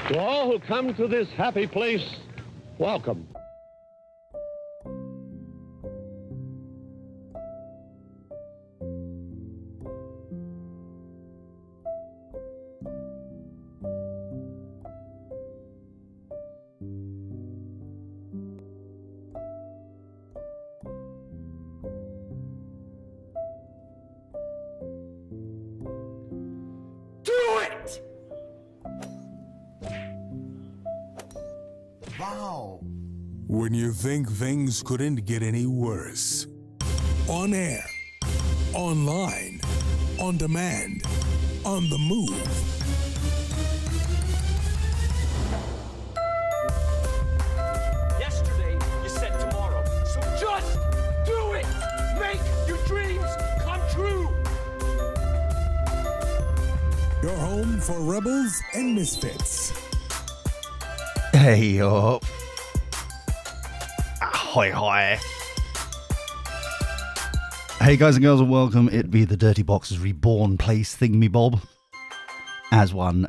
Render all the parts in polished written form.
To all who come to this happy place, welcome. Wow. When you think things couldn't get any worse. On air, online, on demand, on the move. Yesterday, you said tomorrow. So just do it! Make your dreams come true! Your home for rebels and misfits. Hey, yo. Hi, hi. Hey, guys and girls, and welcome. It be the Dirty Box's Reborn place thingy bob. As one,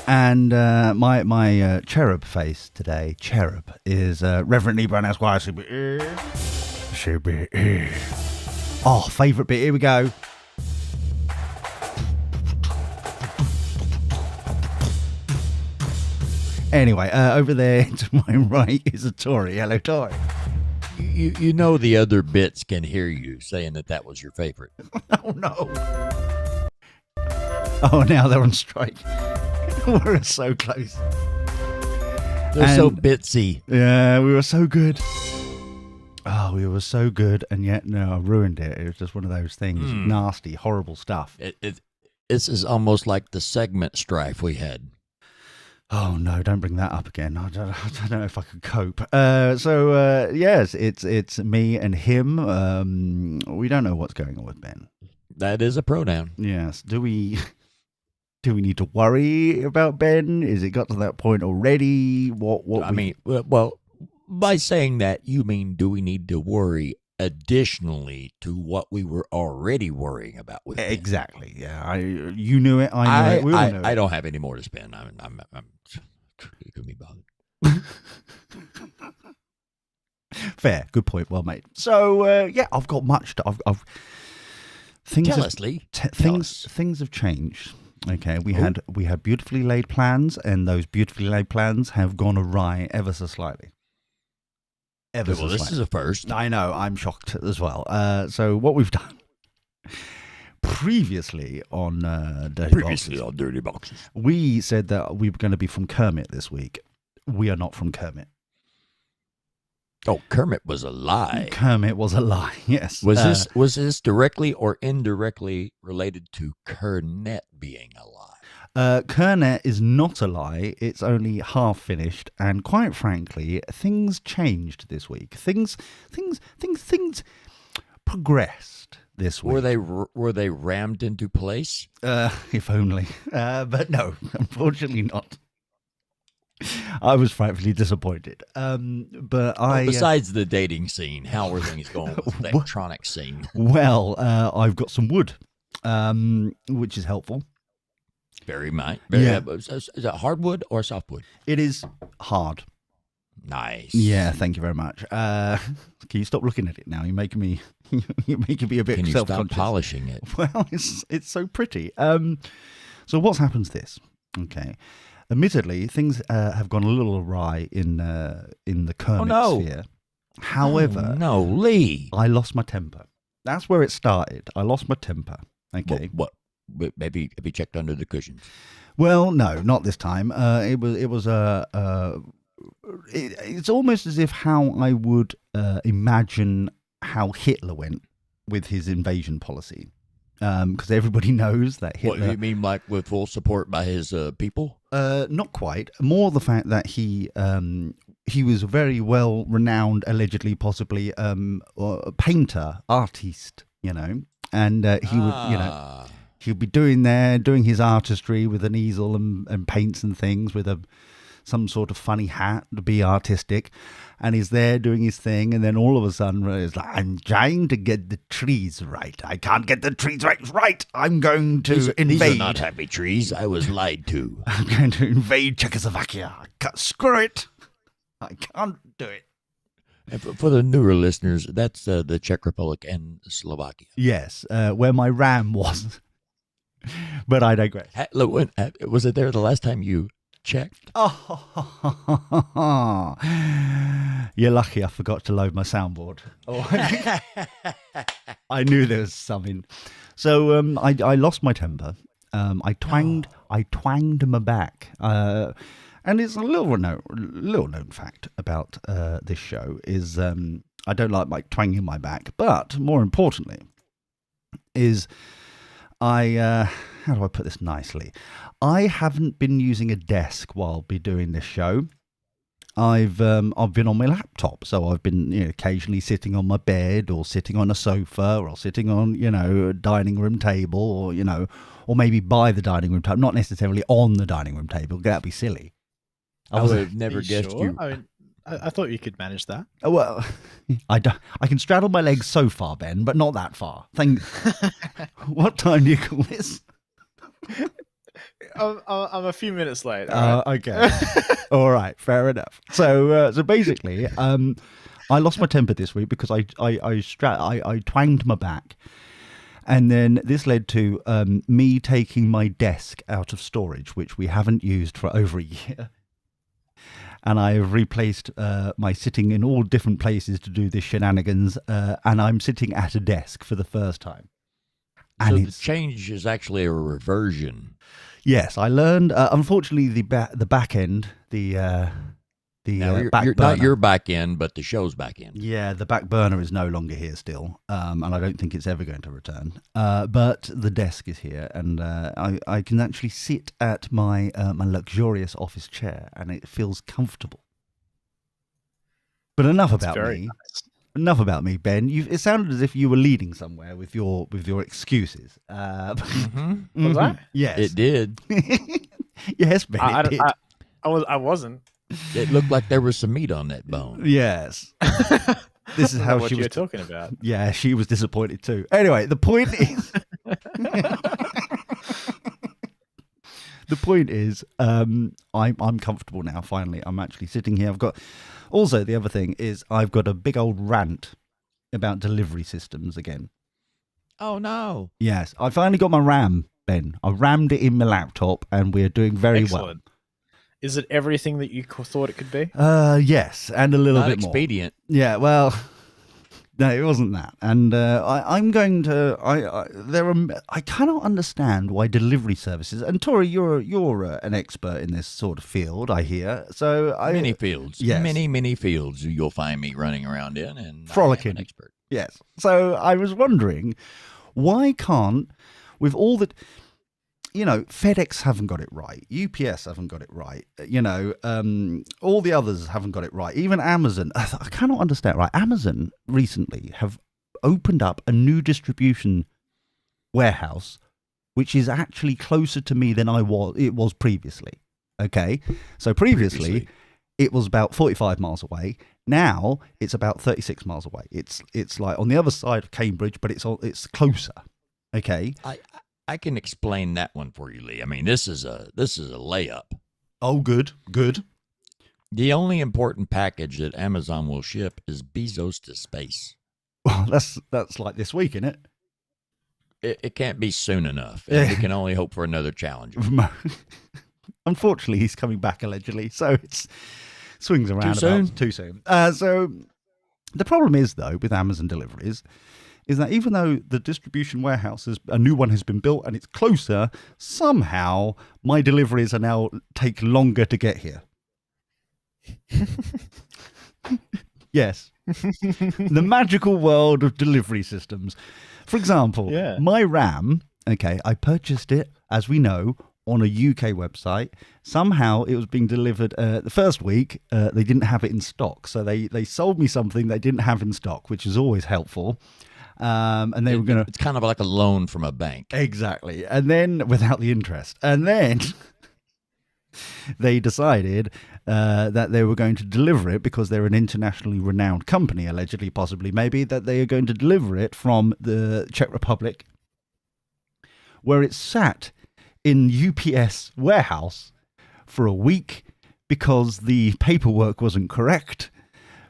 And my cherub face today, cherub, is Reverend Lee Brown Esquire. Oh, favourite bit. Here we go. Anyway, over there to my right is a Tory. Hello, Tory. You know the other bits can hear you saying that was your favorite. Oh, no. Oh, now they're on strike. We're so close. They're so bitsy. Yeah, we were so good. Oh, we were so good, and yet, no, I ruined it. It was just one of those things. Nasty, horrible stuff. This is almost like the segment strife we had. Oh, no, don't bring that up again. I don't know if I could cope. Yes, it's me and him. We don't know what's going on with Ben. That is a pronoun. Yes. Do we need to worry about Ben? Is it got to that point already? Well, by saying that, you mean do we need to worry additionally to what we were already worrying about with Ben? Exactly. Yeah. You knew it. I knew it. We all knew it. I don't have any more to spend. I'm couldn't be bothered. Fair. Good point. Well made. So yeah, I've got much to. I've things. Tell us, Lee. Things have changed. Okay, we had beautifully laid plans, and those beautifully laid plans have gone awry ever so slightly. This is a first. I know, I'm shocked as well. So what we've done previously on Dirty Boxes, we said that we were going to be from Kermit this week. We are not from Kermit. Oh, Kermit was a lie. Kermit was a lie. Yes. Was this directly or indirectly related to Kernet being a lie? Kernet is not a lie. It's only half finished, and quite frankly, things changed this week. Things progressed this week. Were they rammed into place? If only. But no, unfortunately not. I was frightfully disappointed. Besides the dating scene, how were things going with the electronic scene? Well, I've got some wood, which is helpful. Very much. Yeah. Is it hardwood or softwood? It is hard. Nice. Yeah, thank you very much. Can you stop looking at it now? You're making me a bit Can you self-conscious. stop polishing it? Well, it's so pretty. So what's happened to this? Okay. Admittedly, things have gone a little awry in the Kermit sphere. However, Lee, I lost my temper. That's where it started. I lost my temper. Okay. What? Maybe have you checked under the cushions? Well, no, not this time. It's almost as if how I would imagine how Hitler went with his invasion policy. Because everybody knows that Hitler... What, you mean like with full support by his people? Not quite. More the fact that he was a very well-renowned, allegedly, possibly, painter, artiste, and he would, he'd be doing his artistry with an easel and paints and things with some sort of funny hat to be artistic, and he's there doing his thing, and then all of a sudden he's like, I'm trying to get the trees right. I can't get the trees right. I'm going to invade. These are not happy trees. I was lied to. I'm going to invade Czechoslovakia. Screw it. I can't do it. And for the newer listeners, that's the Czech Republic and Slovakia. Yes, where my ram was. But I digress. Look, was it there the last time you checked? Oh, you're lucky I forgot to load my soundboard. Oh. I knew there was something. So I lost my temper. I twanged my back. And it's a little known fact about this show is I don't like twanging my back, but more importantly is how do I put this nicely? I haven't been using a desk while be doing this show. I've been on my laptop, so I've been occasionally sitting on my bed or sitting on a sofa or sitting on a dining room table or or maybe by the dining room table, not necessarily on the dining room table. That'd be silly. I would have never guessed sure? you. I mean, I thought you could manage that. Well, I can straddle my legs so far, Ben, but not that far. What time do you call this? I'm a few minutes late. Okay. All right. Fair enough. So basically, I lost my temper this week because I twanged my back. And then this led to me taking my desk out of storage, which we haven't used for over a year. And I have replaced my sitting in all different places to do this shenanigans. And I'm sitting at a desk for the first time. And so the change is actually a reversion. Yes, I learned. Unfortunately, the back end, back burner. Not your back end, but the show's back end. Yeah, the back burner is no longer here still, and I don't think it's ever going to return. But the desk is here, and I can actually sit at my luxurious office chair, and it feels comfortable. But enough about me. Nice. Enough about me, Ben. It sounded as if you were leading somewhere with your excuses. Was I? Yes, it did. Yes, Ben. I It did. wasn't. It looked like there was some meat on that bone. Yes. This is how what she you was were talking about. Yeah, she was disappointed too. Anyway, the point is, I'm comfortable now. Finally, I'm actually sitting here. Also, the other thing is I've got a big old rant about delivery systems again. Oh no! Yes, I finally got my RAM, Ben. I rammed it in my laptop, and we're doing very Excellent. Well. Is it everything that you thought it could be? Yes, and a little Not bit more. Expedient. Yeah, well, no, it wasn't that. And I'm going to. I cannot understand why delivery services. And Tory, you're an expert in this sort of field, I hear. So many fields, yes. many fields you'll find me running around in and frolicking. I'm an expert. Yes. So I was wondering, why can't, with all that. FedEx haven't got it right. UPS haven't got it right. All the others haven't got it right. Even Amazon. I cannot understand, right? Amazon recently have opened up a new distribution warehouse, which is actually closer to me than it was previously. Okay? So previously, it was about 45 miles away. Now, it's about 36 miles away. It's like on the other side of Cambridge, but it's closer. Okay? I can explain that one for you, Lee. I mean, this is a layup. Oh, good. The only important package that Amazon will ship is Bezos to space. Well, that's like this week, isn't it? It can't be soon enough. And we can only hope for another challenge. Unfortunately, he's coming back allegedly, so it swings around too soon. So the problem is, though, with Amazon deliveries, is that even though the distribution warehouse a new one has been built and it's closer, somehow my deliveries now take longer to get here. Yes. The magical world of delivery systems. For example, my RAM, I purchased it, as we know, on a UK website. Somehow it was being delivered the first week. They didn't have it in stock. So they sold me something they didn't have in stock, which is always helpful. And they were going to... It's kind of like a loan from a bank. Exactly. And then without the interest. And then they decided that they were going to deliver it because they're an internationally renowned company, allegedly, possibly, maybe, that they are going to deliver it from the Czech Republic, where it sat in UPS warehouse for a week because the paperwork wasn't correct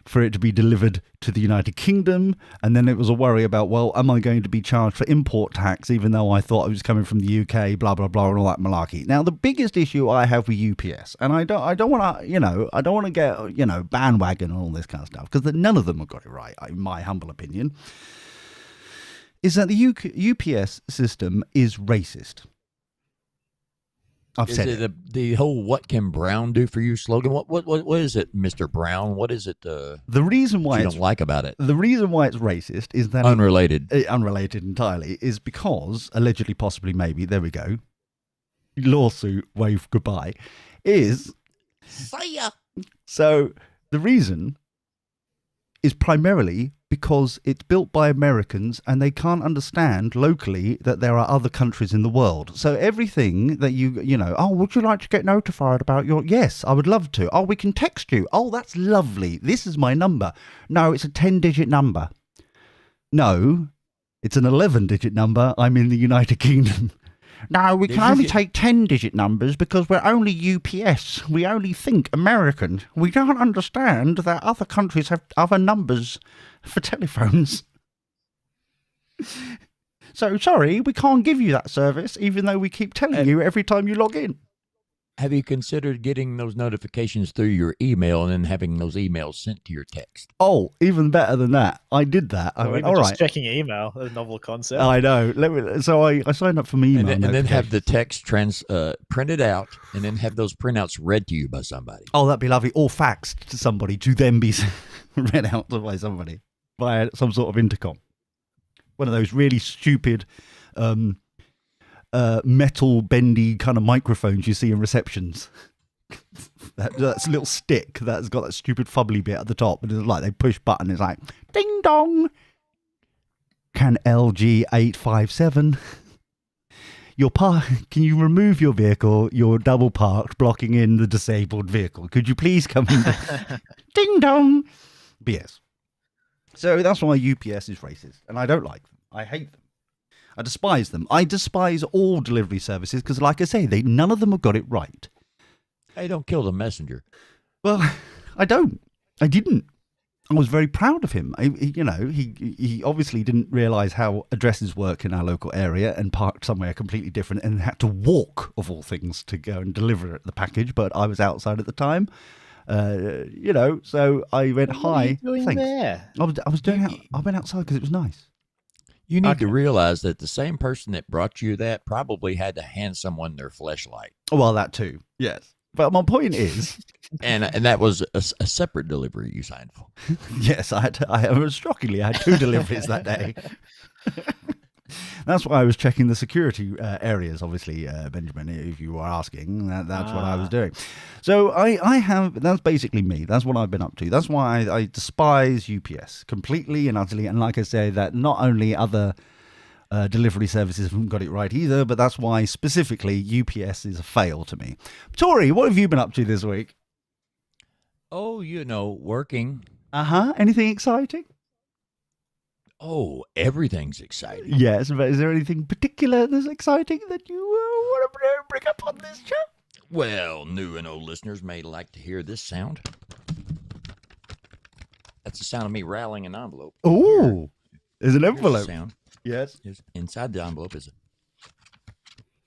for it to be delivered to the United Kingdom. And then it was a worry about, well, am I going to be charged for import tax even though I thought it was coming from the UK, blah, blah, blah, and all that malarkey. Now, the biggest issue I have with UPS, and I don't want to, I don't want to get, bandwagon and all this kind of stuff, because none of them have got it right, in my humble opinion, is that the UPS system is racist. I've said it. The whole "What can Brown do for you" slogan? What is it, Mr. Brown? What is it? The reason why you don't like about it? The reason why it's racist is that unrelated entirely, is because allegedly, possibly, maybe, there we go, lawsuit, wave goodbye, is see ya. So the reason is primarily because it's built by Americans and they can't understand locally that there are other countries in the world. So everything that oh, would you like to get notified about your... Yes, I would love to. Oh, we can text you. Oh, that's lovely. This is my number. No, it's a 10-digit number. No, it's an 11-digit number. I'm in the United Kingdom. No, we can only take 10-digit numbers because we're only UPS. We only think American. We don't understand that other countries have other numbers for telephones. So, sorry, we can't give you that service, even though we keep telling you every time you log in. Have you considered getting those notifications through your email and then having those emails sent to your text? Oh, even better than that. I did that. I went, all right. Checking email, a novel concept. I know. So I signed up for my email. And then have the text printed out and then have those printouts read to you by somebody. Oh, that'd be lovely. Or faxed to somebody to then be read out by somebody via some sort of intercom. One of those really stupid... metal bendy kind of microphones you see in receptions. That's a little stick that's got that stupid fubbly bit at the top, and it's like they push button, it's like ding dong. Can LG 857 can you remove your vehicle? You're double parked, blocking in the disabled vehicle. Could you please come in? Ding dong. BS. So that's why UPS is racist, and I don't like them. I hate them. I despise them. I despise all delivery services because, like I say, none of them have got it right. Hey, don't kill the messenger. Well, I don't. I didn't. I was very proud of him. He obviously didn't realise how addresses work in our local area and parked somewhere completely different and had to walk, of all things, to go and deliver the package. But I was outside at the time. So I went, hi. What are you doing thanks. There? I went outside because it was nice. You need to realize that the same person that brought you that probably had to hand someone their fleshlight. Well, that too, yes. But my point is... and that was a separate delivery you signed for. Yes, I had 2 deliveries that day. That's why I was checking the security areas, obviously, Benjamin, if you were asking. That's what I was doing. So that's basically me. That's what I've been up to. That's why I despise UPS completely and utterly. And like I say, that not only other delivery services haven't got it right either, but that's why specifically UPS is a fail to me. Tory, what have you been up to this week? Oh, working. Anything exciting? Oh, everything's exciting. Yes, but is there anything particular that's exciting that you want to bring up on this show? Well, new and old listeners may like to hear this sound. That's the sound of me rattling an envelope. Oh, there's an envelope. Sound. Yes. Inside the envelope is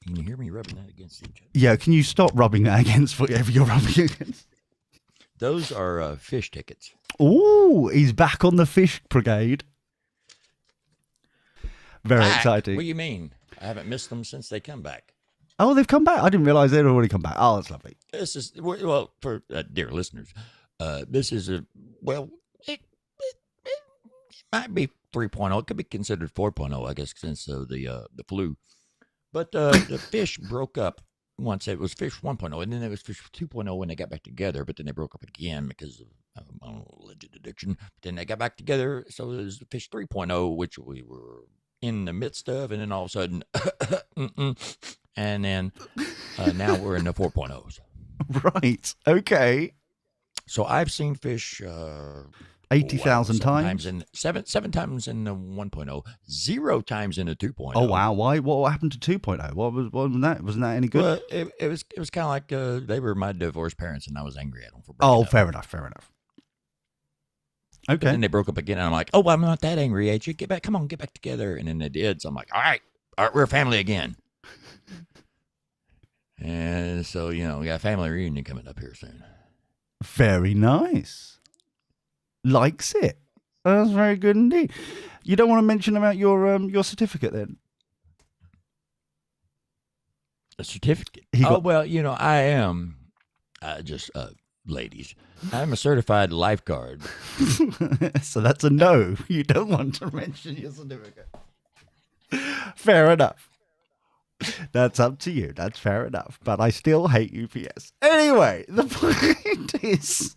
Can you hear me rubbing that against each other? Yeah, can you stop rubbing that against whatever you're rubbing against? Those are fish tickets. Oh, he's back on the fish brigade. Very exciting. What do you mean? I haven't missed them since they come back. Oh, they've come back? I didn't realize they'd already come back. Oh, that's lovely. This is, well, for dear listeners, this is it might be 3.0. It could be considered 4.0, I guess, since the flu. But the fish broke up once. It was fish 1.0, and then there was fish 2.0 when they got back together, but then they broke up again because of alleged addiction. But then they got back together, so it was fish 3.0, which we were in the midst of, and then all of a sudden, and then now we're in the 4.0s. Right. Okay. So I've seen fish 80,000 times times. in seven times in the 1.0, 0 times in the 2.0. Oh wow! Why? What happened to 2.0? What was that? Wasn't that any good? Well, it was kind of like they were my divorced parents, and I was angry at them for breaking Oh, up. fair enough. Fair enough. But Okay. then they broke up again, and I'm like, oh, I'm not that angry at you. Come on, get back together. And then they did. So I'm like, all right, we're family again. And so, we got a family reunion coming up here soon. Very nice. Likes it. That's very good indeed. You don't want to mention about your certificate then? A certificate? He Oh, got- well, I am just ladies. I'm a certified lifeguard. So that's a no. You don't want to mention your certificate. Fair enough. That's up to you. That's fair enough. But I still hate UPS. Anyway, the point is...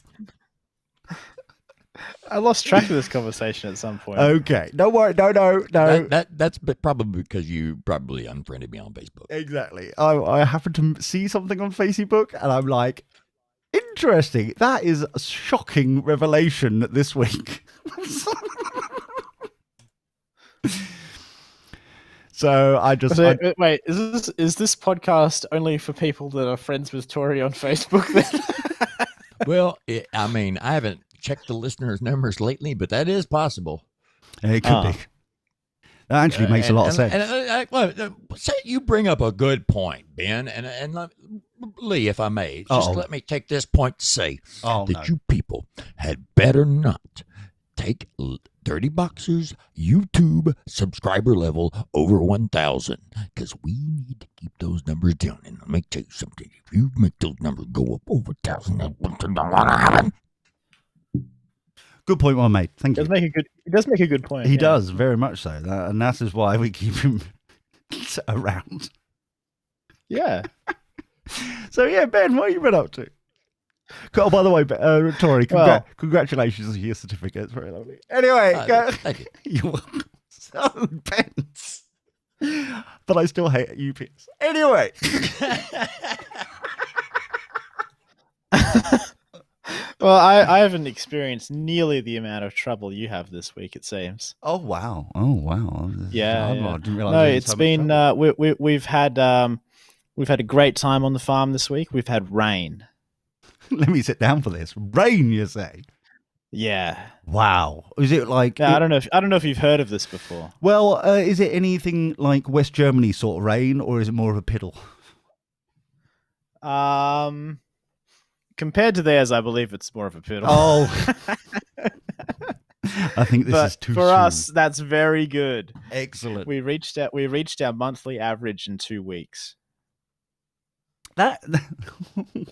I lost track of this conversation at some point. Okay. Don't worry. No. That's probably because you probably unfriended me on Facebook. Exactly. I happened to see something on Facebook and I'm like, interesting. That is a shocking revelation this week. So I just... Wait, is this podcast only for people that are friends with Tory on Facebook then? Well, I haven't checked the listeners' numbers lately, but that is possible. It could be. That actually makes a lot of sense. Say you bring up a good point, Ben, and Lee, if I may, just let me take this point to say that you people had better not take Dirty Boxers YouTube subscriber level over 1,000, because we need to keep those numbers down. And let me tell you something: if you make those numbers go up over 1,000, that's something don't want to happen. Good point, well made. Thank you. He does make a good point. He does, very much so. And that is why we keep him around. Yeah. So, yeah, Ben, what have you been up to? Oh, by the way, Tory, congratulations on your certificate. It's very lovely. Anyway, thank you. You're welcome. So, Ben's. But I still hate UPS. Anyway. Well, I haven't experienced nearly the amount of trouble you have this week, it seems. Oh, wow. Yeah. I didn't realize No, there was it's so much been trouble. we've had a great time on the farm this week. We've had rain. Let me sit down for this. Rain, you say? Yeah. Wow. Is it like... I don't know if you've heard of this before. Well, is it anything like West Germany sort of rain, or is it more of a piddle? Compared to theirs, I believe it's more of a piddle. Oh. I think this is too for soon. us, that's very good. Excellent. We reached our monthly average in 2 weeks.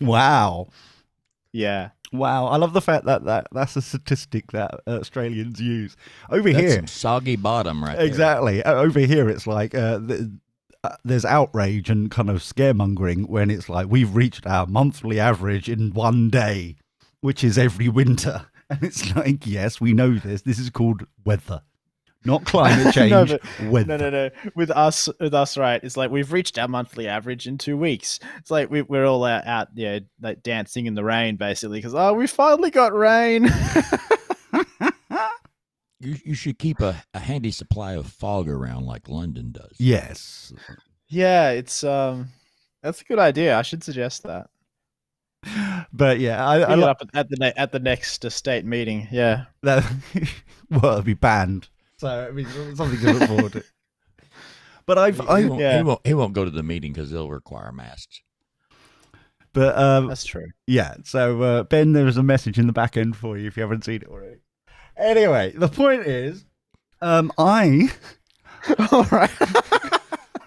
Wow. Yeah. Wow. I love the fact that's a statistic that Australians use. Over That's here. some soggy bottom right there. Exactly. Over here, it's like there's outrage and kind of scaremongering when it's like we've reached our monthly average in 1 day, which is every winter. And it's like, yes, we know this. This is called weather. Not climate change, weather. No. With us, right? It's like we've reached our monthly average in 2 weeks. It's like we're all out, like dancing in the rain, basically, because we finally got rain. You should keep a handy supply of fog around like London does. Yes. Yeah, it's that's a good idea. I should suggest that. But yeah, I up at the next state meeting. Yeah. Well, it'll be banned. So I mean, something to look forward to. But he won't go to the meeting because they'll require masks. But that's true. Yeah. So Ben, there is a message in the back end for you if you haven't seen it already. Anyway, the point is, All right.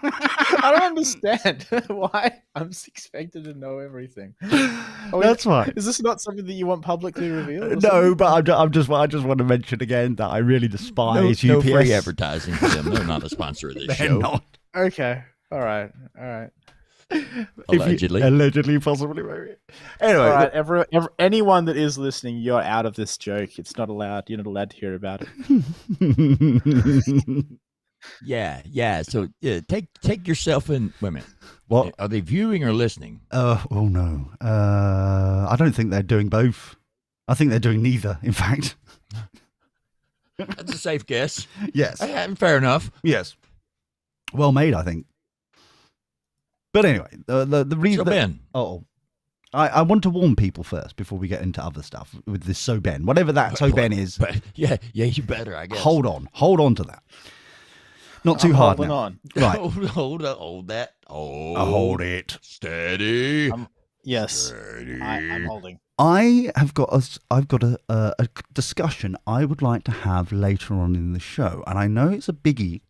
I don't understand why I'm expected to know everything. That's fine. Is this not something that you want publicly revealed? No, but I just want to mention again that I really despise no UPS. free advertising for them. They're not a sponsor of this They're show. not. Okay. All right. Allegedly. Possibly, maybe. Anyway, All right. Anyone that is listening, you're out of this joke. It's not allowed. You're not allowed to hear about it. Yeah. So take yourself in. Wait a minute. What? Are they viewing or listening? Oh no. I don't think they're doing both. I think they're doing neither. In fact. That's a safe guess. Yes. Fair enough. Yes. Well made, I think. But anyway, the reason. So Ben. I want to warn people first before we get into other stuff with this So Ben, whatever that So Ben is. But yeah, you better, I guess. Hold on to that. Not too hard now. On. Right. Hold that. Hold it. Steady. Yes, Steady. I'm holding. I've got a discussion I would like to have later on in the show, and I know it's a biggie.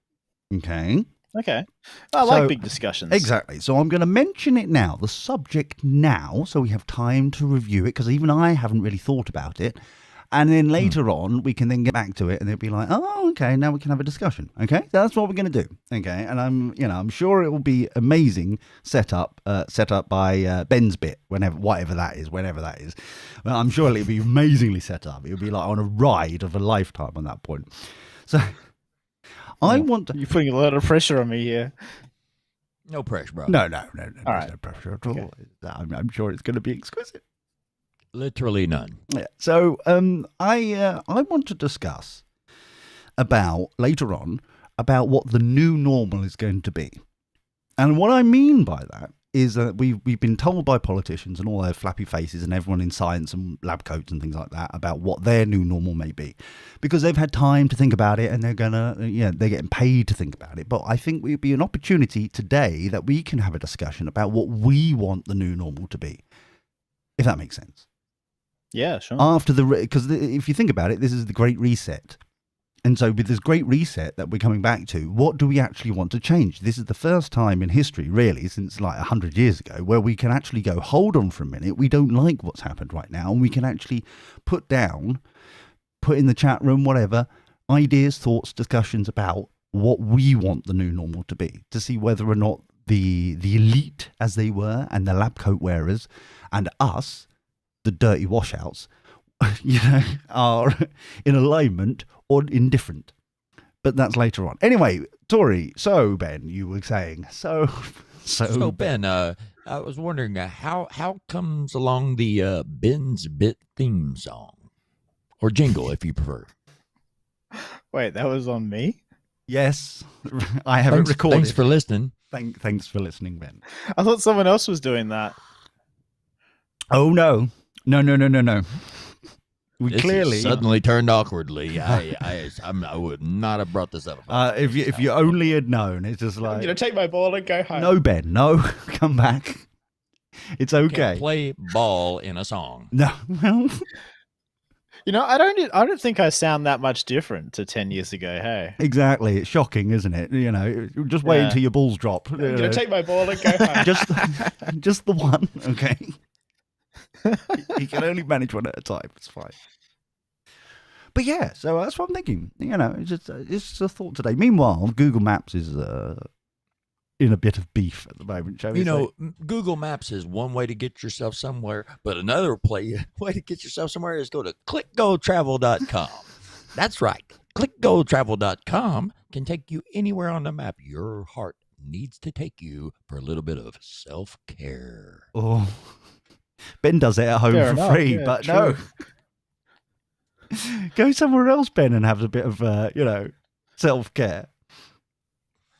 Okay. Okay. I like big discussions. Exactly. So I'm going to mention it now, the subject now, so we have time to review it, because even I haven't really thought about it. And then later on, we can then get back to it, and they'll be like, "Oh, okay, now we can have a discussion." Okay, that's what we're going to do. Okay, and I'm sure it will be amazing set up by Ben's bit, whatever that is. Well, I'm sure it'll be amazingly set up. It'll be like on a ride of a lifetime on that point. So, I want to. You're putting a lot of pressure on me here. No pressure, bro. No. All right. No pressure at all. I'm sure it's going to be exquisite. Literally none. Yeah. So I want to discuss later on about what the new normal is going to be. And what I mean by that is that we've been told by politicians and all their flappy faces and everyone in science and lab coats and things like that about what their new normal may be, because they've had time to think about it and they're getting paid to think about it. But I think it would be an opportunity today that we can have a discussion about what we want the new normal to be, if that makes sense. Yeah, sure. Because if you think about it, this is the Great Reset. And so with this Great Reset that we're coming back to, what do we actually want to change? This is the first time in history, really, since like 100 years ago, where we can actually go, hold on for a minute, we don't like what's happened right now, and we can actually put in the chat room, whatever, ideas, thoughts, discussions about what we want the new normal to be, to see whether or not the elite, as they were, and the lab coat wearers, and us, the dirty washouts, are in alignment or indifferent. But that's later on. Anyway, Tory, so Ben, you were saying, so Ben, I was wondering how comes along the Ben's Bit theme song, or jingle if you prefer. Wait, that was on me? Yes, I haven't recorded. Thanks for listening. Thanks for listening, Ben. I thought someone else was doing that. Oh no. We This clearly suddenly turned awkwardly. I would not have brought this up. If you only had known, it's just like, I'm gonna take my ball and go home. no, Ben, no, come back. It's okay. Can't play ball in a song. No, well, I don't think I sound that much different to 10 years ago. Hey, exactly. It's shocking, isn't it? Just wait until your balls drop. I'm gonna take my ball and go home. just the one, okay. You can only manage one at a time. It's fine. But yeah, so that's what I'm thinking. It's just a thought today. Meanwhile, Google Maps is in a bit of beef at the moment, shall we say? Google Maps is one way to get yourself somewhere, but another way to get yourself somewhere is go to clickgotravel.com. That's right. Clickgotravel.com can take you anywhere on the map your heart needs to take you for a little bit of self-care. Oh, Ben does it at home Fair for enough, free, yeah, but true. no. Go somewhere else, Ben, and have a bit of, self-care.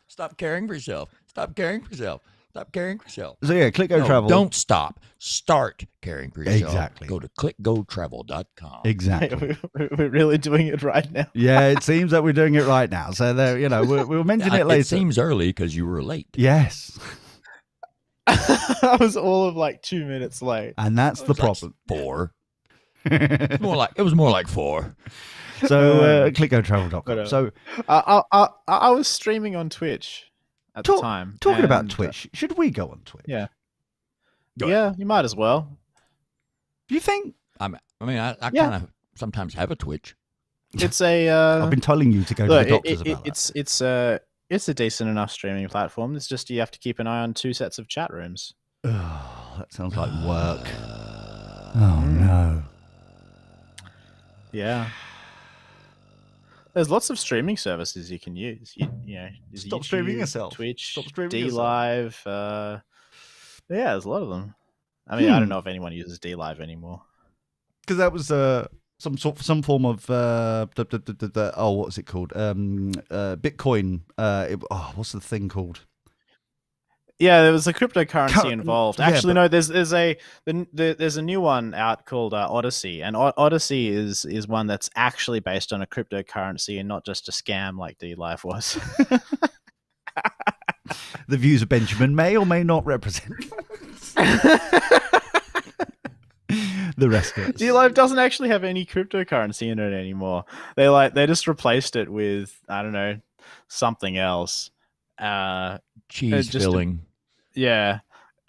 Stop caring for yourself. Stop caring for yourself. Stop caring for yourself. So yeah, ClickGoTravel. Don't stop. Start caring for yourself. Exactly. Go to clickgotravel.com. Exactly. We're really doing it right now. Yeah, it seems that we're doing it right now. So there, we'll mention it later. It seems early because you were late. Yes. I was all of like 2 minutes late. And that's the problem. 4. It was more like 4. So clickgotravel.com. So I was streaming on Twitch at the time. Talking about Twitch, should we go on Twitch? Yeah. Go Yeah, you might as well. Do you think? I kind of sometimes have a Twitch. It's a. I've been telling you to go to the doctors about that. It's a decent enough streaming platform. It's just you have to keep an eye on 2 sets of chat rooms. Oh, that sounds like work. Oh no. Yeah. There's lots of streaming services you can use. You know, there's Stop streaming YouTube, yourself. Twitch, Stop streaming D yourself. Live. Yeah, there's a lot of them. I mean, I don't Hmm. know if anyone uses D Live anymore. Because that was some form of what was it called? Bitcoin. What's the thing called? Yeah, there was a cryptocurrency Cur- involved. yeah, Actually, but- no, there's a new one out called Odyssey, and Odyssey is one that's actually based on a cryptocurrency and not just a scam like D Live was. The views of Benjamin may or may not represent the rest of us. D Live doesn't actually have any cryptocurrency in it anymore. They just replaced it with, I don't know, something else. Cheese just- filling. Yeah,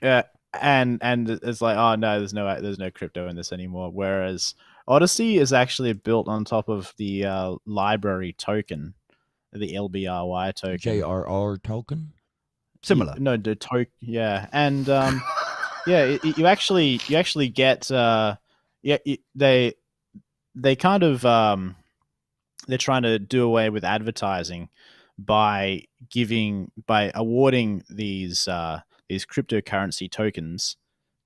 and it's like, oh no, there's no crypto in this anymore. Whereas Odyssey is actually built on top of the library token, the LBRY token. JRR token. Similar. No, the token. Yeah, and you actually get they kind of they're trying to do away with advertising by awarding these cryptocurrency tokens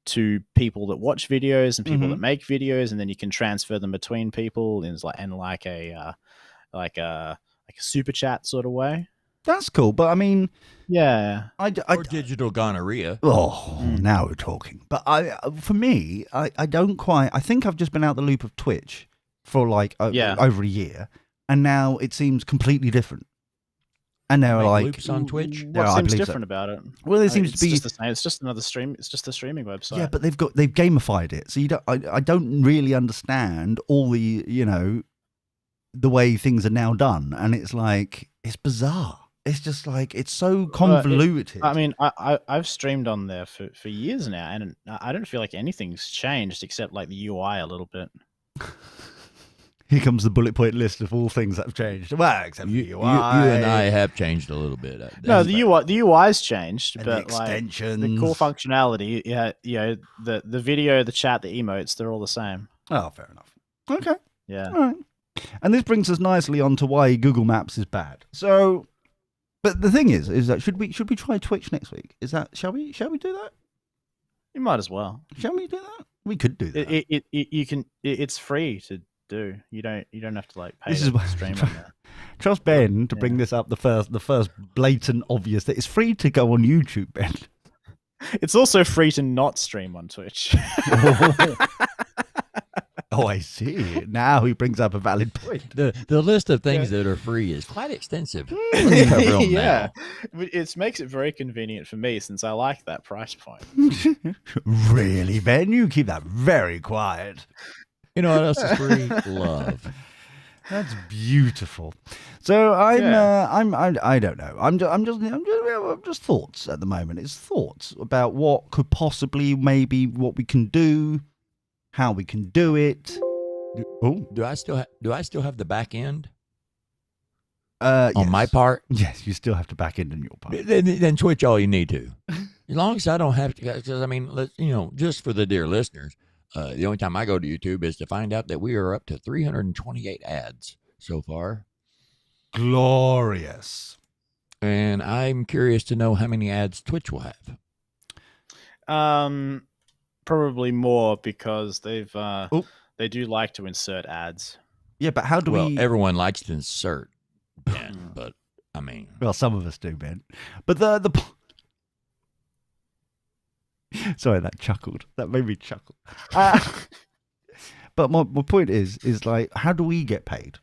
to people that watch videos and people Mhm. that make videos, and then you can transfer them between people in like a super chat sort of way. That's cool, but I mean, Yeah. Or digital gonorrhea. Now we're talking. But for me, I don't quite. I think I've just been out the loop of Twitch for like over a year, and now it seems completely different. And they're Make like, loops on Twitch. What I seems believe so. different about it? Well, it seems It's to be just the same. It's just another stream. It's just a streaming website. yeah, but they've gamified it, so you don't. I don't really understand all the the way things are now done, and it's like it's bizarre. It's just like it's so convoluted. I mean, I've streamed on there for years now, and I don't feel like anything's changed except like the UI a little bit. Here comes the bullet point list of all things that have changed. Well, except You, for you UI. and I have changed a little bit. No, the UI's changed, and but the like extensions. the core functionality, the video, the chat, the emotes, they're all the same. Oh, fair enough. Okay. Yeah. All right. And this brings us nicely on to why Google Maps is bad. So, but the thing is that should we try Twitch next week? Is that shall we do that? You might as well. Shall we do that? We could do that. You can. It's free to do. You don't have to like pay This to is why- stream on there. Trust Ben to bring this up the first blatant obvious that it's free to go on YouTube, Ben. It's also free to not stream on Twitch. Oh, I see. Now he brings up a valid point. The list of things that are free is quite extensive. Let's cover 'em Yeah, now. it makes it very convenient for me since I like that price point. Really, Ben? You keep that very quiet. You know what else is free? Love. That's beautiful. So I don't know. I'm just thoughts at the moment. It's thoughts about what could possibly maybe what we can do, how we can do it. Do I still have the back end Yes. on my part? Yes, you still have to back in your part. Then Twitch all you need to. As long as I don't have to, because I mean, just for the dear listeners, the only time I go to YouTube is to find out that we are up to 328 ads so far. Glorious. And I'm curious to know how many ads Twitch will have. Probably more because they do like to insert ads. Yeah, but how do we? Everyone likes to insert, Ben, but I mean, Well, some of us do, Ben. But the sorry, that chuckled. That made me chuckle. But my point is like, how do we get paid?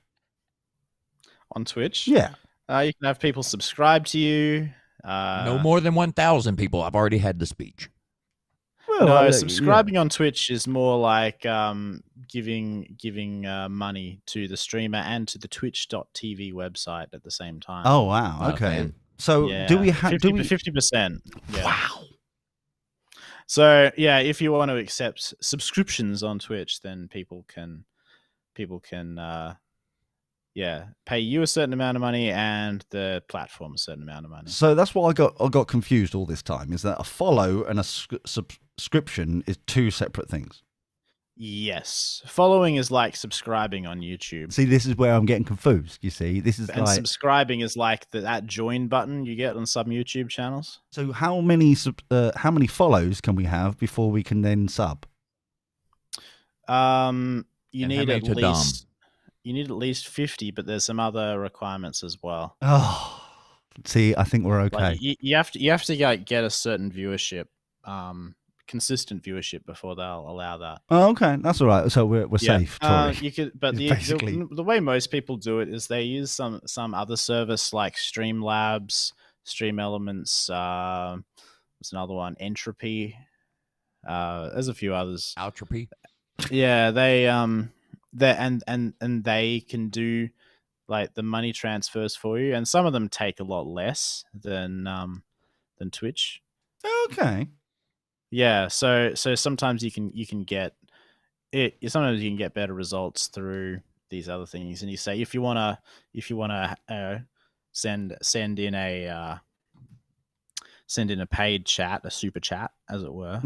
On Twitch. Yeah. You can have people subscribe to you. no more than 1,000 people. I've already had the speech. Well, No, subscribing on Twitch is more like giving money to the streamer and to the Twitch.tv website at the same time. Oh wow. Not a Okay. fan. So Yeah. do we have? 50%? Yeah. Wow. So yeah, if you want to accept subscriptions on Twitch, then people can pay you a certain amount of money and the platform a certain amount of money. So that's what I got confused all this time. Is that a follow and a subscription is two separate things? Yes. Following is like subscribing on YouTube. See, this is where I'm getting confused. You see, this is And like subscribing is like that join button you get on some YouTube channels. so. How many follows can we have before we can then sub? You And how need many at to Dom? least you need at least 50, but there's some other requirements as well. Oh, see, I think we're okay. Like you have to like, get a certain viewership, consistent viewership before they'll allow that. Oh, okay, that's all right. So we're safe. Tory. You could, but Basically. the way most people do it is they use some other service like Streamlabs, Stream Elements. What's another one? Entropy. There's a few others. Outropy. Yeah, they they can do like the money transfers for you, and some of them take a lot less than Twitch. Okay. Yeah, so sometimes you can get it. Sometimes you can get better results through these other things, and you say if you wanna send in a paid chat, a super chat, as it were,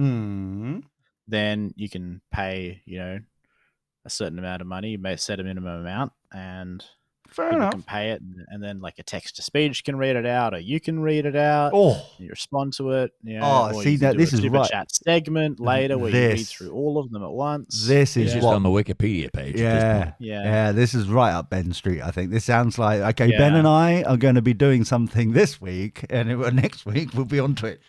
then you can pay a certain amount of money. You may set a minimum amount, and Fair people enough. can pay it, and then like a text to speech can read it out, or you can read it out. Oh, And you respond to it. Oh, or see, you can that- do this a is super right. chat segment later where you read This- through all of them at once. this is It's just what. on the Wikipedia page. At this Yeah, point. Yeah. This is right up Ben Street. I think this sounds like okay. Yeah. Ben and I are going to be doing something this week, and next week we'll be on Twitch.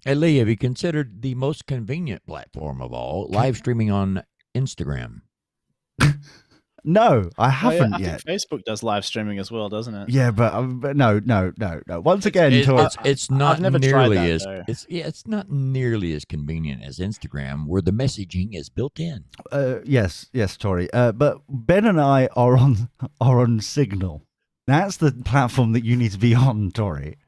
Hey, Lee, have you considered the most convenient platform of all, live streaming on Instagram? No, I haven't I yet. think Facebook does live streaming as well, doesn't it? Yeah, but no. Once again, It's not never tried nearly that, as though. it's not nearly as convenient as Instagram, where the messaging is built in. yes, Tory. But Ben and I are on Signal. That's the platform that you need to be on, Tory.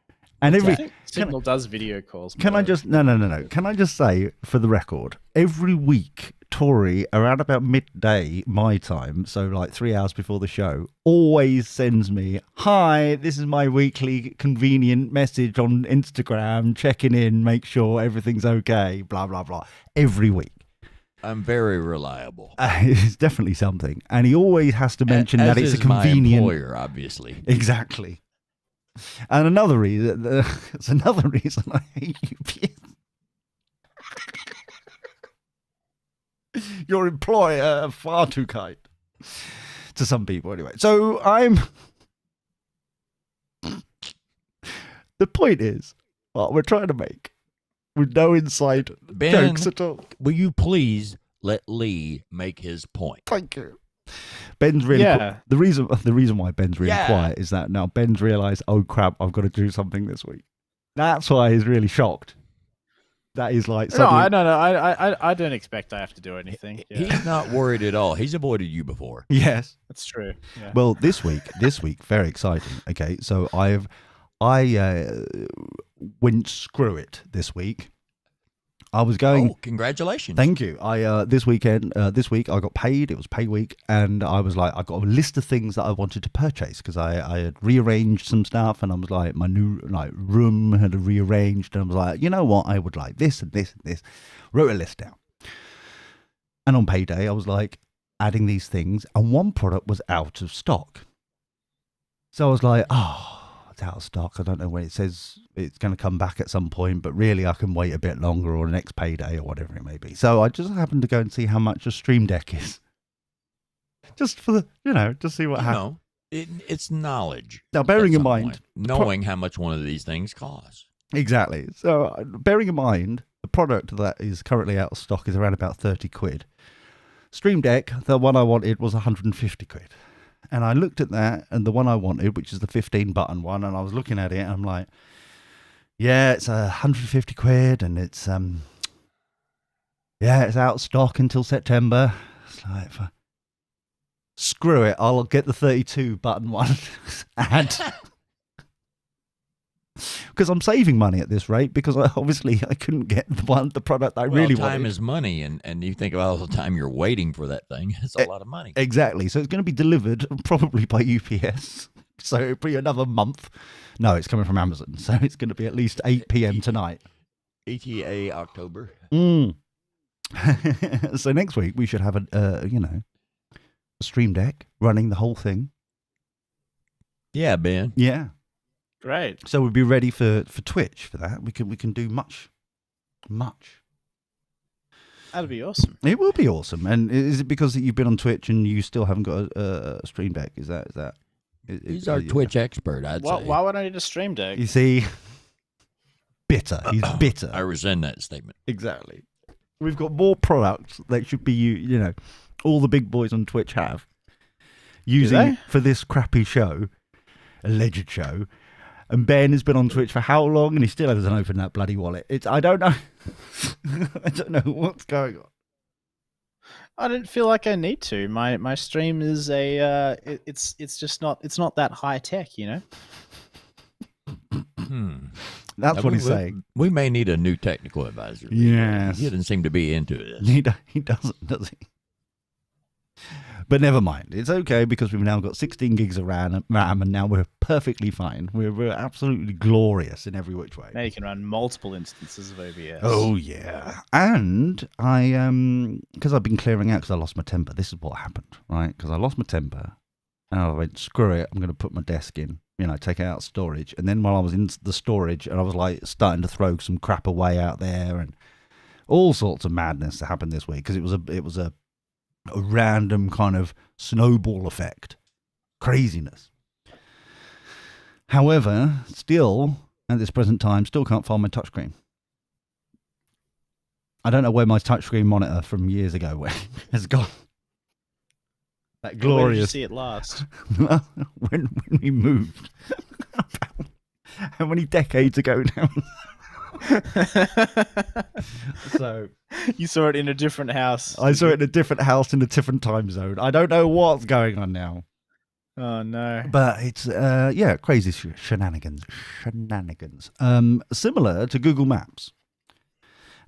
And I think Signal does video calls. Can I just no? Can I just say for the record, every week Tory around about midday my time, so like 3 hours before the show, always sends me, "Hi, this is my weekly convenient message on Instagram, checking in, make sure everything's okay, blah blah blah." Every week. I'm very reliable. It's definitely something, and he always has to mention As that it's a is my convenient. employer, obviously. Exactly. And another reason, it's another reason I hate UPS. Your employer far too kind to some people, anyway. So the point is, what we're trying to make with no inside Ben, jokes at all. will you please let Lee make his point? Thank you. Ben's really the reason why Ben's really Yeah. quiet is that now Ben's realised, oh crap, I've got to do something this week. That's why he's really shocked. That is like No, I don't expect I have to do anything. Yeah. He's not worried at all. He's avoided you before. Yes. That's true. Yeah. Well, this week, very exciting. Okay, so I went screw it this week. I was going. Oh, congratulations! Thank you. This week I got paid. It was pay week, and I was like, I got a list of things that I wanted to purchase because I had rearranged some stuff, and I was like, my new room had rearranged, and I was like, you know what, I would like this and this and this. Wrote a list down, and on payday, I was like adding these things, and one product was out of stock. So I was like, oh, it's out of stock. I don't know when it says it's going to come back at some point, but really I can wait a bit longer or next payday or whatever it may be. So I just happened to go and see how much a Stream Deck is. Just for the, to see what happens. It's knowledge. Now, bearing in mind, knowing how much one of these things costs. Exactly. So bearing in mind, the product that is currently out of stock is around about 30 quid. Stream Deck, the one I wanted, was 150 quid. And I looked at that, and the one I wanted, which is the 15-button one, and I was looking at it, and I'm like, yeah, it's 150 quid, and it's it's out of stock until September. It's like, screw it, I'll get the 32-button one. And because I'm saving money at this rate, because I couldn't get the product I really wanted. Time is money, and you think about all the time you're waiting for that thing. It's a lot of money. Exactly. So it's going to be delivered probably by UPS. So it'll be another month. No, it's coming from Amazon. So it's going to be at least 8 p.m. tonight. ETA October. So next week we should have a Stream Deck running the whole thing. Yeah, Ben. Yeah. Great. So we'll be ready for Twitch for that. We can do much. That'd be awesome. It will be awesome. And is it because you've been on Twitch and you still haven't got a Stream Deck? Is that? He's our Twitch expert, I'd say. Why would I need a Stream Deck? You see, bitter. He's bitter. I resent that statement. Exactly. We've got more products that should be all the big boys on Twitch have using for this crappy show, alleged show. And Ben has been on Twitch for how long, and he still hasn't opened that bloody wallet. I don't know. I don't know what's going on. I didn't feel like I need to. My stream is it's just not that high tech, you know. That's what he's saying. We may need a new technical advisor. Yes. He doesn't seem to be into this. He doesn't, does he? But never mind. It's okay because we've now got 16 gigs of RAM and now we're perfectly fine. We're absolutely glorious in every which way. Now you can run multiple instances of OBS. Oh, yeah. And I, because I've been clearing out because I lost my temper. This is what happened, right? Because I lost my temper and I went, screw it. I'm going to put my desk in, take it out of storage. And then while I was in the storage and I was like starting to throw some crap away out there and all sorts of madness that happened this week because it was a random kind of snowball effect. Craziness. However, still, at this present time, still can't find my touchscreen. I don't know where my touchscreen monitor from years ago has gone. That glorious. Where did you see it last? when we moved. How many decades ago now? So you saw it in a different house. I saw it in a different house in a different time zone. I don't know what's going on now. Oh no! But it's crazy shenanigans. Similar to Google Maps,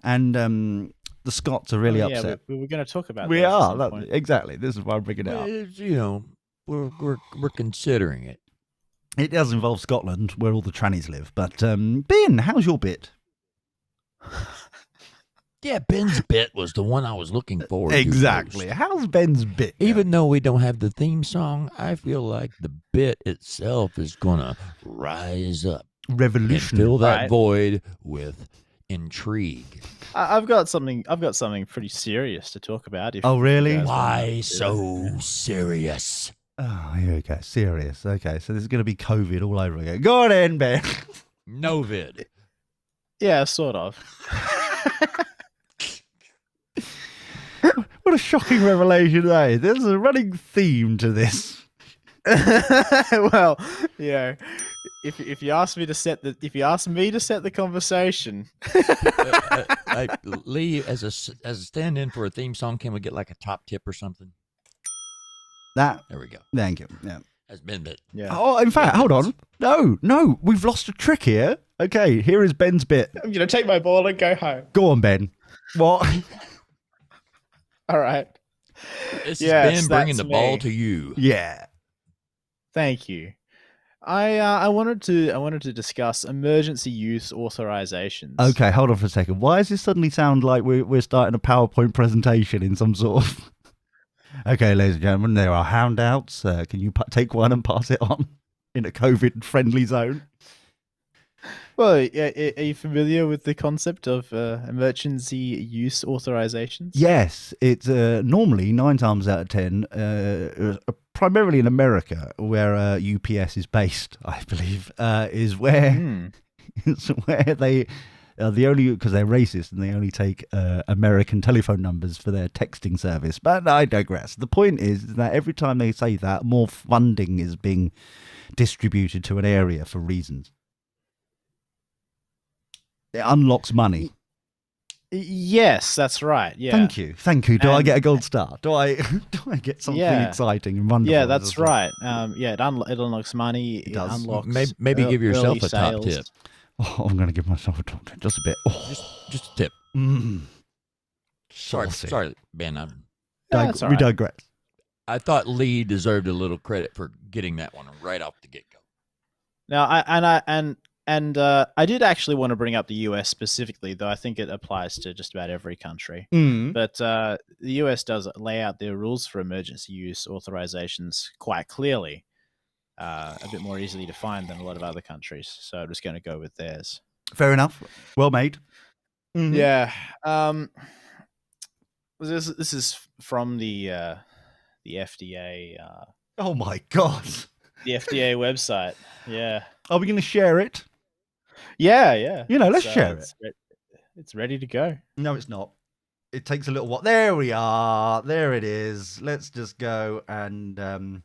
and the Scots are really upset. We were going to talk about. We are exactly. This is why I'm bringing it up. We're considering it. It does involve Scotland, where all the trannies live. But Ben, how's your bit? Yeah, Ben's bit was the one I was looking forward to. Exactly. How's Ben's bit? Even though we don't have the theme song, I feel like the bit itself is gonna rise up, revolutionary, and fill that void with intrigue. I've got something pretty serious to talk about. Oh, really? Why so serious? Oh, here we go. Serious. Okay, so this is going to be COVID all over again. Go on in, Ben. Novid. Yeah, sort of. What a shocking revelation that is. There's a running theme to this. Well, if you ask me to set the conversation, Lee, as a stand-in for a theme song, can we get like a top tip or something? There we go. Thank you. Yeah. Has been bit. Yeah. Oh, in fact, hold on. No, we've lost a trick here. Okay, here is Ben's bit. I'm going to take my ball and go home. Go on, Ben. What? All right. This is Ben bringing the ball to you. Yeah. Thank you. I wanted to discuss emergency use authorizations. Okay, hold on for a second. Why does this suddenly sound like we're starting a PowerPoint presentation in some sort of... Okay, ladies and gentlemen, there are handouts. Can you take one and pass it on in a COVID-friendly zone? Well, are you familiar with the concept of emergency use authorizations? Yes, it's normally 9 times out of 10, primarily in America, where UPS is based, I believe, is where it's where they the only because they're racist and they only take American telephone numbers for their texting service. But I digress. The point is that every time they say that, more funding is being distributed to an area for reasons. It unlocks money. Yes, that's right. Yeah. Thank you. Do I get a gold star? Do I get something exciting and wonderful? Yeah, that's right. It unlocks money. It does. Unlocks maybe give yourself a top sales. tip. Oh, I'm going to give myself a top tip, just a bit. Oh. Just a tip. Sorry, Ben. That's all we right. digress. I thought Lee deserved a little credit for getting that one right off the get-go. Now, And I did actually want to bring up the US specifically, though I think it applies to just about every country. But the US does lay out their rules for emergency use authorizations quite clearly, a bit more easily defined than a lot of other countries. So I'm just going to go with theirs. Fair enough. Well made. Yeah. This is from the FDA. Oh my god. The FDA website. Yeah. Are we going to share it? Yeah. Let's share it. It's ready to go. No, it's not. It takes a little while. There we are. There it is. Let's just go and.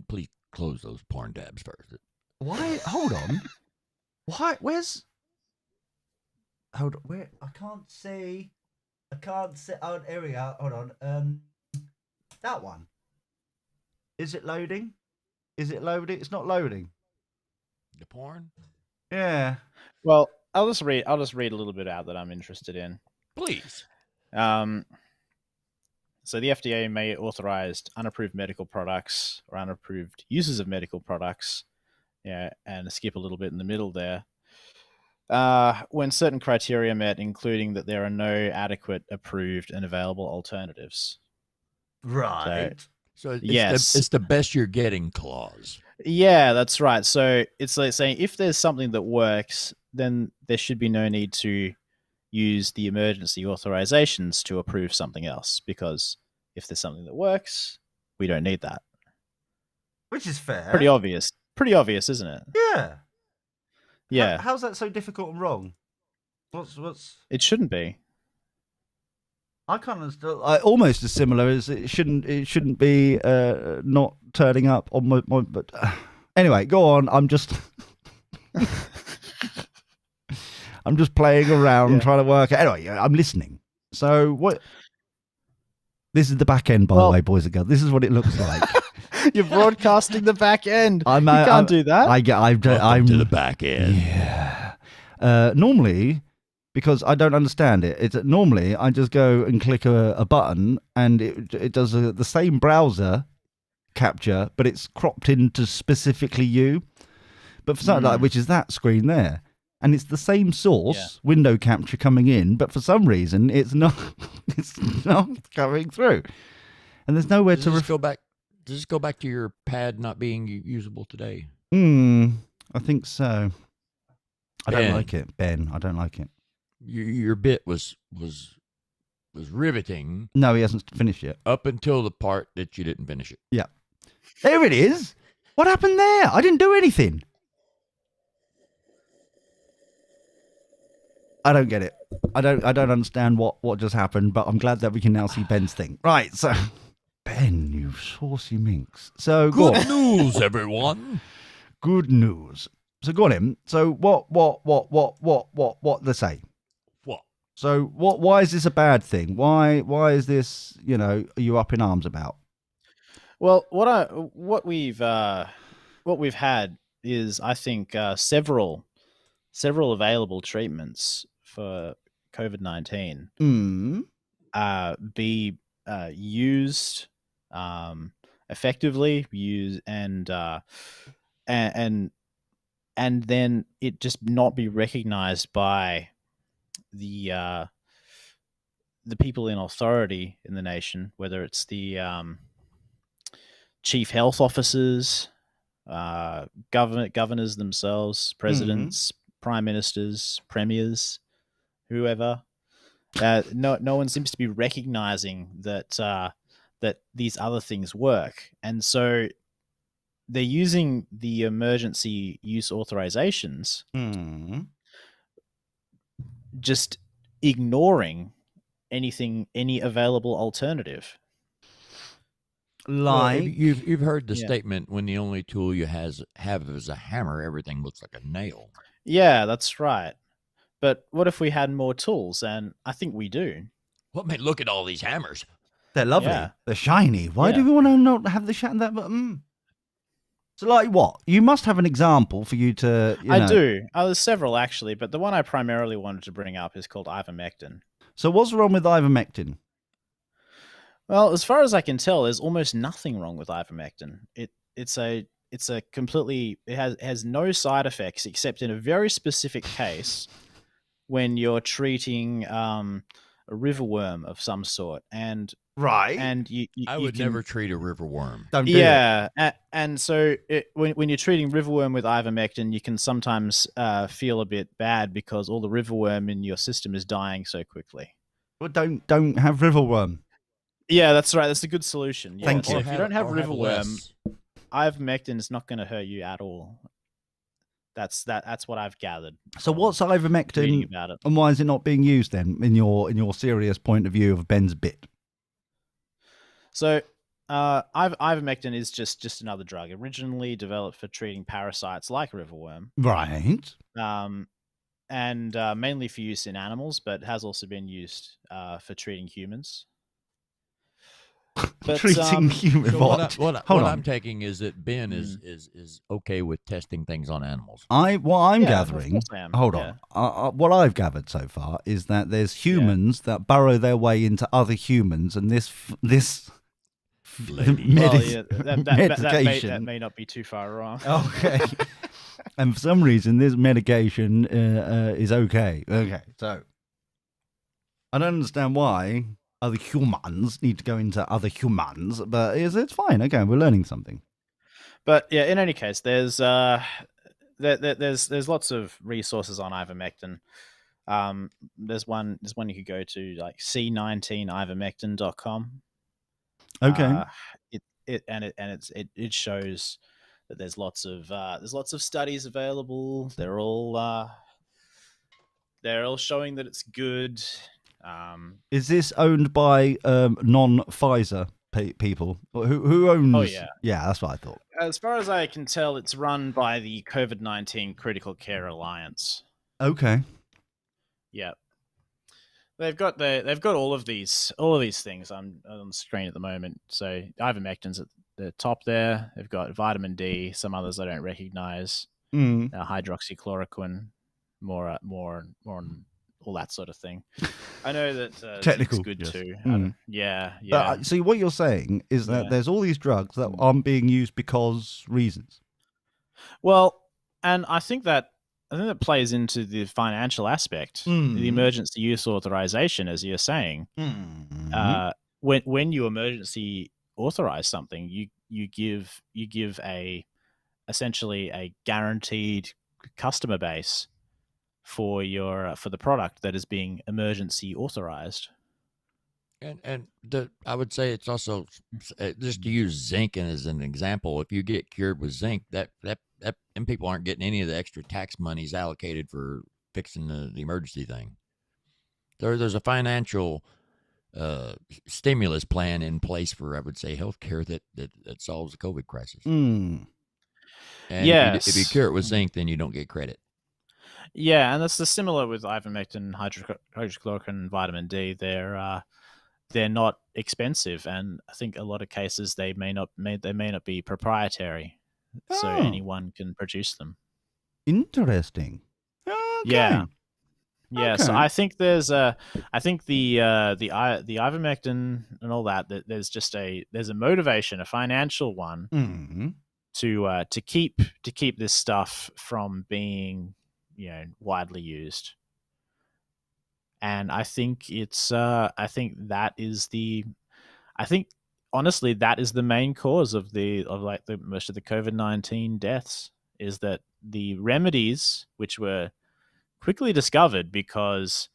Please close those porn tabs first. Why? Hold on. Why? Where's? Hold on. Where? I can't see. Oh, here we are. Hold on. That one. Is it loading? Is it loading? It's not loading. The porn? Yeah. Well, I'll just read a little bit out that I'm interested in. Please. So the FDA may authorize unapproved medical products or unapproved uses of medical products. Yeah, and skip a little bit in the middle there. When certain criteria are met, including that there are no adequate, approved, and available alternatives. Right. So it's, yes, it's the best you're getting clause. Yeah, that's right. So it's like saying if there's something that works, then there should be no need to use the emergency authorizations to approve something else, because if there's something that works, we don't need that. Which is fair. Pretty obvious. Pretty obvious, isn't it? Yeah. Yeah. How's that so difficult and wrong? What's? It shouldn't be. I can't understand. Almost as similar as it shouldn't be not turning up on my but anyway, go on. I'm just playing around trying to work out. Anyway, I'm listening. So what? This is the back end, by the way, boys and girls. This is what it looks like. You're broadcasting the back end. You can't do that. I'm to the back end. Yeah. Normally, because I don't understand it, normally I just go and click a button and it does the same browser capture, but it's cropped into specifically you. But for something like, which is that screen there, and it's the same source window capture coming in, but for some reason it's not coming through, and there's nowhere to go back. Does this go back to your pad not being usable today? I think so. I Ben. don't like it, Ben. I don't like it. Your bit was riveting. No, he hasn't finished yet. Up until the part that you didn't finish it. Yeah. There it is. What happened there? I didn't do anything. I don't get it. I don't understand what just happened, but I'm glad that we can now see Ben's thing. Right, so Ben, you saucy minx. So good news, everyone. Good news. So go on in. So what they say? What? So why is this a bad thing? Why is this, are you up in arms about? Well, what we've had is, I think, several available treatments for COVID-19 be used effectively, and then it just not be recognized by the people in authority in the nation, whether it's the chief health officers, governors themselves, presidents, prime ministers, premiers, whoever. No one seems to be recognizing that these other things work, and so they're using the emergency use authorizations, just ignoring any available alternative. Like, well, you've heard the statement, when the only tool you have is a hammer, everything looks like a nail. Yeah, that's right. But what if we had more tools? And I think we do. Well, man, look at all these hammers. They're lovely. Yeah. They're shiny. Why do we want to not have the shiny? So, like, what? You must have an example for you to. I do. There's several actually, but the one I primarily wanted to bring up is called ivermectin. So, what's wrong with ivermectin? Well, as far as I can tell, there's almost nothing wrong with ivermectin. It's a a completely it has no side effects except in a very specific case when you're treating a riverworm of some sort, and Right. you I you would can never treat a river worm. Don't do it. yeah, and so when you're treating riverworm with ivermectin, you can sometimes feel a bit bad because all the riverworm in your system is dying so quickly. Well, don't have riverworm. Yeah, that's right. That's a good solution. Yeah. Thank So you. if you don't have riverworm, less. ivermectin is not going to hurt you at all. That's what I've gathered. So from what's reading ivermectin, about it? and why is it not being used then in your serious point of view of Ben's bit? So, ivermectin is just another drug originally developed for treating parasites like riverworm, Right. and mainly for use in animals, but has also been used for treating humans. But, Treating human. So What? what Hold on. I'm taking is that Ben is okay with testing things on animals. What I'm Yeah, of gathering. course I am, Hold yeah. on. What I've gathered so far is that there's humans that burrow their way into other humans, and this Ladies. Well, yeah, that medication. may not be too far wrong. Okay. And for some reason, this medication is okay. Okay, so I don't understand why other humans need to go into other humans, but it's fine. Okay, we're learning something. But yeah, in any case, there's lots of resources on ivermectin. There's one you could go to, like c19ivermectin.com. Okay. It shows that there's lots of studies available. They're all showing that it's good. Is this owned by non-Pfizer people? Who owns? Oh, yeah. Yeah, that's what I thought. As far as I can tell, it's run by the COVID-19 Critical Care Alliance. Okay. Yeah, they've got all of these things on the screen at the moment. So ivermectin's at the top there. They've got vitamin D, some others I don't recognize. Hydroxychloroquine, more on all that sort of thing. I know that Technical, good yes. too. Yeah. See, what you're saying is that Yeah. there's all these drugs that aren't being used because reasons. Well, and I think that plays into the financial aspect, the emergency use authorization, as you're saying. When you emergency authorize something, you give essentially a guaranteed customer base for the product that is being emergency authorized. And I would say it's also, just to use zinc as an example, if you get cured with zinc, that and people aren't getting any of the extra tax monies allocated for fixing the emergency thing. There's a financial stimulus plan in place for, I would say, healthcare that solves the COVID crisis. And yes, if you cure it with zinc, then you don't get credit. Yeah, and that's the similar with ivermectin, hydroxychloroquine, vitamin D. They're not expensive, and I think a lot of cases they may not be proprietary, so anyone can produce them. Interesting. Okay. Yeah. Okay. So I think the ivermectin and all that there's a motivation, a financial one, to keep this stuff from being widely used. And I think honestly that is the main cause of most of the COVID-19 deaths, is that the remedies, which were quickly discovered because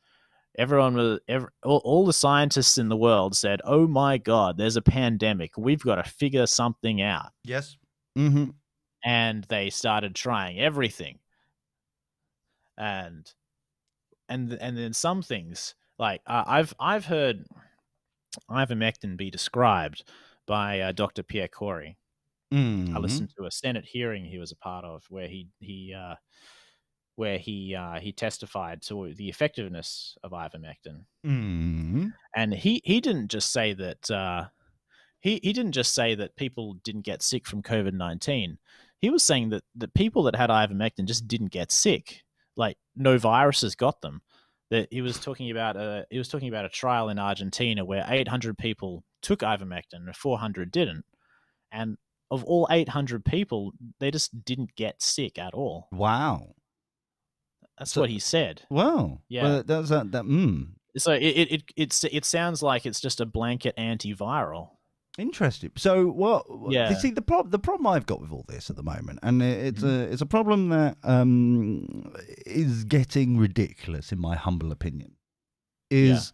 all the scientists in the world said, "Oh my God, there's a pandemic. We've got to figure something out." Yes. And they started trying everything. And then some things, like I've heard ivermectin be described by Dr. Pierre Corey. I listened to a Senate hearing he was a part of where he testified to the effectiveness of ivermectin. And he didn't just say that he didn't just say that people didn't get sick from COVID-19. He was saying that the people that had ivermectin just didn't get sick. Like, no viruses got them. That he was talking about a trial in Argentina where 800 people took ivermectin and 400 didn't, and of all 800 people, they just didn't get sick at all. Wow. That's what he said. Wow. Yeah. Well, that's that. So it sounds like it's just a blanket antiviral. Interesting. So, what? Yeah. You see, the problem I've got with all this at the moment, and it's a problem that is getting ridiculous, in my humble opinion, is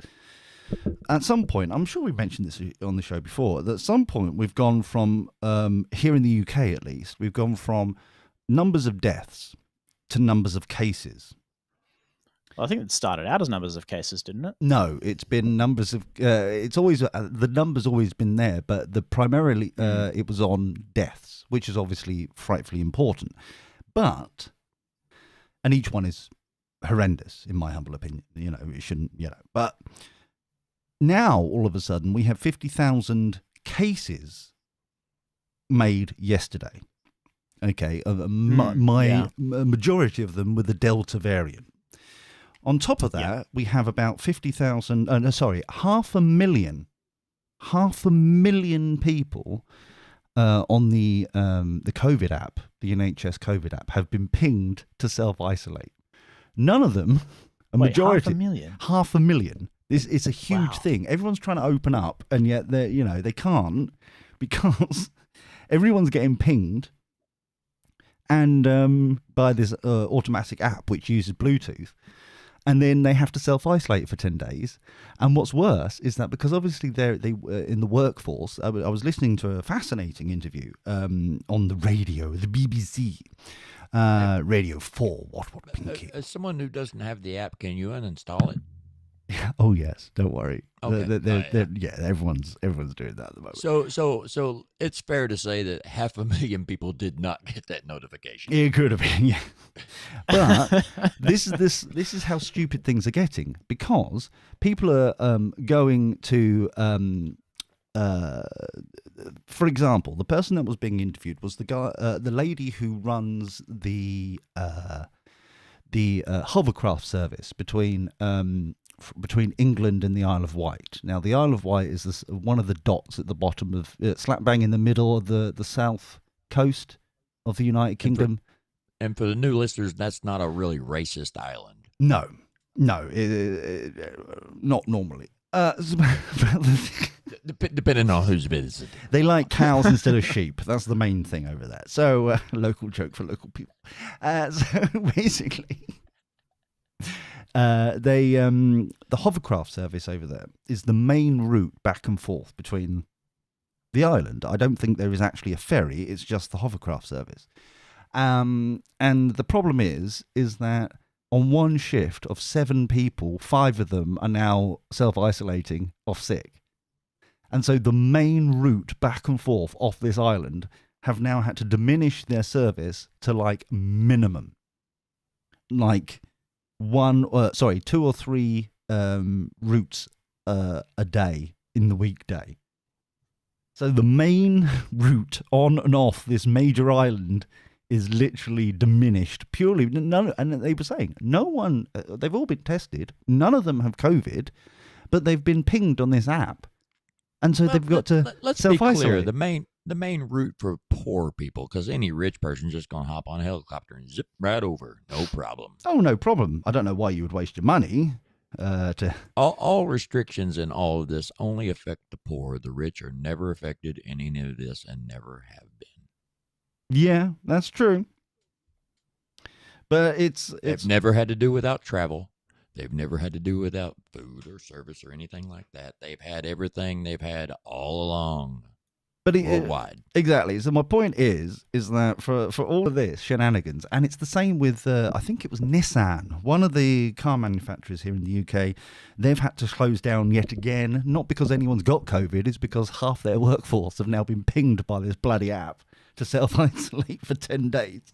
at some point. I'm sure we mentioned this on the show before. That at some point we've gone from here in the UK, at least, we've gone from numbers of deaths to numbers of cases. Well, I think it started out as numbers of cases, didn't it? No, it's been numbers of. It's always the number's always been there, but primarily it was on deaths, which is obviously frightfully important. But and each one is horrendous, in my humble opinion. You know, it shouldn't. You know, but now all of a sudden we have 50,000 cases made yesterday. Okay, a majority of them with the Delta variant. On top of that, we have about 50,000, half a million people on the COVID app, the NHS COVID app, have been pinged to self-isolate. None of them, majority, half a million. It's a huge thing. Everyone's trying to open up, and yet they can't because everyone's getting pinged. And by this automatic app which uses Bluetooth, and then they have to self-isolate for 10 days. And what's worse is that because obviously they in the workforce, I was listening to a fascinating interview on the radio, the BBC, Radio 4, what Pinky. As someone who doesn't have the app, can you uninstall it? Oh yes, don't worry. Okay. Everyone's doing that at the moment. So it's fair to say that 500,000 people did not get that notification. It could have been, yeah. But this is how stupid things are getting, because people are going to, for example, the person that was being interviewed was the lady who runs the hovercraft service between England and the Isle of Wight. Now, the Isle of Wight is one of the dots at the bottom of, slap bang in the middle of the south coast of the United Kingdom. And for the new listeners, that's not a really racist island. No, not normally. Depending on who's visiting. They like cows instead of sheep. That's the main thing over there. So, local joke for local people. So basically, the hovercraft service over there is the main route back and forth between the island. I don't think there is actually a ferry. It's just the hovercraft service. And the problem is that on one shift of 7 people, 5 of them are now self-isolating off sick. And so the main route back and forth off this island have now had to diminish their service to like minimum. Like 2 or 3 routes a day in the weekday. So the main route on and off this major island is literally diminished purely. And they were saying no one, they've all been tested, none of them have COVID, but they've been pinged on this app, and so they've got to let's self-isolate. be clear, the main route for poor people, because any rich person's just gonna hop on a helicopter and zip right over, no problem. Oh, no problem. I don't know why you would waste your money to. All restrictions in all of this only affect the poor. The rich are never affected in any of this and never have been. Yeah, that's true. But it's They've never had to do without travel. They've never had to do without food or service or anything like that. They've had everything they've had all along. But worldwide. Exactly. So my point is that for all of this shenanigans, and it's the same with I think it was Nissan, one of the car manufacturers here in the UK. They've had to close down yet again, not because anyone's got COVID, it's because half their workforce have now been pinged by this bloody app to self-isolate for 10 days.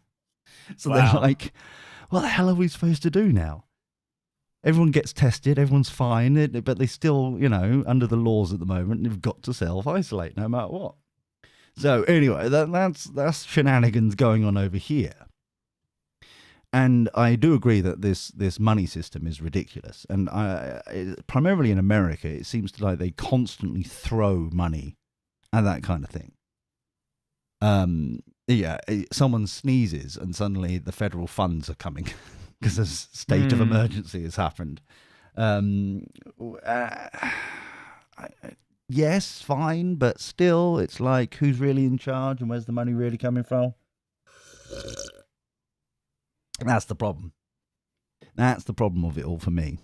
So They're like, what the hell are we supposed to do now? Everyone gets tested, everyone's fine, but they still, under the laws at the moment, they've got to self-isolate no matter what. So anyway, that's shenanigans going on over here. And I do agree that this money system is ridiculous. And primarily in America, it seems like they constantly throw money at that kind of thing. someone sneezes and suddenly the federal funds are coming because a state of emergency has happened. Yes, fine, but still, it's like, who's really in charge and where's the money really coming from? That's the problem. That's the problem of it all for me.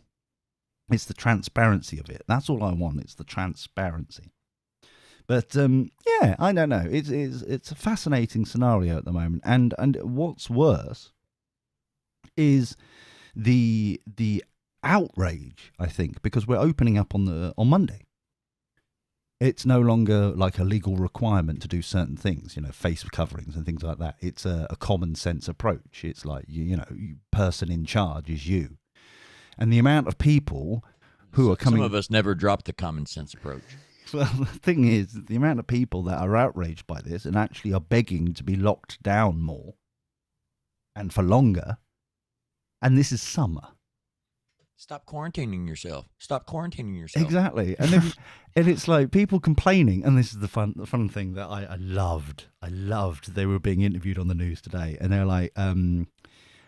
It's the transparency of it. That's all I want. It's the transparency. But I don't know. It's a fascinating scenario at the moment, and what's worse is the outrage. I think because we're opening up on Monday. It's no longer like a legal requirement to do certain things, face coverings and things like that. It's a common sense approach. It's like, person in charge is you. And the amount of people who are coming... Some of us never dropped the common sense approach. Well, the thing is, the amount of people that are outraged by this and actually are begging to be locked down more and for longer. And this is summer. Stop quarantining yourself. Stop quarantining yourself. Exactly. And then, and it's like people complaining, and this is the fun thing that I loved. I loved they were being interviewed on the news today, and they're like,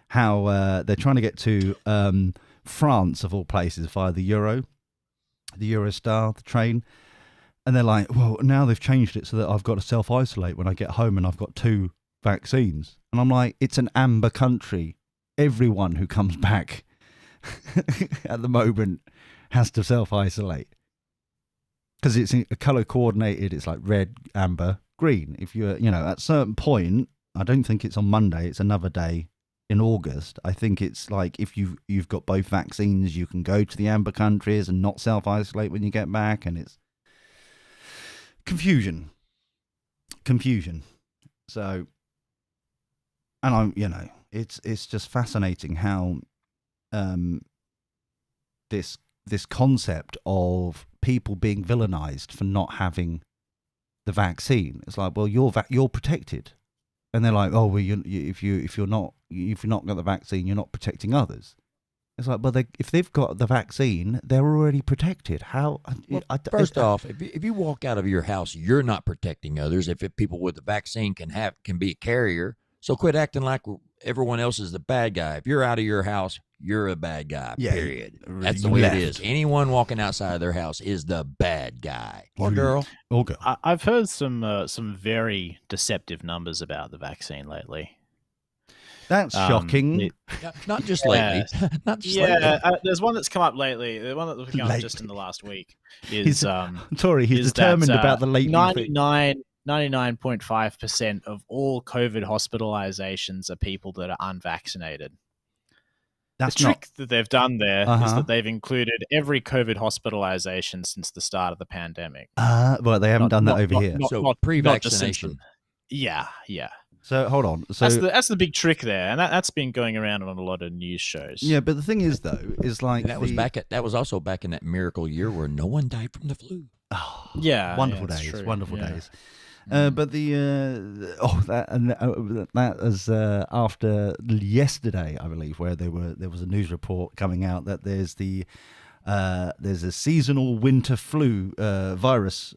how they're trying to get to France, of all places, via the Eurostar, the train. And they're like, well, now they've changed it so that I've got to self-isolate when I get home and I've got 2 vaccines. And I'm like, it's an amber country. Everyone who comes back at the moment has to self-isolate because it's color coordinated. It's like red, amber, green. If you're, at a certain point, I don't think it's on Monday, it's another day in August. I think it's like if you've got both vaccines, you can go to the amber countries and not self-isolate when you get back. And it's confusion. So, and I'm, it's just fascinating how this concept of people being villainized for not having the vaccine. It's like, well, you're protected, and they're like, oh, well, if you're not got the vaccine, you're not protecting others. It's like, well, if they've got the vaccine, they're already protected. How? Well, first off, if you walk out of your house, you're not protecting others. If people with the vaccine can be a carrier, so quit acting like everyone else is the bad guy. If you're out of your house, you're a bad guy, period. That's the way it is. Anyone walking outside of their house is the bad guy. Or girl. Or girl. I've heard some very deceptive numbers about the vaccine lately. That's shocking. Not just lately. Not just lately. There's one that's come up lately. The one that's come up just in the last week is Tory, he's determined about the late 99.5% of all COVID hospitalizations are people that are unvaccinated. That's the trick that they've done there is that they've included every COVID hospitalization since the start of the pandemic. Well, they haven't done that over here. So pre-vaccination. Yeah. So hold on. So that's the big trick there, and that's been going around on a lot of news shows. Yeah, but the thing is, though, is like that was also back in that miracle year where no one died from the flu. Oh, yeah, wonderful days. But that is after yesterday, I believe, where there was a news report coming out that there's a seasonal winter flu virus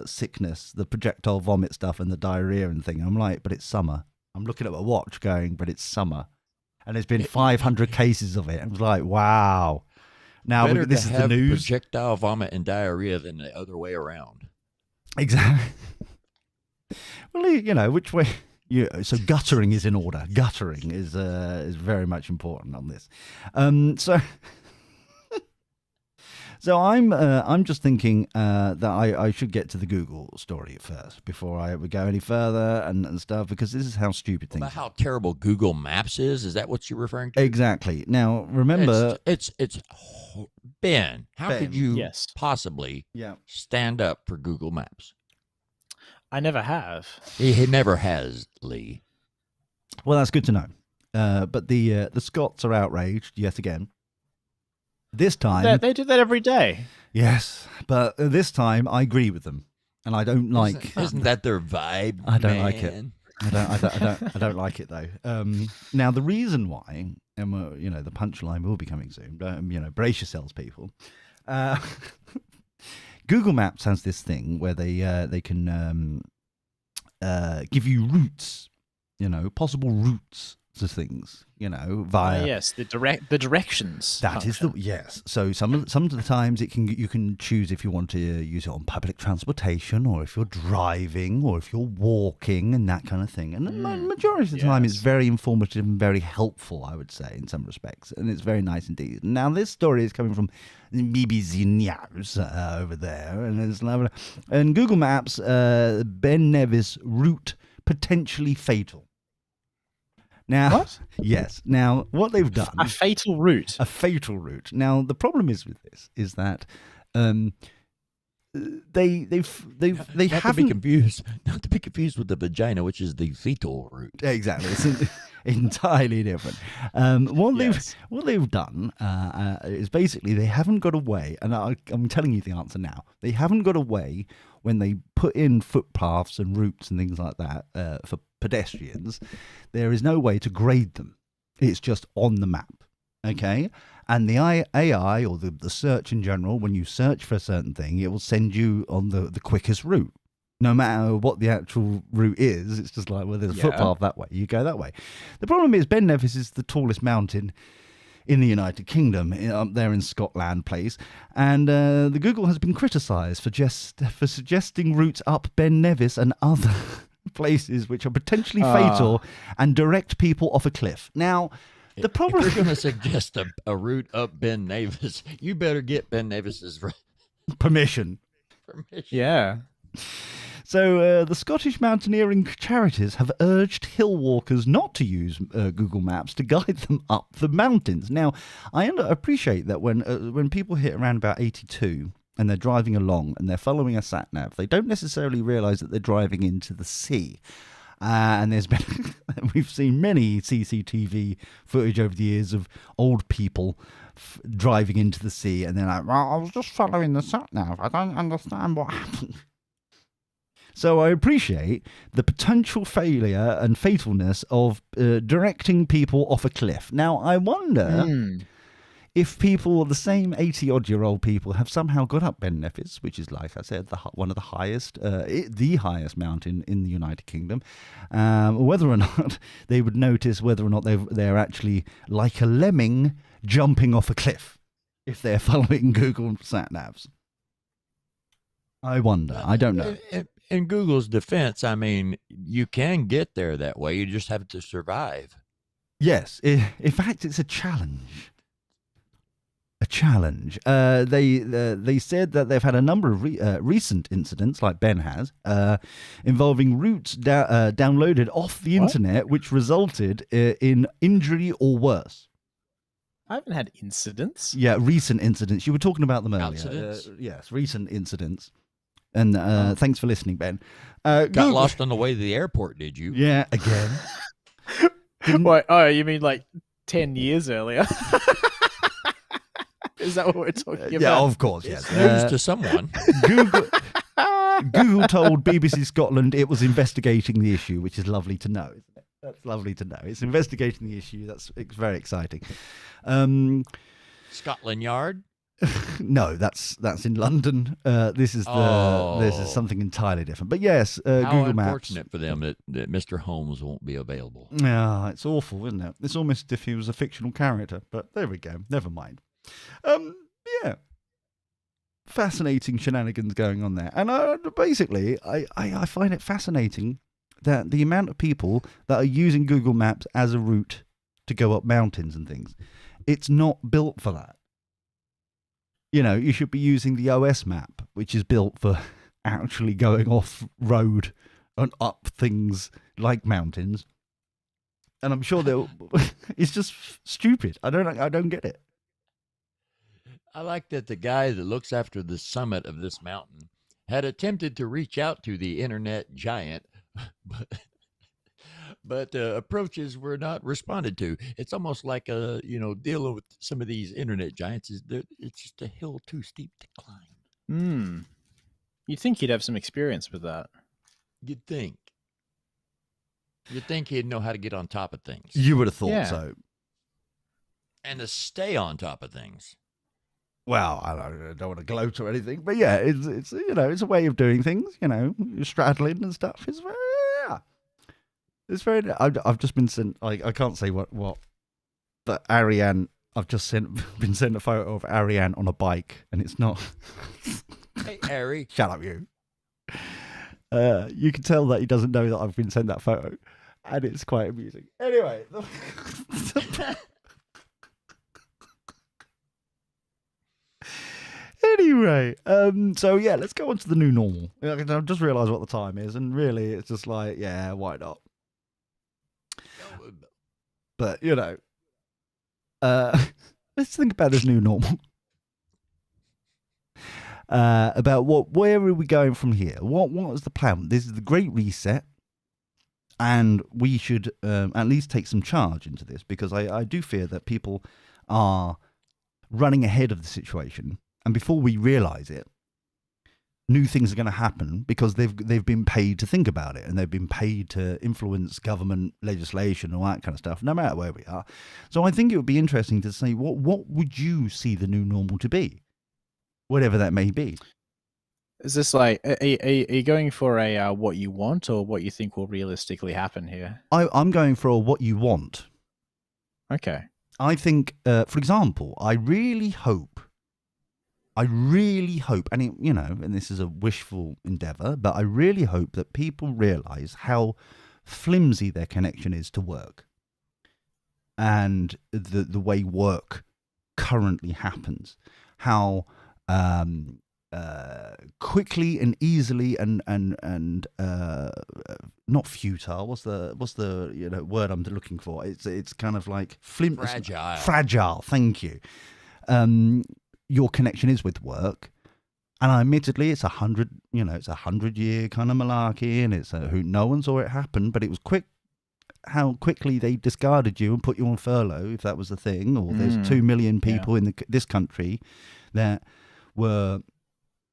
sickness, the projectile vomit stuff and the diarrhea and thing. I'm like, but it's summer. I'm looking at my watch going, but it's summer. And there's been 500 cases of it. I was like, wow. Now this is the news. Projectile vomit and diarrhea than the other way around. Exactly. Well, which way? So guttering is in order. Guttering is very much important on this. So I'm just thinking that I should get to the Google story first before I would go any further and stuff, because this is how stupid things. About how terrible Google Maps is? Is that what you're referring to? Exactly. Now remember, it's Ben. How could you possibly stand up for Google Maps? I never have. He never has, Lee. Well, that's good to know. But the Scots are outraged yet again. This time they do that every day. Yes, but this time I agree with them, and I don't like. Isn't that their vibe? I don't like it. I don't like it though. Now the reason why, and the punchline will be coming soon. Brace yourselves, people. Google Maps has this thing where they can give you routes, possible routes to things, via. Yes, the directions. That is function. yes. So some of the times you can choose if you want to use it on public transportation, or if you're driving, or if you're walking, and that kind of thing. And the majority of the time, it's yes. very informative and very helpful, I would say, in some respects, and it's very nice indeed. Now, this story is coming from BBC News over there, and Google Maps, Ben Nevis route potentially fatal. Now, What? Yes. Now, what they've done, A fatal route. a fatal route. Now, the problem is with this is that they Not to be haven't confused. Not to be confused with the vagina, which is the fetal route. exactly. It's entirely different. What they've done is basically they haven't got a way, and I'm telling you the answer now. They haven't got a way when they put in footpaths and routes and things like that for pedestrians. There is no way to grade them. It's just on the map. Okay, and the AI or the search in general, when you search for a certain thing, it will send you on the quickest route. No matter what the actual route is, it's just like, well, there's a footpath that way, you go that way. The problem is Ben Nevis is the tallest mountain in the United Kingdom, up there in Scotland Place, and the Google has been criticised for suggesting routes up Ben Nevis and other places which are potentially fatal and direct people off a cliff. Now, the problem If you're going to suggest a route up Ben Nevis, you better get Ben Nevis's permission. permission. Yeah. So the Scottish mountaineering charities have urged hill walkers not to use Google Maps to guide them up the mountains. Now, I appreciate that when people hit around about 82 and they're driving along and they're following a sat-nav, they don't necessarily realise that they're driving into the sea. And we've seen many CCTV footage over the years of old people driving into the sea, and they're like, well, I was just following the sat-nav. I don't understand what happened. So I appreciate the potential failure and fatalness of directing people off a cliff. Now, I wonder if people, the same 80-odd-year-old people, have somehow got up Ben Nevis, which is, like I said, one of the highest, the highest mountain in the United Kingdom, whether or not they would notice whether or not they're actually like a lemming jumping off a cliff if they're following Google sat-navs. I wonder. I don't know. In Google's defense, I mean, you can get there that way. You just have to survive. Yes. In fact, it's a challenge. They said that they've had a number of recent incidents, like Ben has, involving routes downloaded off the internet, which resulted in injury or worse. I haven't had incidents. Yeah, recent incidents. You were talking about them earlier. Incidents? Yes, recent incidents. And thanks for listening, Ben. Got Google- lost on the way to the airport, did you? Yeah, again. Wait, oh, you mean like 10 years earlier? Is that what we're talking about? Yeah, of course, yes. News to someone. Google told BBC Scotland it was investigating the issue, which is lovely to know. Isn't it? That's lovely to know. It's investigating the issue. It's very exciting. Scotland Yard. No, that's in London. This is something entirely different. But yes, How Google Maps. unfortunate for them that Mr. Holmes won't be available. Yeah, it's awful, isn't it? It's almost as if he was a fictional character. But there we go. Never mind. Yeah. Fascinating shenanigans going on there. And basically, I find it fascinating that the amount of people that are using Google Maps as a route to go up mountains and things, it's not built for that. You know, you should be using the OS map, which is built for actually going off road and up things like mountains. And I'm sure it's just stupid. I don't get it. I like that the guy that looks after the summit of this mountain had attempted to reach out to the internet giant, but approaches were not responded to. It's almost like dealing with some of these internet giants it's just a hill too steep to climb. You'd think he'd have some experience with that. You'd think he'd know how to get on top of things You would have thought so. and to stay on top of things. Well, I don't want to gloat or anything, but yeah, it's a way of doing things. Straddling and stuff. It's very It's very. I've just been sent. I can't say what, but Ariane. I've just been sent a photo of Ariane on a bike, and it's not. Hey, Ari. Shut up, you. You can tell that he doesn't know that I've been sent that photo, and it's quite amusing. Anyway. Anyway, so yeah, let's go on to the new normal. I've just realised what the time is, and really, it's just like, yeah, why not? But you know, let's think about this new normal. About where are we going from here? What is the plan? This is the Great Reset, and we should at least take some charge into this, because I do fear that people are running ahead of the situation. And before we realise it, new things are going to happen because they've been paid to think about it, and they've been paid to influence government legislation and all that kind of stuff, no matter where we are. So I think it would be interesting to say, what would you see the new normal to be? Whatever that may be. Is this like, are you going for a what you want or what you think will realistically happen here? I'm going for a what you want. Okay. I think, for example, I really hope, and it, and this is a wishful endeavor, but I really hope that people realize how flimsy their connection is to work, and the way work currently happens, how quickly and easily and not futile. What's the word I'm looking for? It's kind of like fragile. Thank you. Your connection is with work, and admittedly, it's 100-year kind of malarkey, and it's no one saw it happen, but it was quick. How quickly they discarded you and put you on furlough, if that was the thing. Or there's 2 million people in this country that were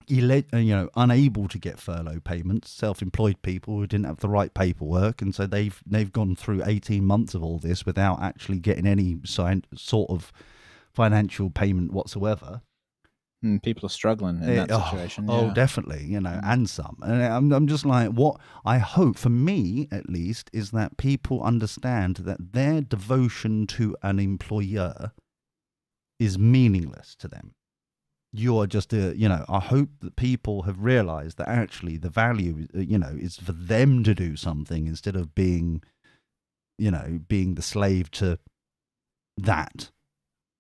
unable to get furlough payments, self-employed people who didn't have the right paperwork, and so they've gone through 18 months of all this without actually getting any sort of financial payment whatsoever. People are struggling in that situation. Oh, definitely, and some. And I'm just like, what I hope, for me at least, is that people understand that their devotion to an employer is meaningless to them. You're just I hope that people have realized that actually the value, is for them to do something instead of being the slave to that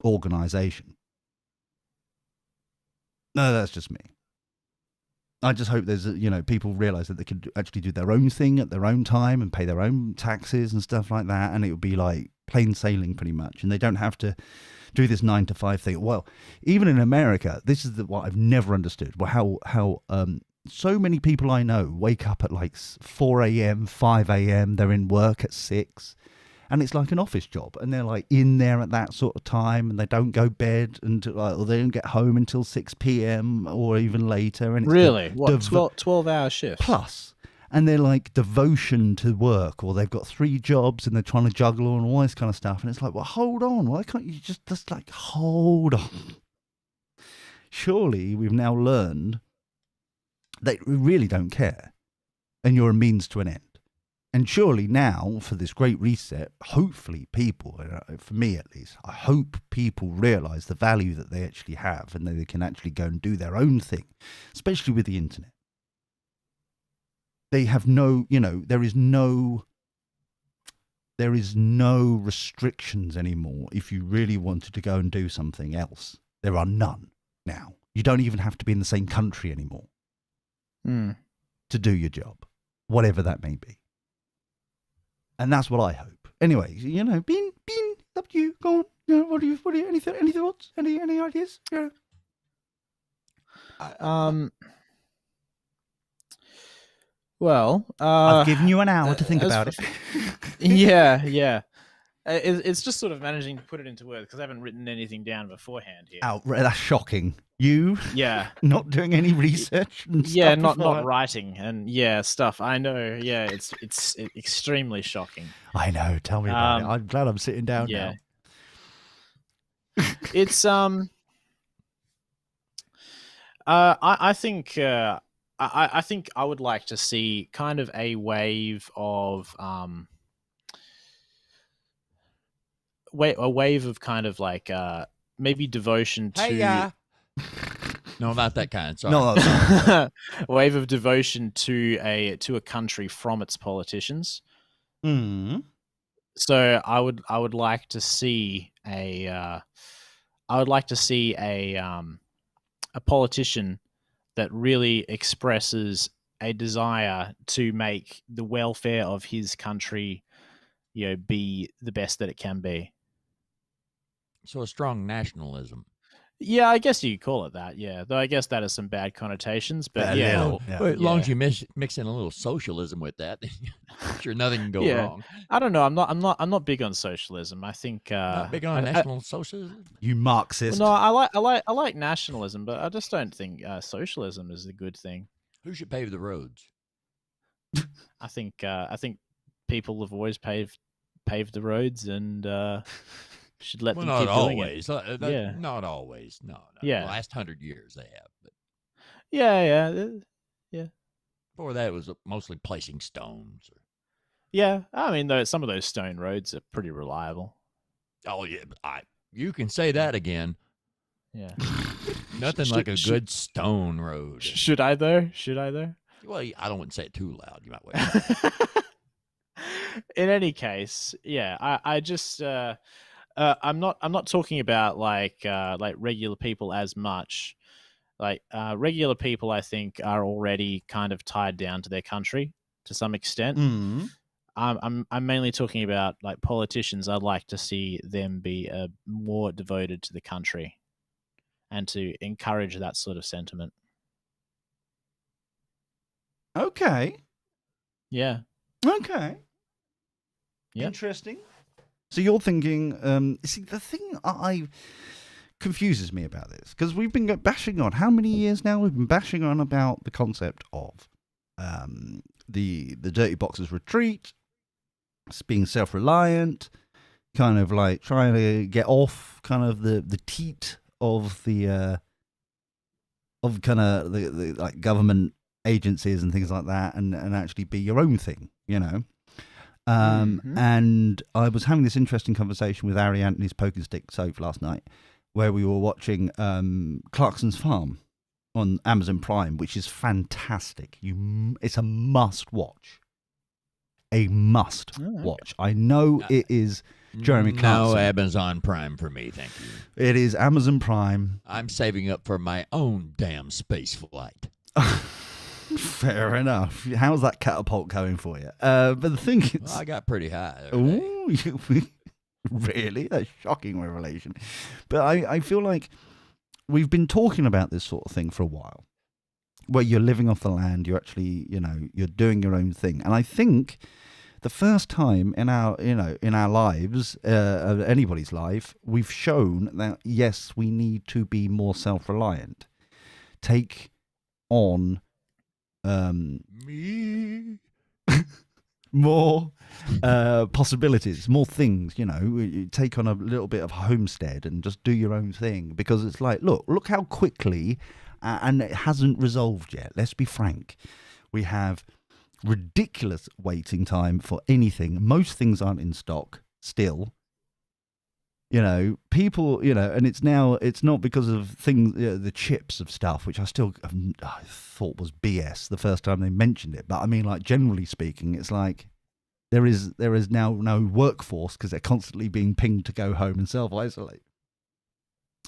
organization. No, that's just me. I just hope there's people realize that they can actually do their own thing at their own time and pay their own taxes and stuff like that, and it would be like plain sailing pretty much, and they don't have to do this 9-to-5 thing. Well, even in America, this is what I've never understood. Well, how so many people I know wake up at like 4 a.m., 5 a.m., they're in work at 6, and it's like an office job, and they're like in there at that sort of time, and they don't go bed until, or they don't get home until 6 p.m. or even later. And it's really, 12-hour shifts plus, and they're like devotion to work, or they've got 3 jobs and they're trying to juggle and all this kind of stuff. And it's like, well, hold on, why can't you just like hold on? Surely we've now learned that we really don't care, and you're a means to an end. And surely now, for this great reset, hopefully people, for me at least, I hope people realise the value that they actually have, and that they can actually go and do their own thing, especially with the internet. They have there is no restrictions anymore. If you really wanted to go and do something else, there are none now. You don't even have to be in the same country anymore to do your job, whatever that may be. And that's what I hope. Anyway, Bean, up to you. Go on. What do you? Any thoughts? Any ideas? Yeah. Well, I've given you an hour to think about it. Yeah. It's just sort of managing to put it into words because I haven't written anything down beforehand here. That's shocking. You? Yeah. Not doing any research and stuff. Yeah, not writing and stuff. I know. Yeah, it's extremely shocking. I know. Tell me about it. I'm glad I'm sitting down now. It's I think I think I would like to see kind of a wave of a wave of kind of like maybe devotion to Hey, yeah. No, not that kind. Sorry. No, that's a wave of devotion to a country from its politicians. Mm. So I would like to see a a politician that really expresses a desire to make the welfare of his country, be the best that it can be. So a strong nationalism. Yeah, I guess you could call it that. Yeah, though I guess that has some bad connotations. But A yeah, little. Yeah. But as long as Yeah. you mix in a little socialism with that, sure nothing can go Yeah. wrong. I don't know. I'm not big on socialism. I think Not big on national socialism. You Marxist. no, I like nationalism, but I just don't think socialism is a good thing. Who should pave the roads? I think people have always paved the roads and should let Well, them not keep doing it. always. Yeah. Not always. No. Yeah. The last 100 years they have. But Yeah. before that, it was mostly placing stones. Yeah. I mean, though some of those stone roads are pretty reliable. Oh, yeah. You can say that again. Yeah. Nothing like a good stone road. Should I though? Well, I don't want to say it too loud. You might wait. In any case, yeah, I just I'm not talking about like regular people as much. Like regular people, I think, are already kind of tied down to their country to some extent. Mm. I'm mainly talking about like politicians. I'd like to see them be more devoted to the country and to encourage that sort of sentiment. Okay. Yeah. Okay. Yep. Interesting. So you're thinking, see, the thing I confuses me about this, because we've been bashing on, how many years now? We've been bashing on about the concept of the Dirty Boxers retreat, being self-reliant, kind of like trying to get off kind of the teat of the like government agencies and things like that, and actually be your own thing, And I was having this interesting conversation with Ari Anthony's Poker Stick Soap last night, where we were watching Clarkson's Farm on Amazon Prime, which is fantastic. It's a must watch. A must watch. I know it is Jeremy Clarkson. No Amazon Prime for me, thank you. It is Amazon Prime. I'm saving up for my own damn space flight. Fair enough. How's that catapult going for you? But the thing is... Well, I got pretty high. Ooh, really? That's a shocking revelation. But I feel like we've been talking about this sort of thing for a while, where you're living off the land, you're actually, you're doing your own thing. And I think the first time in our lives, anybody's life, we've shown that, yes, we need to be more self-reliant. Take on... Me? more possibilities, more things, you take on a little bit of homestead and just do your own thing, because it's like, look how quickly, and it hasn't resolved yet. Let's be frank. We have ridiculous waiting time for anything. Most things aren't in stock still. People, and it's not because of things, the chips of stuff, which I thought was BS the first time they mentioned it. But I mean, like, generally speaking, it's like there is now no workforce because they're constantly being pinged to go home and self-isolate.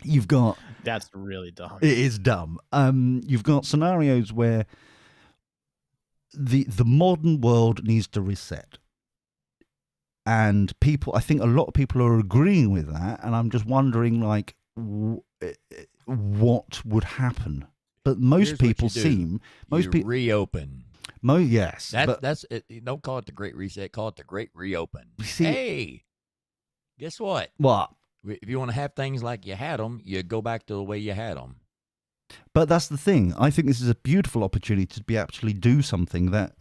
You've got... That's really dumb. It is dumb. You've got scenarios where the modern world needs to reset. And I think a lot of people are agreeing with that, and I'm just wondering, like, what would happen? But most people reopen. Yes, That's it. You don't call it the Great Reset. Call it the Great Reopen. See, hey, guess what? What? If you want to have things like you had them, you go back to the way you had them. But that's the thing. I think this is a beautiful opportunity to actually do something that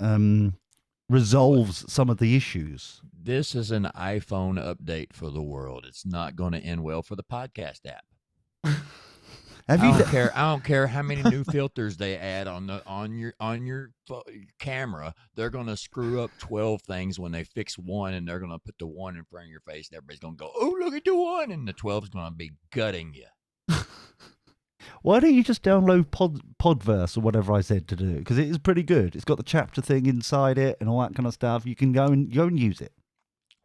resolves some of the issues. This is an iPhone update for the world. It's not going to end well for the podcast app. Have I you? don't care. I don't care how many new filters they add on your camera. They're gonna screw up 12 things when they fix one, and they're gonna put the one in front of your face, and everybody's gonna go, "Oh, look at the one," and the 12's gonna be gutting you. Why don't you just download Podverse or whatever I said to do? Because it is pretty good. It's got the chapter thing inside it and all that kind of stuff. You can go and use it.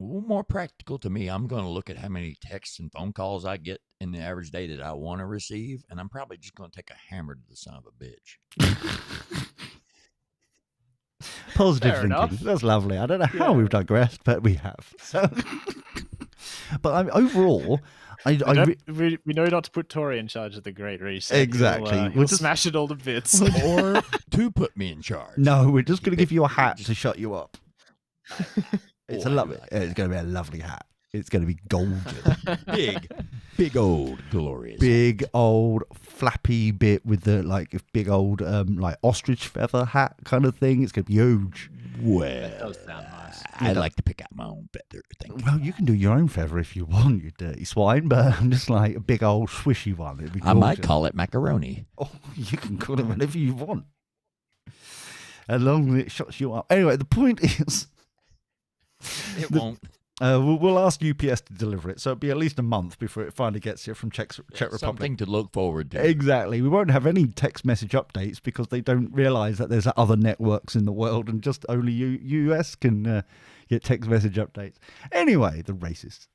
More practical to me, I'm going to look at how many texts and phone calls I get in the average day that I want to receive, and I'm probably just going to take a hammer to the son of a bitch. Positive Fair thinking. enough. That's lovely. I don't know how we've digressed, but we have. So, but overall, We know not to put Tory in charge of the Great Reset. Exactly. We'll We'll just- smash it all to bits. Or to put me in charge. no, we're just going to give you a hat to shut you up. It's Oh, a I lovely. like that. It's going to be a lovely hat. It's going to be golden. Big old glorious. Big old flappy bit with the like big old like ostrich feather hat kind of thing. It's going to be huge. Well, does sound nice. I like to pick out my own feather. Thank you. Well, you can do your own feather if you want, you dirty swine, but I'm just like a big old swishy one. It'd be I might gorgeous. call it macaroni. Oh, you can call it whatever you want. As long as it shuts you up. Anyway, the point is, It won't. we'll ask UPS to deliver it, so it'll be at least a month before it finally gets here from Czech Republic. Something to look forward to. Exactly. We won't have any text message updates because they don't realize that there's other networks in the world and just only US can get text message updates. Anyway, the racists.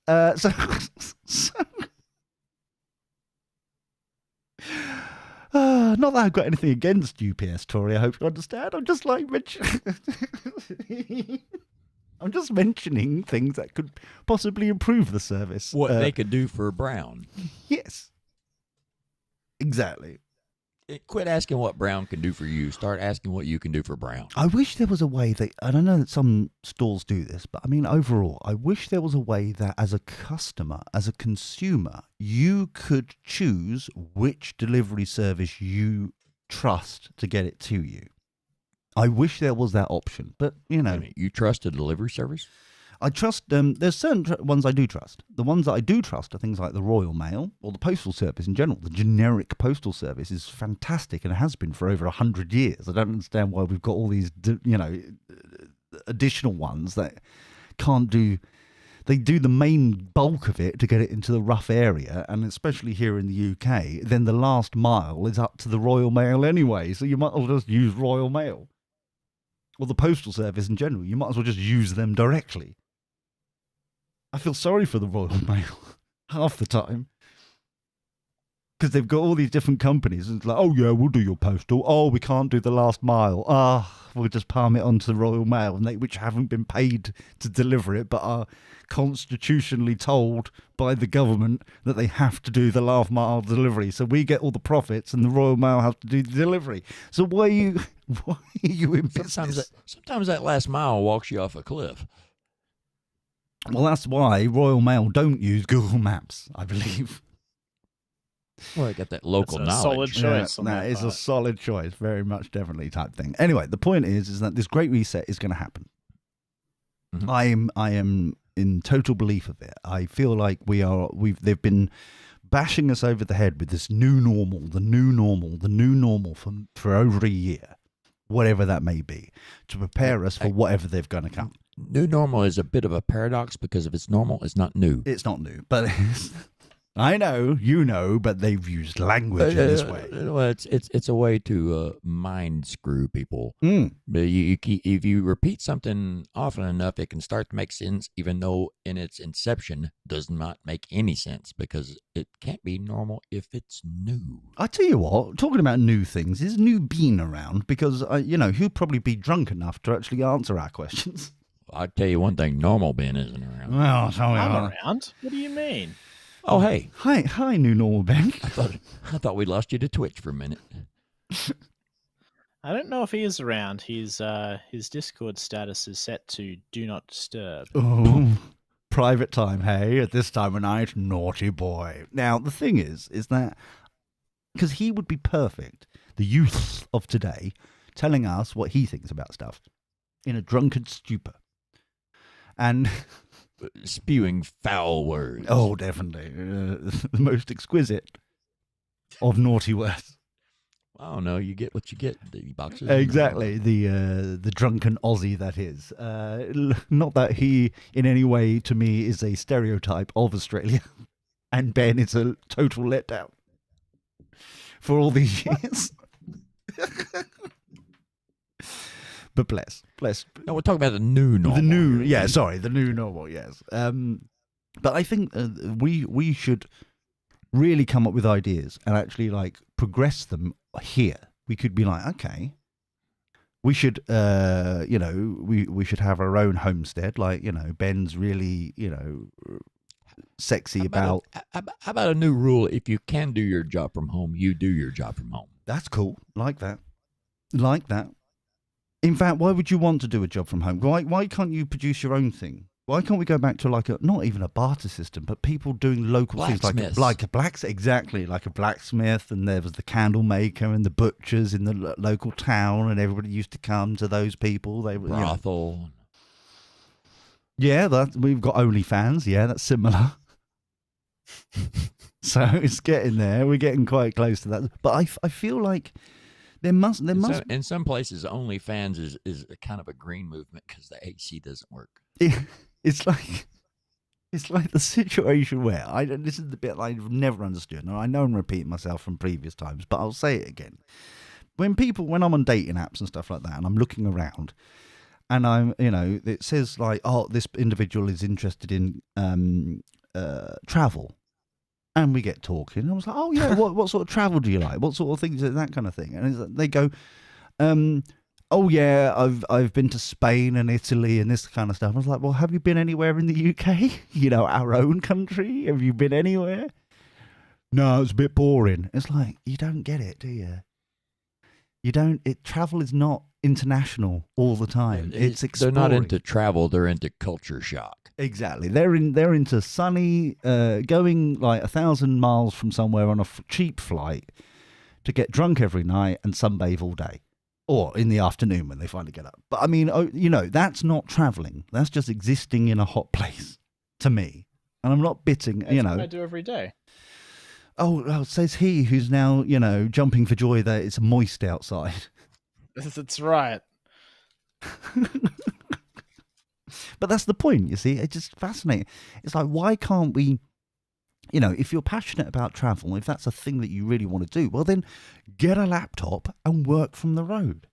Not that I've got anything against UPS, Tory. I hope you understand. I'm just like I'm just mentioning things that could possibly improve the service. What they could do for Brown. Yes. Exactly. Quit asking what Brown can do for you. Start asking what you can do for Brown. I wish there was a way that, and I know that some stores do this, but I mean, overall, I wish there was a way that as a customer, as a consumer, you could choose which delivery service you trust to get it to you. I wish there was that option, but you know, I mean, you trust a delivery service? I trust there's certain ones I do trust. The ones that I do trust are things like the Royal Mail or the Postal Service in general. The generic postal service is fantastic and has been for over 100 years. I don't understand why we've got all these, additional ones that can't do. They do the main bulk of it to get it into the rough area, and especially here in the UK, then the last mile is up to the Royal Mail anyway, so you might as well just use Royal Mail. Or the Postal Service in general, you might as well just use them directly. I feel sorry for the Royal Mail half the time. Because they've got all these different companies. And it's like, oh yeah, we'll do your postal. Oh, we can't do the last mile. We'll just palm it on to the Royal Mail, and which haven't been paid to deliver it, but are constitutionally told by the government that they have to do the last mile delivery. So we get all the profits, and the Royal Mail has to do the delivery. So why are you in business? Sometimes that last mile walks you off a cliff. Well, that's why Royal Mail don't use Google Maps, I believe. Well, I got that local That's a knowledge. solid choice. on that is a part. solid choice, very much definitely type thing. Anyway, the point is that this great reset is going to happen. Mhm. I am in total belief of it. I feel like they've been bashing us over the head with this new normal for over a year, whatever that may be, to prepare us for whatever they're going to come. New normal is a bit of a paradox because if it's normal, it's not new. It's not new, but I know, you know, but they've used language in this way. Well, it's a way to mind screw people. Mm. But if you repeat something often enough, it can start to make sense, even though in its inception does not make any sense because it can't be normal if it's new. I tell you what, talking about new things, is New Bean around? Because, he'll probably be drunk enough to actually answer our questions. I'll tell you one thing, normal Ben isn't around. Well, tell me I'm about it. around. What do you mean? Oh, hey, Hi, New Normal Ben. I thought we lost you to Twitch for a minute. I don't know if he is around. His Discord status is set to Do Not Disturb. Oh, private time, hey, at this time of night, naughty boy. Now, the thing is that, because he would be perfect, the youth of today, telling us what he thinks about stuff in a drunken stupor. And Spewing foul words. oh, definitely. The most exquisite. of naughty words. I don't know. You get what you get. The boxers. Exactly, the drunken Aussie that is. Not that he in any way to me is a stereotype of Australia, and Ben is a total letdown for all these years. But bless. No, we're talking about the new normal. The new normal. Yes. But I think we should really come up with ideas and actually like progress them here. We could be like, okay, we should, we should have our own homestead. Like, Ben's really, sexy How about a new rule? If you can do your job from home, you do your job from home. That's cool. Like that. In fact, why would you want to do a job from home? Why can't you produce your own thing? Why can't we go back to not even a barter system, but people doing local things like a blacksmith, exactly, like a blacksmith, and there was the candle maker and the butchers in the local town, and everybody used to come to those people. They were Brothel. Yeah, we've got OnlyFans. Yeah, that's similar. So it's getting there. We're getting quite close to that. But I feel like there must in some places OnlyFans is a kind of a green movement because the AC doesn't work. It's like the situation where this is the bit I've never understood. Now I know I'm repeating myself from previous times, but I'll say it again. When I'm on dating apps and stuff like that, and I'm looking around, and it says like, oh, this individual is interested in travel, and we get talking. And I was like, oh yeah, what sort of travel do you like? What sort of things? That kind of thing. And they go, oh yeah, I've been to Spain and Italy and this kind of stuff. I was like, well, have you been anywhere in the UK? Our own country? Have you been anywhere? No, it's a bit boring. It's like, you don't get it, do you? You don't. Travel is not international all the time. It's exploring. They're not into travel. They're into culture shock. Exactly. They're into sunny, going like 1,000 miles from somewhere on a cheap flight to get drunk every night and sunbathe all day. Or in the afternoon when they finally get up. But I mean, that's not traveling. That's just existing in a hot place to me. And I'm not bitting, That's what I do every day. Oh, says he who's now, jumping for joy that it's moist outside. That's right. But that's the point, you see. It's just fascinating. It's like, why can't we... if you're passionate about travel, if that's a thing that you really want to do, well, then get a laptop and work from the road.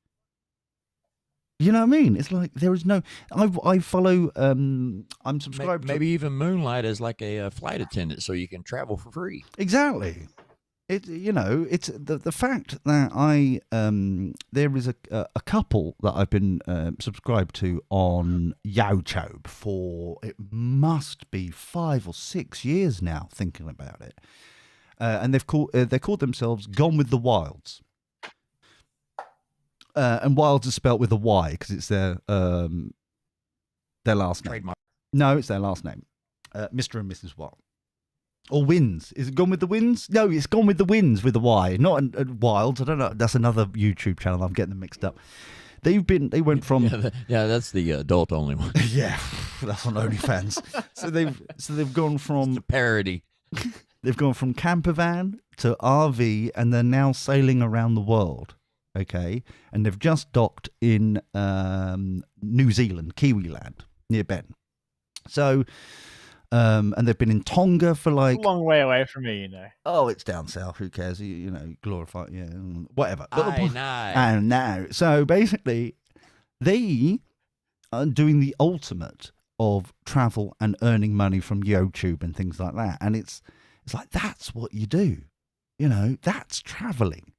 You know what I mean? It's like there is no... I follow... I'm subscribed maybe even moonlight as like a flight attendant so you can travel for free. Exactly. It's the fact that there is a couple that I've been subscribed to on YouTube for, it must be 5 or 6 years now, thinking about it, and they called themselves Gone with the Wilds, and Wilds is spelt with a Y because it's their last name. Trademark. No, it's their last name, Mr. and Mrs. Wild. Or Winds. Is it Gone with the Winds? No, it's Gone with the Winds with a Y, not Wilds. I don't know. That's another YouTube channel. I'm getting them mixed up. They went from... Yeah, that's the adult only one. Yeah, that's on OnlyFans. so they've gone from... It's a parody. They've gone from camper van to RV, and they're now sailing around the world. Okay? And they've just docked in New Zealand, Kiwiland, near Ben. So... and they've been in Tonga for like... It's a long way away from me, Oh, it's down south. Who cares? Glorify, yeah, whatever. I know. So basically, they are doing the ultimate of travel and earning money from YouTube and things like that. And it's like, that's what you do. That's traveling.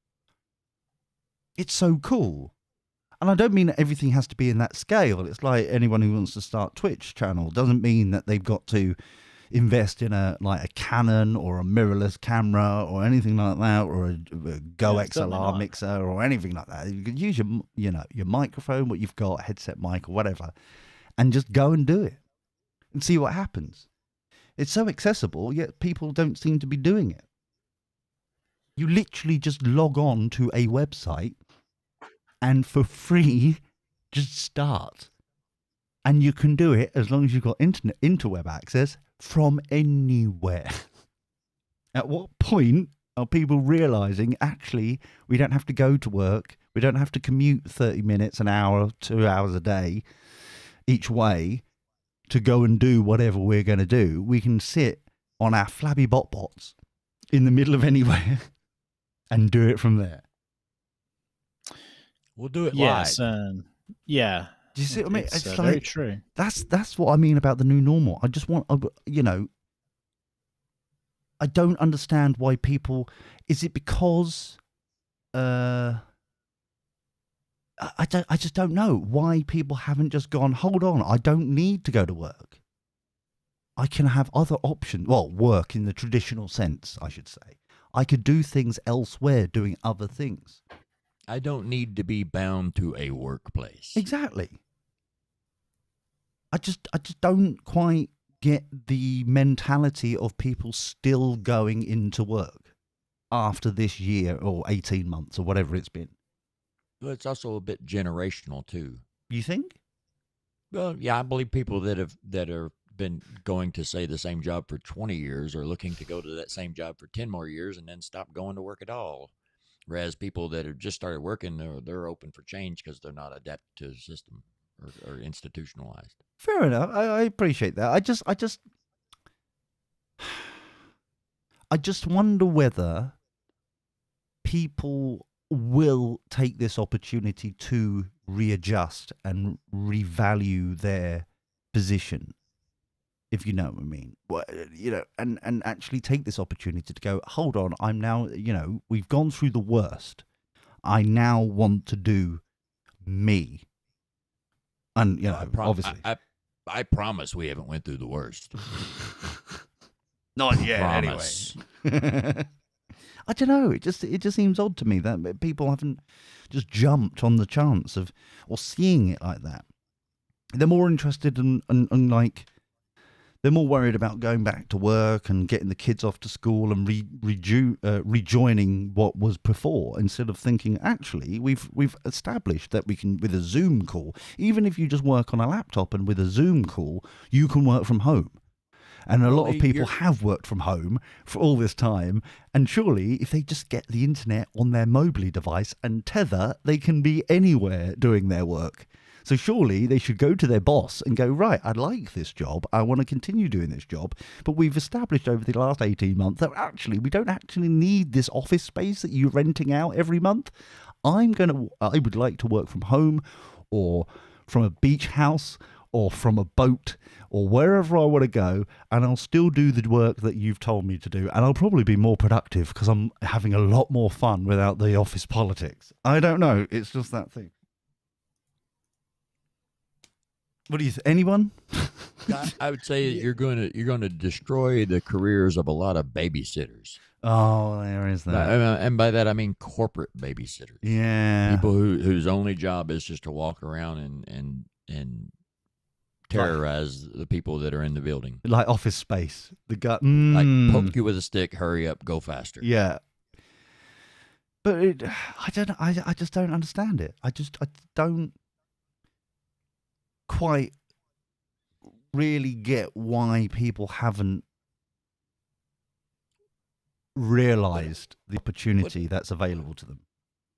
It's so cool. And I don't mean that everything has to be in that scale. It's like anyone who wants to start Twitch channel doesn't mean that they've got to invest in a Canon or a mirrorless camera or anything like that, or a Go XLR mixer or anything like that. You can use your microphone, what you've got, headset mic or whatever, and just go and do it and see what happens. It's so accessible, yet people don't seem to be doing it. You literally just log on to a website and for free, just start. And you can do it as long as you've got interweb access from anywhere. At what point Are people realizing actually we don't have to go to work, we don't have to commute 30 minutes, an hour, 2 hours a day each way to go and do whatever we're going to do? We can sit on our flabby bot-bots in the middle of anywhere and do it from there. We'll do it Yes, live. yeah. Do you see what I mean? It's It's very like, true. that's what I mean about the new normal. I just want, you know, I don't understand why people. Is it because? I just don't know why people haven't just gone. Hold on, I don't need to go to work. I can have other options. Well, work in the traditional sense, I should say. I could do things elsewhere, doing other things. I don't need to be bound to a workplace. Exactly. I just don't quite get the mentality of people still going into work after this year or 18 months or whatever it's been. Well, it's also a bit generational too. You think? Well, yeah, I believe people that have been going to say the same job for 20 years are looking to go to that same job for 10 more years and then stop going to work at all. Whereas people that have just started working, they're open for change because they're not adapted to the system or institutionalized. Fair enough. I appreciate that. I just wonder whether people will take this opportunity to readjust and revalue their position, if you know what I mean. Well, you know, and actually take this opportunity to go, hold on, I'm now, you know, we've gone through the worst. I now want to do me. And, you know, obviously. I promise we haven't went through the worst. Not yet, Promise. anyway. I don't know. It just seems odd to me that people haven't just jumped on the chance of or seeing it like that. They're more interested in like they're more worried about going back to work and getting the kids off to school and rejoining what was before, instead of thinking, actually, we've established that we can, with a Zoom call, even if you just work on a laptop and with a Zoom call, you can work from home. And a lot of people have worked from home for all this time. And surely, if they just get the internet on their mobile device and tether, they can be anywhere doing their work. So surely they should go to their boss and go, right, I like this job. I want to continue doing this job. But we've established over the last 18 months that actually we don't actually need this office space that you're renting out every month. I would like to work from home or from a beach house or from a boat or wherever I want to go, and I'll still do the work that you've told me to do, and I'll probably be more productive because I'm having a lot more fun without the office politics. I don't know. It's just that thing. What do you anyone? I would say you're going to destroy the careers of a lot of babysitters. Oh, there is that. And by that I mean corporate babysitters. Yeah. People whose only job is just to walk around and terrorize the people that are in the building. Like Office Space. The guy like poke you with a stick, hurry up, go faster. Yeah. But I just don't understand it. I don't quite really get why people haven't realized the opportunity that's available to them.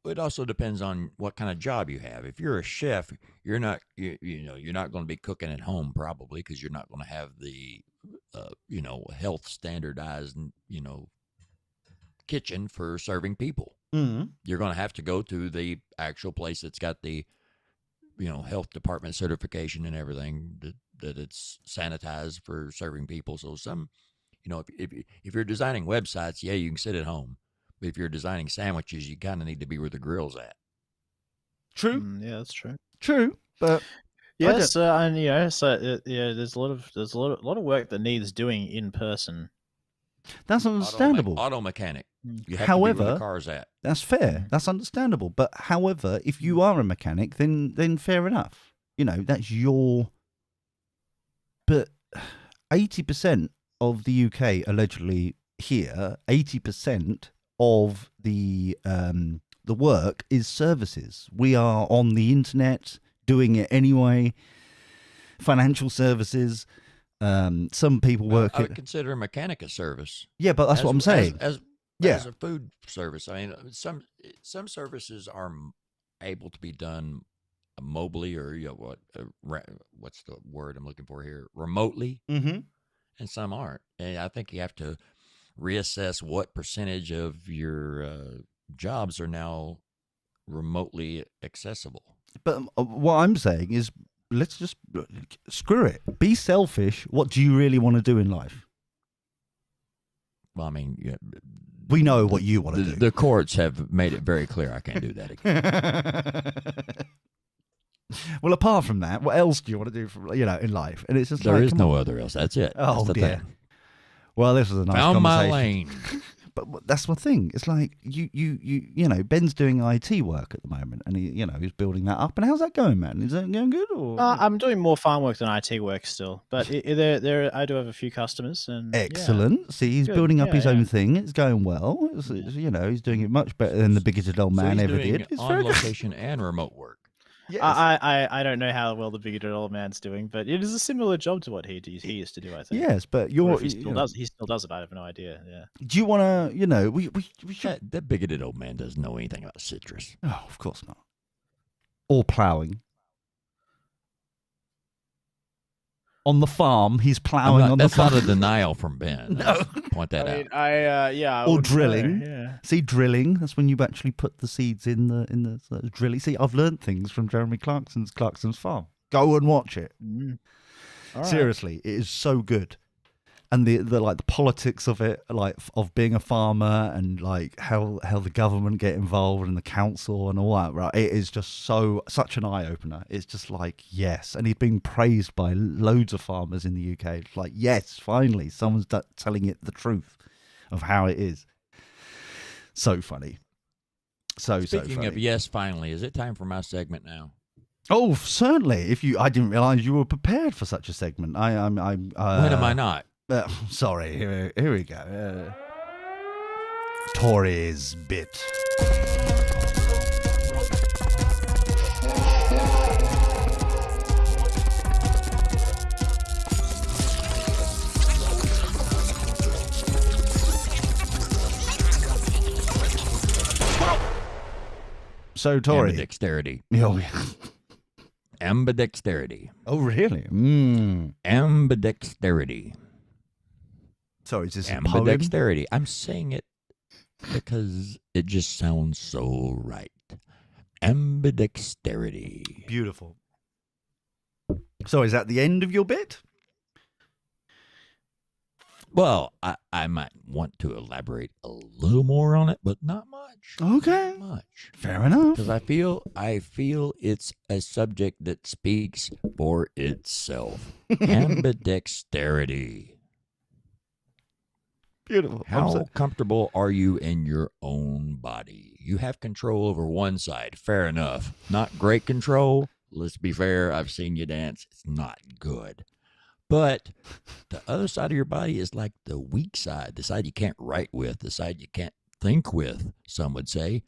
It also depends on what kind of job you have. If you're a chef, you're not you're not going to be cooking at home probably, because you're not going to have the health standardized kitchen for serving people. Mm-hmm. You're going to have to go to the actual place that's got the health department certification and everything that it's sanitized for serving people. So if you're designing websites, yeah, you can sit at home. But if you're designing sandwiches, you kind of need to be where the grill's at. True. Yeah, that's true. True, but yes, there's a lot of work that needs doing in person. That's understandable. Auto mechanic. You have However, to be where the car's at. That's fair. That's understandable. But however, if you are a mechanic, then fair enough. That's your. But 80% of the UK allegedly here, 80% of the work is services. We are on the internet doing it anyway. Financial services. Some people work. I would consider a mechanic a service. Yeah, but that's what I'm saying. Yeah. as a food service. I mean, some services are able to be done mobily, or what's the word I'm looking for here? Remotely, Mm-hmm. and some aren't. And I think you have to reassess what percentage of your jobs are now remotely accessible. But what I'm saying is, let's just screw it. Be selfish. What do you really want to do in life? Well, I mean, yeah, We know what you want to do. the courts have made it very clear I can't do that again. Well, apart from that, what else do you want to do in life? And it's just There like, is come no on. other else. That's it. Oh, That's the dear. thing. Well, this was a nice Found my conversation. lane. But that's my thing. It's like you know, Ben's doing IT work at the moment, and he's building that up. And how's that going, man? Is that going good? Or I'm doing more farm work than IT work still, but there I do have a few customers. And excellent. See, he's Good. building up Yeah, his yeah. own thing. It's going well. He's doing it much better than the bigoted old man so he's ever doing did. It's on very good. location and remote work. Yes. I don't know how well the bigoted old man's doing, but it is a similar job to what he used to do. I think. Yes, but Or you're. if he still does it. I have no idea. Yeah. Do you want to? We should. That bigoted old man doesn't know anything about citrus. Oh, of course not. Or ploughing. On the farm, he's ploughing on the That's farm. not a denial from Ben. No. Let's point that out. I Or wouldn't know, drilling. Yeah. See, drilling. That's when you actually put the seeds in the so it's drilling. See, I've learned things from Jeremy Clarkson's farm. Go and watch it. Mm. All right. Seriously, it is so good. And the like the politics of it, like of being a farmer, and like how the government get involved and the council and all that, right? It is just such an eye opener. It's just like, yes, and he's being praised by loads of farmers in the UK. It's like, yes, finally, someone's telling it the truth of how it is. So funny. Speaking funny. of yes, finally, is it time for my segment now? Oh, certainly. I didn't realize you were prepared for such a segment. When am I not? Sorry. Here we go. Tory's bit. So, Tory. Ambidexterity. Oh, yeah. Ambidexterity. Oh, really? Ambidexterity. Sorry, is this a poem? Ambidexterity. I'm saying it because it just sounds so right. Ambidexterity. Beautiful. So, is that the end of your bit? Well, I might want to elaborate a little more on it, but not much. Okay. Not much. Fair enough. Because I feel it's a subject that speaks for itself. Ambidexterity. Beautiful. How comfortable are you in your own body? You have control over one side. Fair enough. Not great control. Let's be fair. I've seen you dance. It's not good. But the other side of your body is like the weak side, the side you can't write with, the side you can't think with, some would say.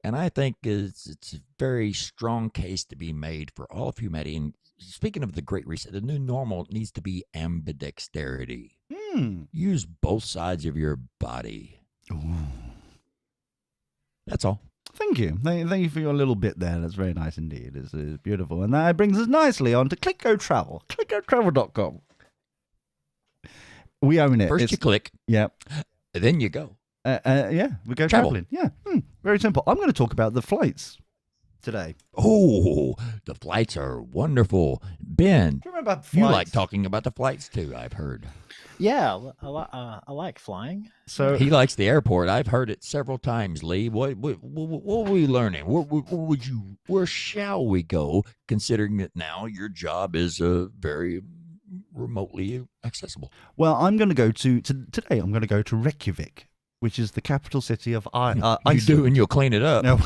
And I think it's a very strong case to be made for all of humanity. And speaking of the Great Reset, the new normal needs to be ambidexterity. Use both sides of your body. Ooh. That's all. Thank you. Thank you for your little bit there. That's very nice indeed. It's beautiful. And that brings us nicely on to ClickGo Travel. ClickGoTravel.com. We own it. First you click. Yeah. Then you go. Yeah, we go Travel. traveling. Yeah. Very simple. I'm going to talk about the flights today. Oh, the flights are wonderful. Ben, Do you remember flights? you like talking about the flights too, I've heard. Yeah, I like flying. So He likes the airport. I've heard it several times, Lee. What are we learning? Where shall we go, considering that now your job is very remotely accessible? well, I'm going to go today. I'm going to go to Reykjavik, which is the capital city of You Iceland. do, and you'll clean it up. No.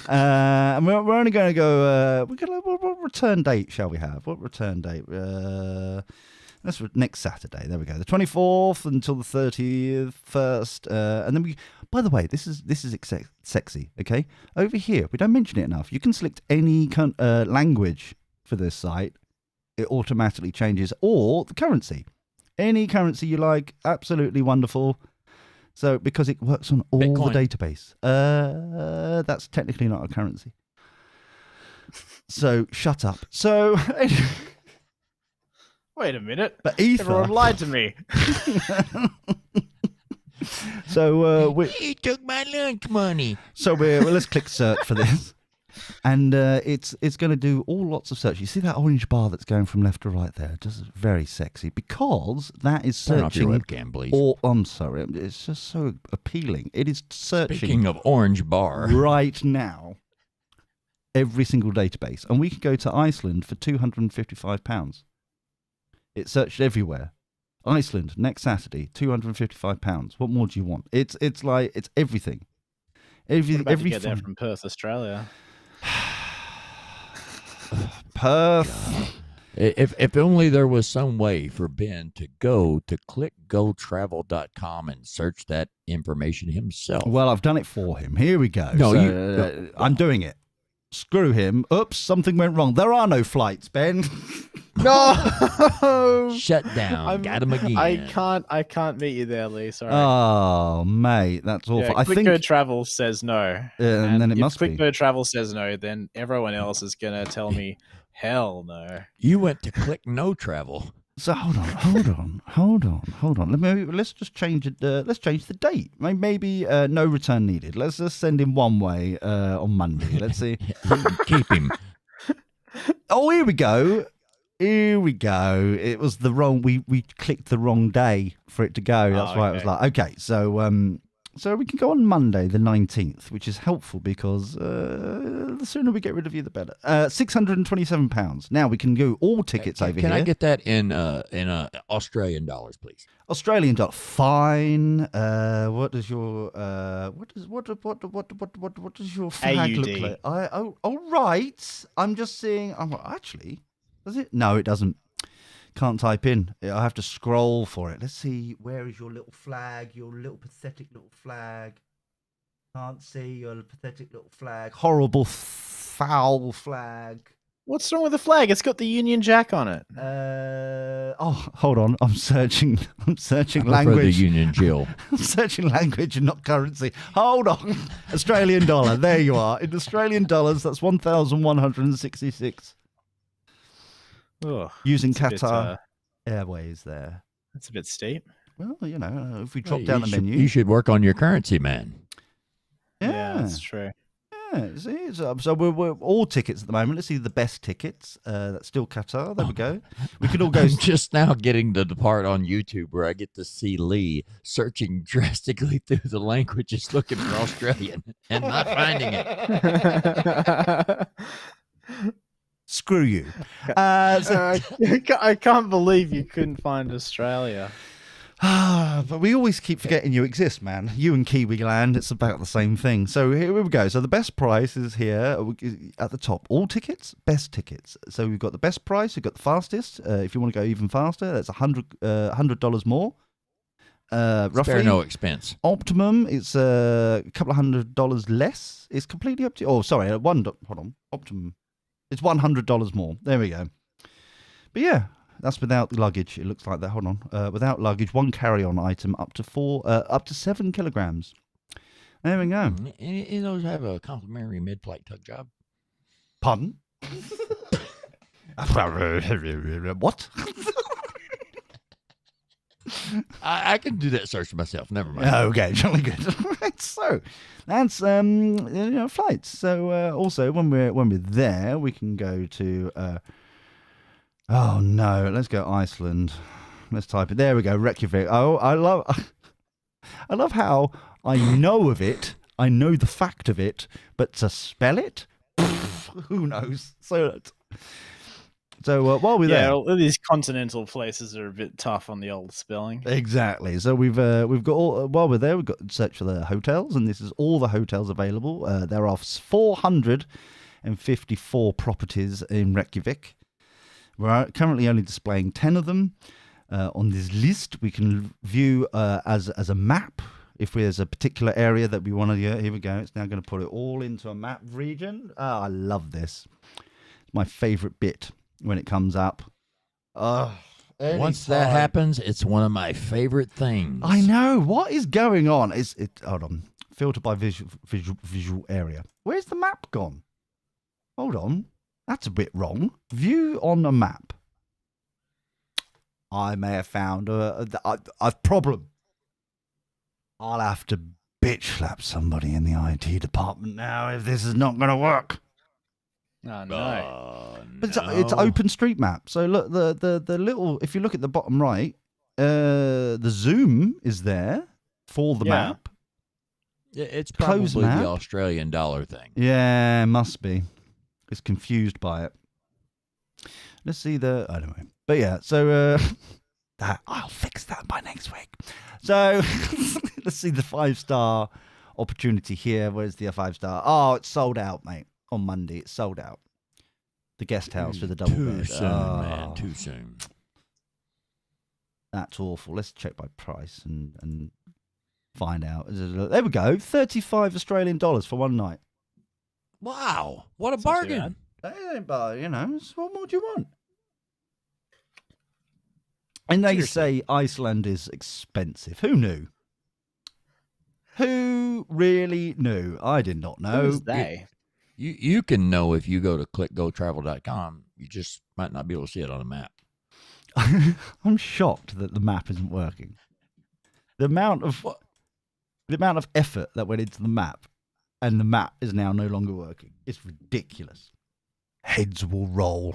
And we're only going to go. What return date shall we have? What return date? That's next Saturday. There we go. The 24th until the 31st. And then by the way, this is sexy. Okay, over here we don't mention it enough. You can select any language for this site. It automatically changes, or the currency. Any currency you like, absolutely wonderful. So because it works on all Bitcoin. the database. That's technically not a currency. So shut up. So Wait a minute. but Ether. Everyone lied to me. So He took my lunch money. so let's click search for this. And it's going to do lots of search. You see that orange bar that's going from left to right there? Just very sexy because that is Turn off your searching. webcam, please. I'm sorry, it's just so appealing. It is searching Speaking of orange bar, right now every single database, and we can go to Iceland for £255. It searched everywhere. Iceland next Saturday, £255. What more do you want? It's like it's everything. What about Every to get there fun- from Perth, Australia? Perth. if only there was some way for Ben to go to clickgotravel.com and search that information himself. Well, I've done it for him. Here we go. No, So, I'm doing it. Screw him. Oops, something went wrong. There are no flights, Ben. No. Shut down. Got him again. I can't meet you there, Lee. Sorry. Oh, mate, that's awful. Yeah, I think Go Travel says no. and then it if must be. Go Travel says no, then everyone else is gonna tell me, hell no. You went to click no travel. So hold on. Let's just change it. Let's change the date. Maybe no return needed. Let's just send him one way on Monday. Let's see. Keep him. Oh, here we go. It was the wrong. We clicked the wrong day for it to go. That's why it was like okay. So we can go on Monday the 19th, which is helpful because the sooner we get rid of you, the better. £627. Now we can go all tickets over here. Can I get that in Australian dollars, please? Australian dollar? Fine. What does your what does your flag look AUD. like? Oh right. I'm just seeing. Actually, does it? No, it doesn't. Can't type in. I have to scroll for it. Let's see. Where is your little flag? Your little pathetic little flag. Can't see your pathetic little flag. Horrible, foul flag. What's wrong with the flag? It's got the Union Jack on it. Hold on. I'm searching I prefer the language. Union Jill. I'm searching language and not currency. Hold on. Australian dollar. There you are. In Australian dollars, that's 1,166. Ugh, Using it's a bit, Qatar Airways there. that's a bit steep. Well, if we drop Well, down the menu. You should work on your currency, man. Yeah, that's true. Yeah, see, so we're all tickets at the moment. Let's see the best tickets. That's still Qatar. There we go. We could all go. I'm just now getting to the part on YouTube where I get to see Lee searching drastically through the languages looking for Australian and not finding it. Screw you. I can't believe you couldn't find Australia. But we always keep forgetting you exist, man. You and Kiwi Land, it's about the same thing. So here we go. So the best price is here at the top. All tickets, best tickets. So we've got the best price, we've got the fastest. If you want to go even faster, that's $100 more. Roughly. Spare no expense. Optimum, it's a couple of $100 less. It's completely up to you. Oh, sorry, hold on. Optimum, it's $100 more. There we go. But yeah, that's without the luggage. It looks like that. Hold on. Without luggage, one carry-on item up to 7 kilograms. There we go. Any of those have a complimentary mid-flight tug job? Pardon? What? I can do that search myself. Never mind. Okay, jolly good. Right, so that's flights. So also when we're there, we can go to. Oh no, let's go Iceland. Let's type it. There we go, Reykjavik. Oh, I love how I know of it. I know the fact of it, but to spell it, who knows? So while we're there, all these continental places are a bit tough on the old spelling. exactly. So we've got all while we're there, we've got to search for the hotels, and this is all the hotels available. There are 454 properties in Reykjavik. We're currently only displaying 10 of them. On this list, we can view as a map. If there's a particular area that we want to, here we go. It's now going to put it all into a map region. Oh, I love this. It's my favorite bit when it comes up. Once that happens, it's one of my favorite things. I know. What is going on? Hold on. Filter by visual area. Where's the map gone? Hold on. That's a bit wrong. View on a map. I may have found a problem. I'll have to bitch slap somebody in the IT department now if this is not going to work. Oh no! But it's OpenStreetMap. So look, the little. If you look at the bottom right, the zoom is there for the map. It's Close probably map. the Australian dollar thing. Yeah, must be. It's confused by it. Let's see the. Anyway, but yeah. So I'll fix that by next week. So let's see the 5-star opportunity here. Where's the 5-star? Oh, it's sold out, mate. On Monday, it's sold out. The guest house with the double Too bed. soon, man. Too soon. That's awful. Let's check by price and find out. There we go. 35 Australian dollars for one night. Wow, what a That's not too bargain! bad. But what more do you want? And they say Iceland is expensive. Who knew? Who really knew? I did not know. Who's they? You can know if you go to clickgotravel.com. You just might not be able to see it on a map. I'm shocked that the map isn't working. The amount of effort that went into the map, and the map is now no longer working. It's ridiculous. Heads will roll.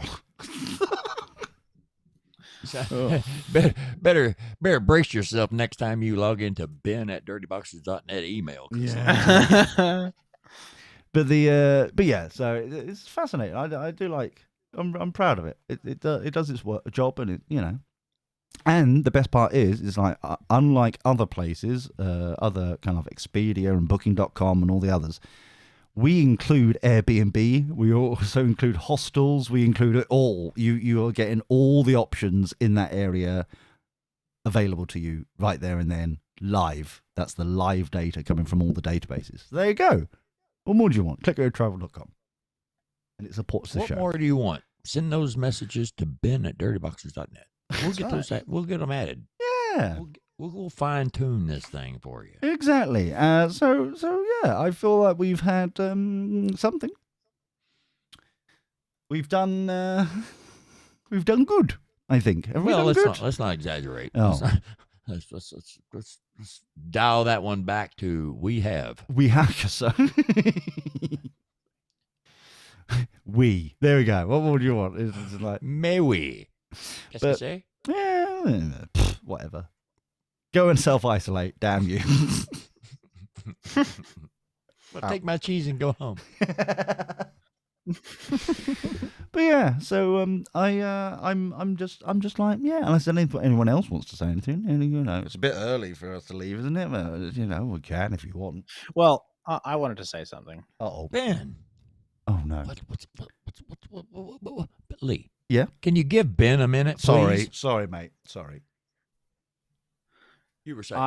better brace yourself next time you log into ben@dirtyboxes.net email. Yeah. But yeah, so it's fascinating. I do like. I'm proud of it. It does its job, and And the best part is like unlike other places, other kind of Expedia and Booking.com and all the others, we include Airbnb. We also include hostels. We include it all. You are getting all the options in that area available to you right there and then live. That's the live data coming from all the databases. So there you go. What more do you want? ClickGoTravel.com. And it supports the show. What more do you want? Send those messages to ben@dirtyboxes.net. We'll get those. We'll get them added. Yeah. We'll fine tune this thing for you. Exactly. So yeah, I feel like we've had something. We've done good. I think. Have we done good? Let's not exaggerate. Oh. Let's dial that one back to we have. We have, so. There we go. What more do you want? It's like, May we? Qu'est-ce que c'est? yeah, whatever. Go and self-isolate, damn you. Well, take my cheese and go home. But yeah, so I'm just like, yeah. Unless anyone else wants to say anything, it's a bit early for us to leave, isn't it? But, we can if you want. Well, I wanted to say something. Uh-oh. Ben. Oh no. What, Lee? Yeah. Can you give Ben a minute, please? Sorry, mate. Sorry. You were saying.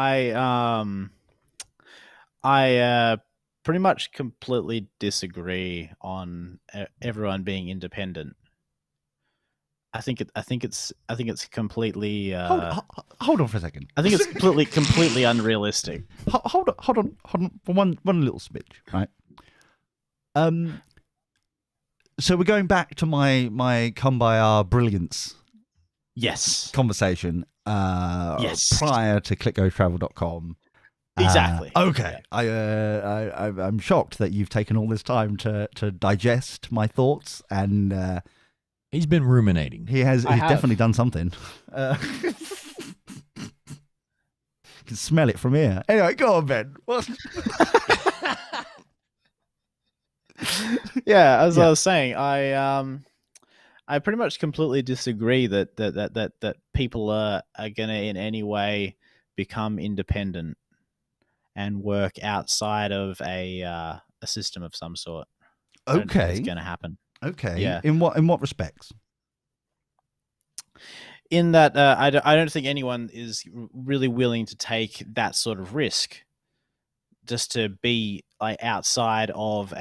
I pretty much completely disagree on everyone being independent. I think it's completely. Hold on for a second. I think it's completely unrealistic. Hold on for one little smidge, right? So we're going back to my come by our brilliance. Yes. Conversation. Yes. Prior to clickgotravel.com. Exactly. Okay. Yeah. I'm shocked that you've taken all this time to digest my thoughts, and he's been ruminating. He's definitely done something. Can smell it from here. Anyway, go on, Ben. Yeah, as I was saying, I pretty much completely disagree that people are going to in any way become independent and work outside of a system of some sort. I don't think it's going to happen. Okay. Yeah. In what respects? In that, I don't think anyone is really willing to take that sort of risk, just to be like outside of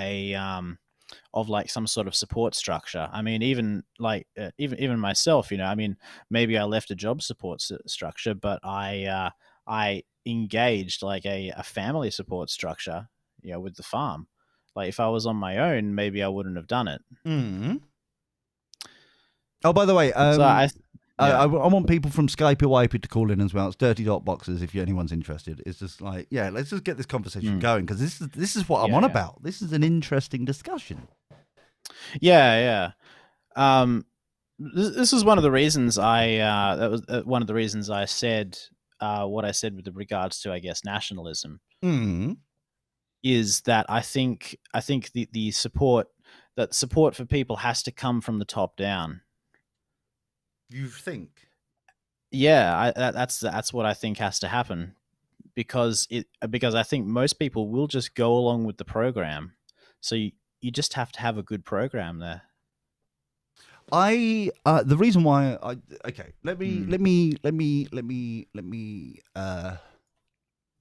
of like some sort of support structure. I mean, even like even myself, I mean, maybe I left a job support structure, but I engaged like a family support structure, with the farm. Like if I was on my own, maybe I wouldn't have done it. Mm. Oh, by the way, So I want people from Skype or Wipey to call in as well. It's Dirty Dot Boxes if anyone's interested. It's just like, let's just get this conversation going, because this is what I'm on about. This is an interesting discussion. Yeah. This is one of the reasons that was one of the reasons I said what I said with regards to, I guess, nationalism. Is that I think the support for people has to come from the top down. You think? Yeah, that's what I think has to happen, because I think most people will just go along with the program. So you just have to have a good program there. The reason why let me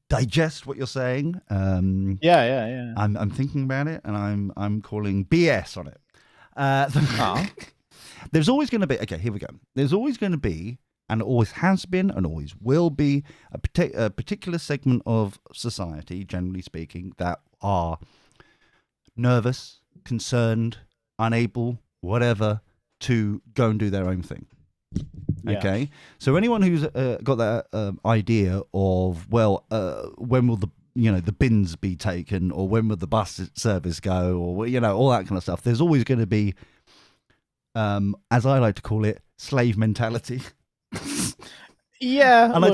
digest what you're saying. Yeah. I'm thinking about it, and I'm calling BS on it. There's always going to be, here we go. There's always going to be, and always has been, and always will be, a particular segment of society, generally speaking, that are nervous, concerned, unable, whatever, to go and do their own thing. Yeah. Okay? So anyone who's got that idea of, when will the bins be taken, or when will the bus service go, or, all that kind of stuff, there's always going to be, as I like to call it, slave mentality. Yeah, and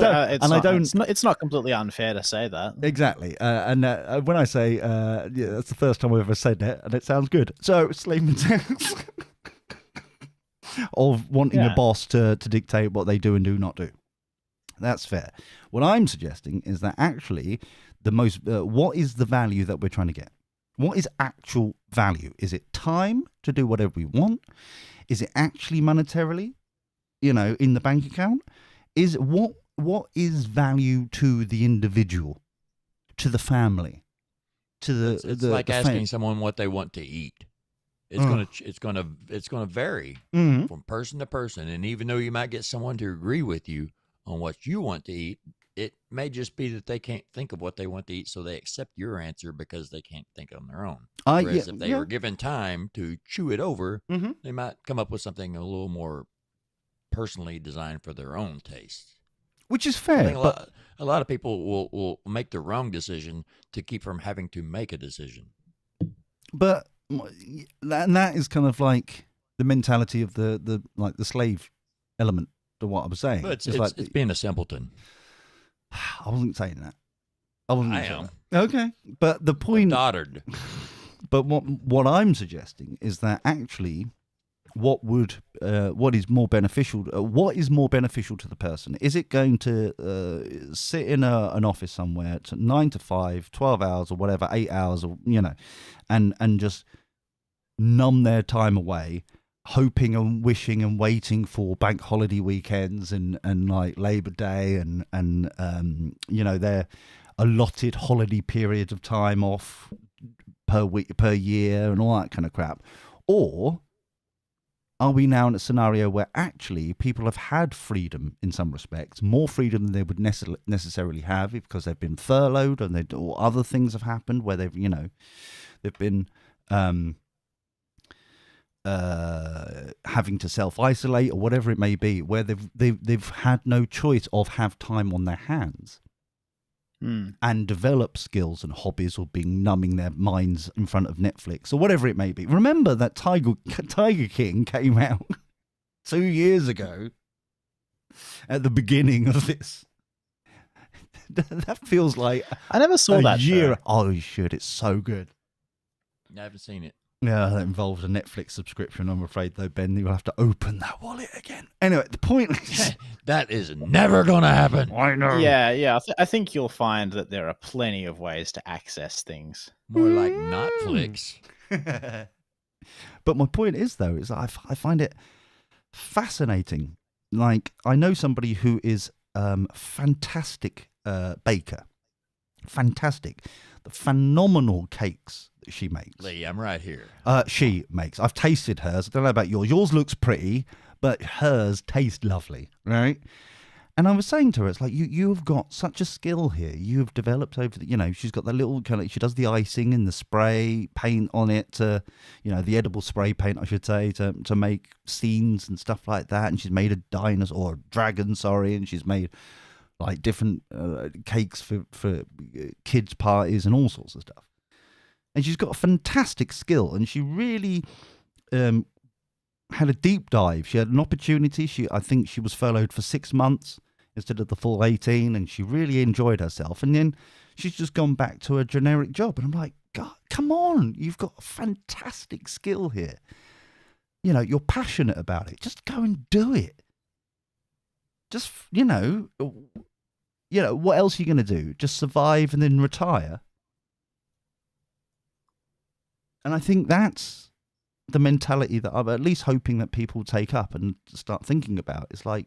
it's not completely unfair to say that. Exactly. And when I say, that's the first time I've ever said it, and it sounds good. So, slave mentality of wanting a boss to dictate what they do and do not do. That's fair. What I'm suggesting is that actually what is the value that we're trying to get? What is actual value? Is it time to do whatever we want? Is it actually monetarily, in the bank account? Is what is value to the individual, to the family, to the? It's like asking someone what they want to eat. It's gonna vary from person to person, and even though you might get someone to agree with you on what you want to eat, it may just be that they can't think of what they want to eat, so they accept your answer because they can't think on their own. Whereas if they were given time to chew it over, they might come up with something a little more personally designed for their own taste. Which is fair. But a lot of people will make the wrong decision to keep from having to make a decision. But that is kind of like the mentality of the slave element to what I was saying. But it's being a simpleton. I wasn't saying that. I am. Okay, but the point. Doddard. But what I'm suggesting is that actually, what is more beneficial? What is more beneficial to the person? Is it going to sit in an office somewhere to 9 to 5, 12 hours or whatever, 8 hours, or and just numb their time away, hoping and wishing and waiting for bank holiday weekends and like Labor Day and their allotted holiday period of time off per week, per year, and all that kind of crap? Or are we now in a scenario where actually people have had freedom in some respects, more freedom than they would necessarily have because they've been furloughed or other things have happened where they've been having to self-isolate or whatever it may be, where they've had no choice of have time on their hands and develop skills and hobbies, or numbing their minds in front of Netflix or whatever it may be. Remember that Tiger King came out 2 years ago at the beginning of this. That feels like I never saw that year. Show. Oh, you should. It's so good. I haven't seen it. Yeah, that involves a Netflix subscription, I'm afraid, though, Ben. You'll have to open that wallet again. Anyway, the point is... That is never going to happen. I know. Yeah. I think you'll find that there are plenty of ways to access things. More like Netflix. But my point is, though, is I find it fascinating. Like, I know somebody who is fantastic baker. Fantastic. The phenomenal cakes that she makes. Lee, I'm right here. She makes. I've tasted hers. I don't know about yours. Yours looks pretty, but hers tastes lovely, right? And I was saying to her, it's like you've got such a skill here. You've developed over the, she's got that little kind of, she does the icing and the spray paint on it to, the edible spray paint, I should say, to make scenes and stuff like that. And she's made a dinosaur, or a dragon, sorry, and she's made like different cakes for kids' parties and all sorts of stuff. And she's got a fantastic skill, and she really had a deep dive. She had an opportunity. I think she was furloughed for 6 months instead of the full 18, and she really enjoyed herself. And then she's just gone back to a generic job. And I'm like, God, come on, you've got a fantastic skill here. You're passionate about it. Just go and do it. Just, what else are you going to do? Just survive and then retire? And I think that's the mentality that I'm at least hoping that people take up and start thinking about. It's like,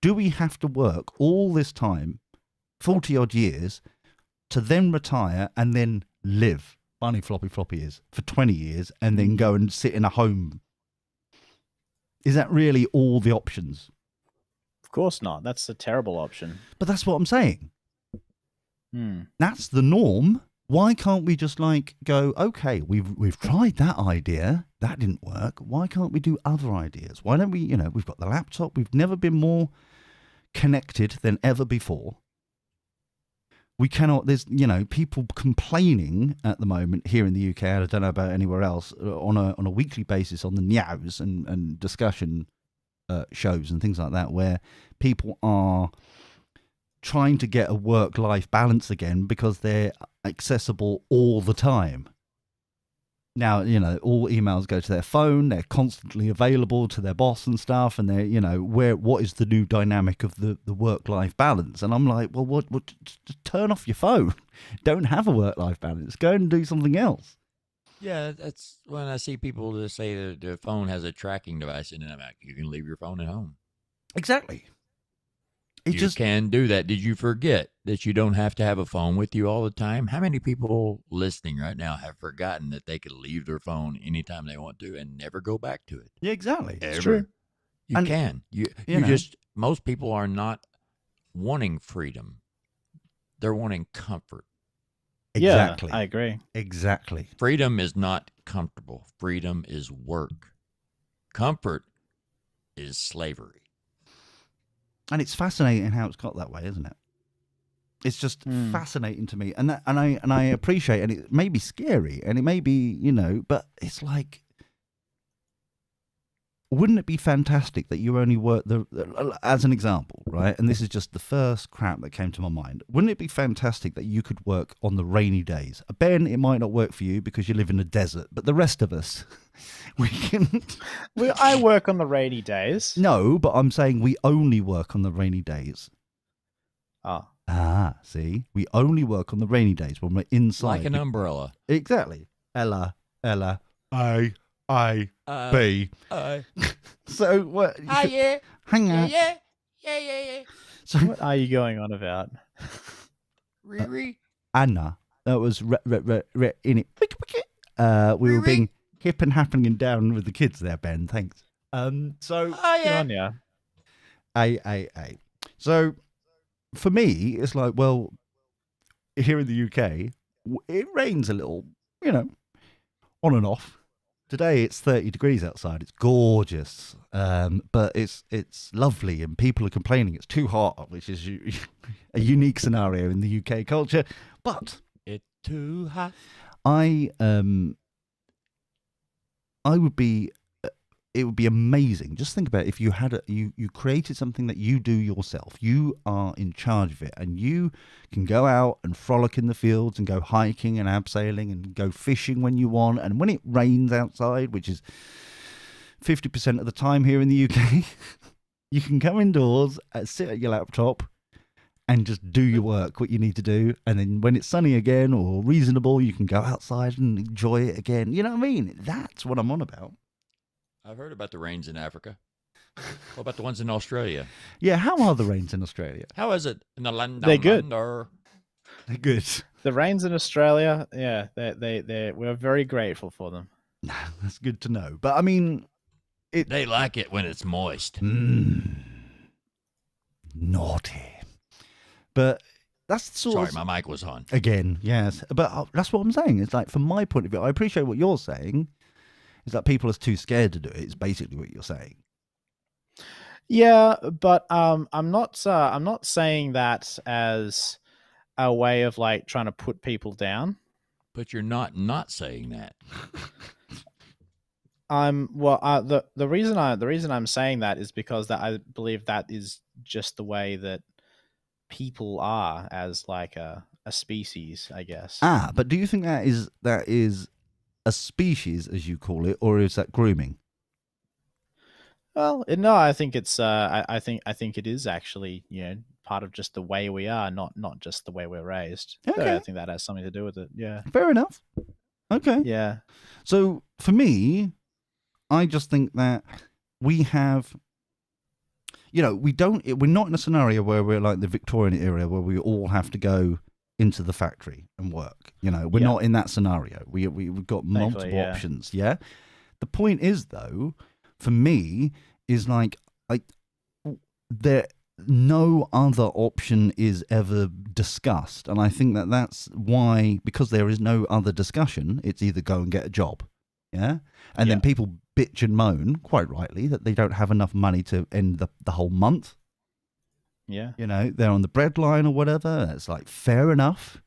do we have to work all this time, 40 odd years, to then retire and then live, funny floppy is, for 20 years and then go and sit in a home? Is that really all the options? Of course not. That's a terrible option. But that's what I'm saying. That's the norm. Why can't we just go, okay, we've tried that idea, that didn't work. Why can't we do other ideas? Why don't we, we've got the laptop, we've never been more connected than ever before. We cannot, there's, people complaining at the moment here in the UK, I don't know about anywhere else, on a weekly basis on the news and discussion shows and things like that, where people are trying to get a work-life balance again because they're accessible all the time. Now, all emails go to their phone, they're constantly available to their boss and stuff, and they're, what is the new dynamic of the work-life balance? And I'm like, well, what just turn off your phone. Don't have a work-life balance. Go and do something else. Yeah, that's when I see people that say that their phone has a tracking device in it. I'm like, you can leave your phone at home. Exactly. You can do that. Did you forget that you don't have to have a phone with you all the time? How many people listening right now have forgotten that they could leave their phone anytime they want to and never go back to it? Yeah, exactly. Ever. It's true. You can. You just, most people are not wanting freedom. They're wanting comfort. Exactly. Yeah, I agree. Exactly. Freedom is not comfortable. Freedom is work. Comfort is slavery. And it's fascinating how it's got that way, isn't it? It's just fascinating to me, and I appreciate, and it may be scary, and it may be, but it's like, wouldn't it be fantastic that you only work as an example, right? And this is just the first crap that came to my mind. Wouldn't it be fantastic that you could work on the rainy days? Ben, it might not work for you because you live in a desert, but the rest of us, we can. I work on the rainy days. No, but I'm saying we only work on the rainy days. See, we only work on the rainy days when we're inside, like an umbrella. Exactly. Ella, A, B. So what? Yeah. Hang on. Yeah. So What are you going on about? Riri. Anna, that was in it. We were being hip and happening and down with the kids there, Ben. Thanks. So Good on ya. A. So for me, it's like, well, here in the UK, it rains a little, on and off. Today it's 30 degrees outside. It's gorgeous, but it's lovely, and people are complaining it's too hot, which is a unique scenario in the UK culture. But It's too hot. I would be. It would be amazing. Just think about it. If you had you created something that you do yourself. You are in charge of it, and you can go out and frolic in the fields and go hiking and abseiling and go fishing when you want. And when it rains outside, which is 50% of the time here in the UK, you can come indoors, sit at your laptop, and just do your work, what you need to do. And then when it's sunny again or reasonable, you can go outside and enjoy it again. You know what I mean? That's what I'm on about. I've heard about the rains in Africa. What about the ones in Australia? Yeah, how are the rains in Australia? How is it in the land? They're good. Under? They're good. The rains in Australia, yeah, we're very grateful for them. That's good to know. But I mean, They like it when it's moist. Naughty. But that's sort Sorry, of... my mic was on. Again, yes. But that's what I'm saying. It's like, from my point of view, I appreciate what you're saying. Is that people are too scared to do it. It's basically what you're saying. Yeah, but I'm not saying that as a way of like trying to put people down. But you're not saying that. The reason I'm saying that is because that I believe that is just the way that people are as like a species, I guess. But do you think that is a species, as you call it, or is that grooming? Well, no, I think it's I think it is actually, part of just the way we are, not just the way we're raised. Okay. So I think that has something to do with it. Yeah. Fair enough. Okay. Yeah. So for me, I just think that we have, we're not in a scenario where we're like the Victorian era where we all have to go into the factory and work. We're not in that scenario. We've got multiple options. Yeah. The point is, though, for me, is like no other option is ever discussed. And I think that's why, because there is no other discussion, it's either go and get a job. Yeah. And then people bitch and moan, quite rightly, that they don't have enough money to end the whole month. Yeah. They're on the breadline or whatever. It's like, fair enough,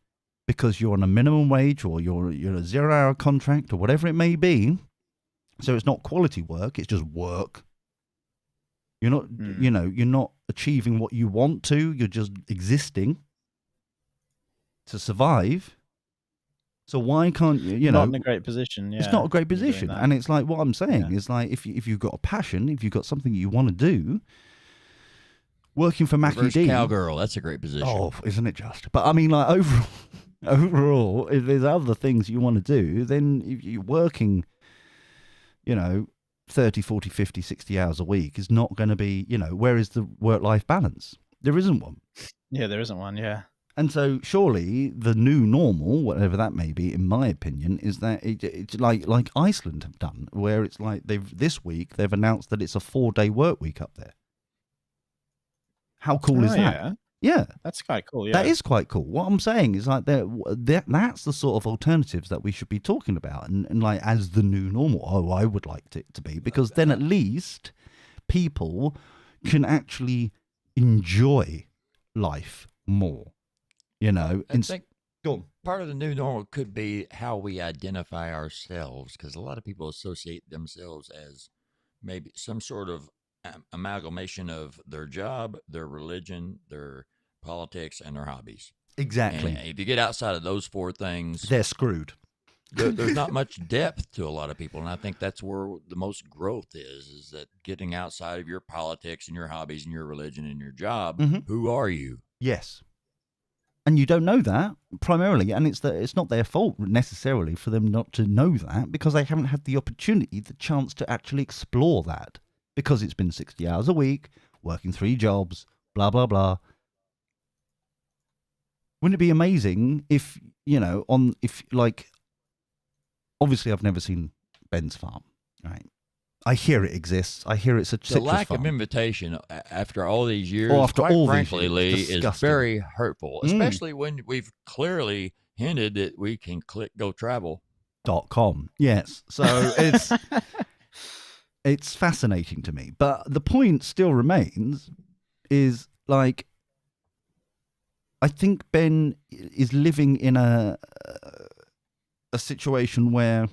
because you're on a minimum wage or you're a 0-hour contract or whatever it may be. So it's not quality work, it's just work. You're not, you're not achieving what you want to. You're just existing to survive. So why can't you? Not in a great position. Yeah, it's not a great position, and it's like what I'm saying is like if you've got a passion, if you've got something you want to do, working for Mackie D, cowgirl, that's a great position. Oh, isn't it just? But I mean, like overall, if there's other things you want to do, then if you're working, 30, 40, 50, 60 hours a week is not going to be, where is the work-life balance? There isn't one. Yeah, there isn't one, yeah. And so surely the new normal, whatever that may be, in my opinion, is that it's like Iceland have done, where it's like this week they've announced that it's a 4-day work week up there. How cool is that? Yeah. Yeah. That's quite cool, yeah. That is quite cool. What I'm saying is like that's the sort of alternatives that we should be talking about and like as the new normal. Oh, I would like it to be, because then at least people can actually enjoy life more, I think go on. Part of the new normal could be how we identify ourselves, because a lot of people associate themselves as maybe some sort of amalgamation of their job, their religion, their politics, and their hobbies. Exactly. And if you get outside of those 4 things, they're screwed. There's not much depth to a lot of people, and I think that's where the most growth is that getting outside of your politics and your hobbies and your religion and your job. Mm-hmm. Who are you? Yes. And you don't know that primarily, and it's not their fault necessarily for them not to know that, because they haven't had the opportunity, the chance to actually explore that, because it's been 60 hours a week, working 3 jobs, blah, blah, blah. Wouldn't it be amazing if, obviously I've never seen Ben's farm, right? I hear it exists. I hear it's a citrus The lack farm. of invitation after all these years, after quite all these frankly, years, Lee, is disgusting. very hurtful, especially when we've clearly hinted that we can click go travel. .com. Yes. So it's fascinating to me. But the point still remains is like, I think Ben is living in a situation where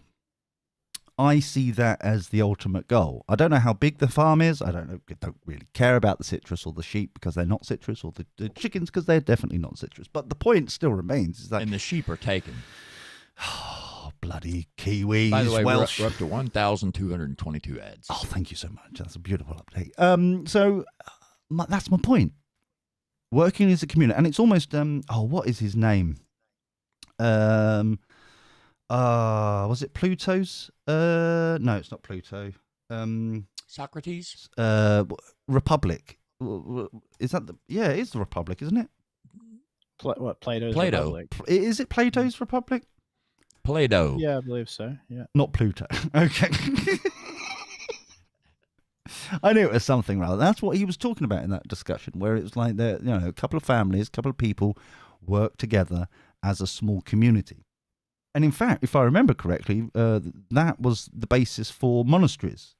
I see that as the ultimate goal. I don't know how big the farm is. I don't really care about the citrus or the sheep because they're not citrus, or the chickens because they're definitely not citrus. But the point still remains is that... And the sheep are taken. Oh, bloody Kiwis. By the way, Welsh. we're up to 1,222 ads. Oh, thank you so much. That's a beautiful update. So that's my point. Working as a community, and it's almost what is his name? Was it Pluto's? No, it's not Pluto. Socrates? Republic. Is that it is the Republic, isn't it? Plato's Plato. Republic. Is it Plato's Republic? Play-Doh. Yeah, I believe so. Yeah. Not Pluto. Okay. I knew it was something rather. That's what he was talking about in that discussion, where it was like that, a couple of families, a couple of people work together as a small community. And in fact, if I remember correctly, that was the basis for monasteries.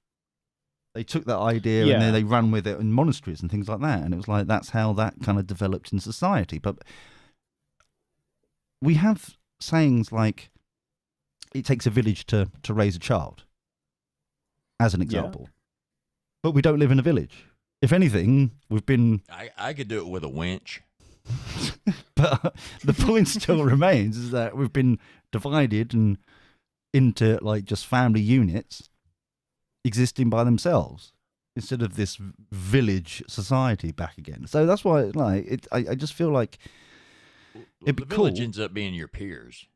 They took that idea and then they ran with it in monasteries and things like that. And it was like, that's how that kind of developed in society. But we have sayings like, it takes a village to raise a child, as an example. Yeah. But we don't live in a village. If anything, we've been... I could do it with a winch. But the point still remains is that we've been divided and into like just family units existing by themselves instead of this village society back again. So that's why I just feel like it'd be the village cool. ends up being your peers.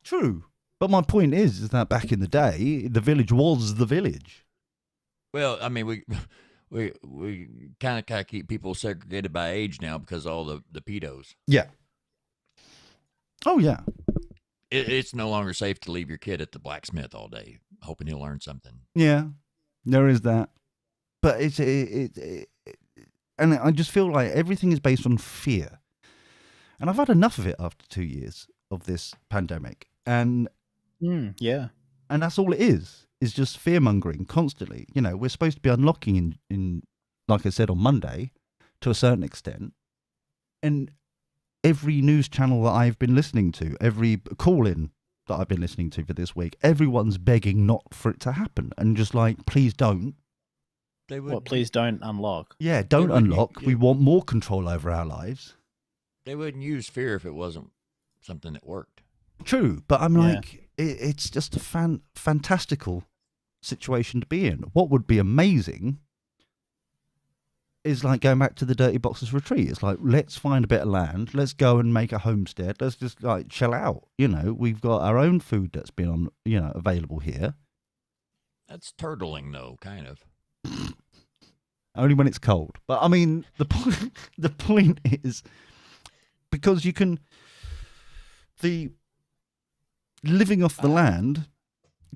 True. But my point is that back in the day, the village was the village. Well, I mean, we kind of keep people segregated by age now because of all the pedos. Yeah. Oh, yeah. It's no longer safe to leave your kid at the blacksmith all day, hoping he'll learn something. Yeah, there is that. But and I just feel like everything is based on fear. And I've had enough of it after 2 years of this pandemic. And yeah. And that's all it is just fear-mongering constantly. We're supposed to be unlocking in, like I said, on Monday, to a certain extent. And every news channel that I've been listening to, every call-in that I've been listening to for this week, everyone's begging not for it to happen. And just like, please don't. Please don't unlock. Yeah, don't unlock. We want more control over our lives. They wouldn't use fear if it wasn't something that worked. True, but I'm like, it's just a fantastical situation to be in. What would be amazing is like going back to the Dirty Boxers retreat. It's like, let's find a bit of land, let's go and make a homestead, let's just like chill out. We've got our own food that's been on, available here. That's turtling though, kind of. Only when it's cold. But I mean, the point is, because you can, living off the land,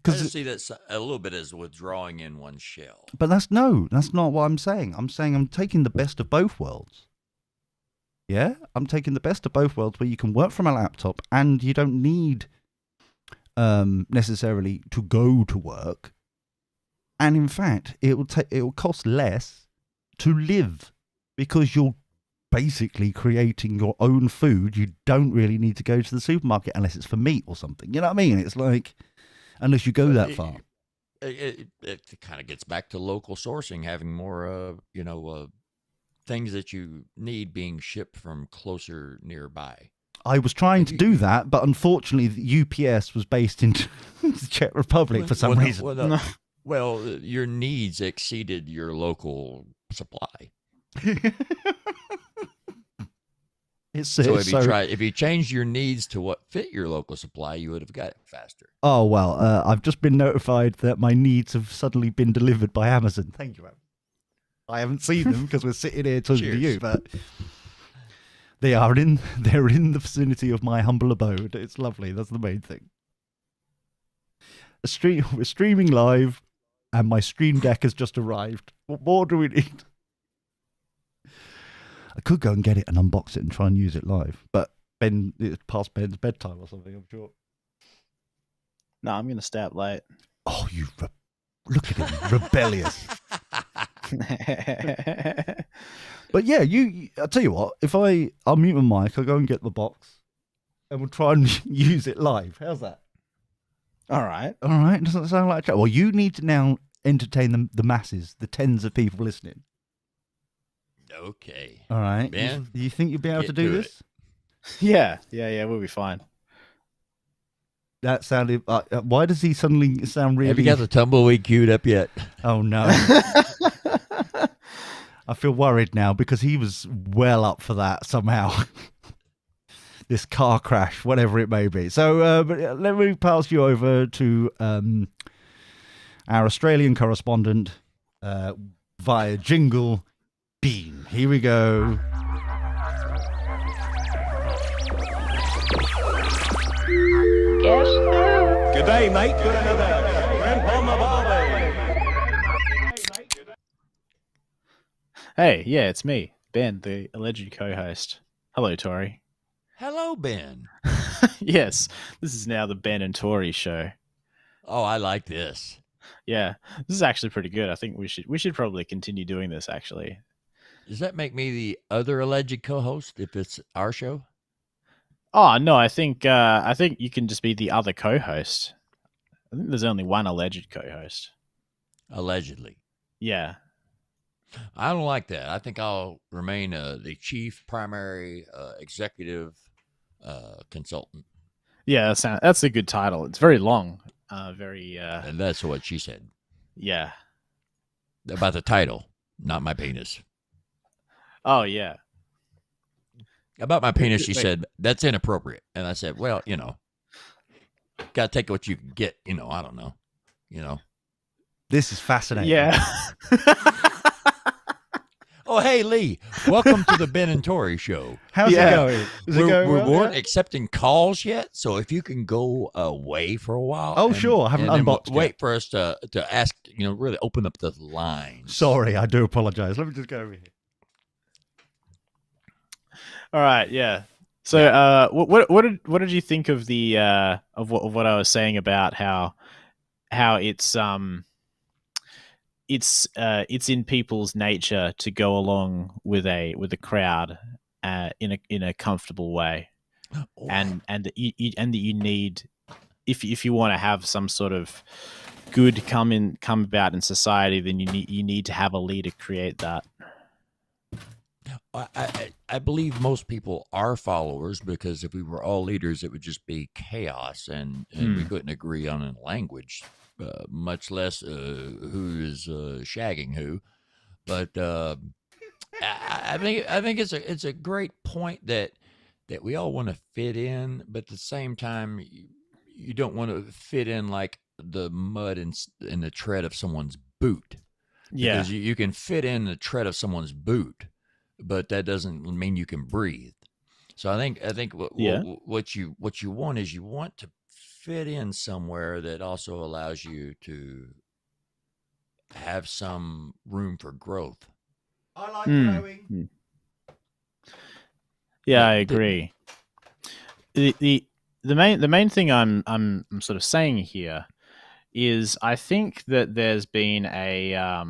I just see that a little bit as withdrawing in one's shell. But that's not what I'm saying. I'm saying I'm taking the best of both worlds. Yeah, I'm taking the best of both worlds, where you can work from a laptop and you don't need necessarily to go to work. And in fact, it will cost less to live, because you're basically creating your own food. You don't really need to go to the supermarket unless it's for meat or something. You know what I mean? It's like, unless you go that far. It kind of gets back to local sourcing, having more, things that you need being shipped from closer nearby. I was trying to do that, but unfortunately, the UPS was based in the Czech Republic for some reason. Well, your needs exceeded your local supply. If you changed your needs to what fit your local supply, you would have got it faster. Oh, well, I've just been notified that my needs have suddenly been delivered by Amazon. Thank you, Am. I haven't seen them because we're sitting here talking to you, but they're in the vicinity of my humble abode. It's lovely. That's the main thing. We're streaming live, and my stream deck has just arrived. What more do we need? I could go and get it and unbox it and try and use it live, but it's past Ben's bedtime or something, I'm sure. No, I'm going to stay up late. Oh, look at him, rebellious. But yeah, I'll tell you what, if I'll mute my mic, I'll go and get the box, and we'll try and use it live. How's that? All right. Doesn't it sound like a chat? Well, you need to now entertain the masses, the tens of people listening. Okay. All right. Ben, you think you'll be able to do this? Yeah, we'll be fine. That sounded... why does he suddenly sound really... Have you got the tumbleweed queued up yet? Oh, no. I feel worried now, because he was well up for that somehow. This car crash, whatever it may be. So but let me pass you over to our Australian correspondent via jingle... Bean. Here we go. Guess who? Good day, mate. Good another shrimp on the barbie. Hey, yeah, it's me, Ben, the alleged co-host. Hello, Tory. Hello, Ben. Yes, this is now the Ben and Tory show. Oh, I like this. Yeah, this is actually pretty good. I think we should probably continue doing this. Actually, Does that make me the other alleged co-host if it's our show? oh no, I think you can just be the other co-host. I think there's only one alleged co-host. Allegedly. Yeah, I don't like that. I think I'll remain the chief primary executive consultant. yeah, that's a good title. It's very long. Very. And that's what she said Yeah. about the title, not my penis. Oh yeah. About my penis, she Wait. said, that's inappropriate. And I said, well, got to take what you can get. I don't know. This is fascinating. Yeah. Oh, hey, Lee. Welcome to the Ben and Tori show. How's Yeah. it going? Is it going We well? weren't accepting calls yet, so if you can go away for a while. Oh, sure. I haven't and then unboxed yet. wait for us to ask, really open up the lines. Sorry, I do apologize. Let me just go over here. All right. Yeah. So, what did you think of the of what I was saying about how it's in people's nature to go along with a crowd in a comfortable way, Oh, and that you need, if you want to have some sort of good come about in society, then you need to have a leader create that. I believe most people are followers, because if we were all leaders, it would just be chaos, and we couldn't agree on a language, much less who is shagging who. But I think it's a great point that we all want to fit in, but at the same time, you don't want to fit in like the mud in the tread of someone's boot. Yeah. Because you can fit in the tread of someone's boot, but that doesn't mean you can breathe. So I think what you want is you want to fit in somewhere that also allows you to have some room for growth. I like growing. Yeah, I agree. The main thing I'm sort of saying here is I think that there's been a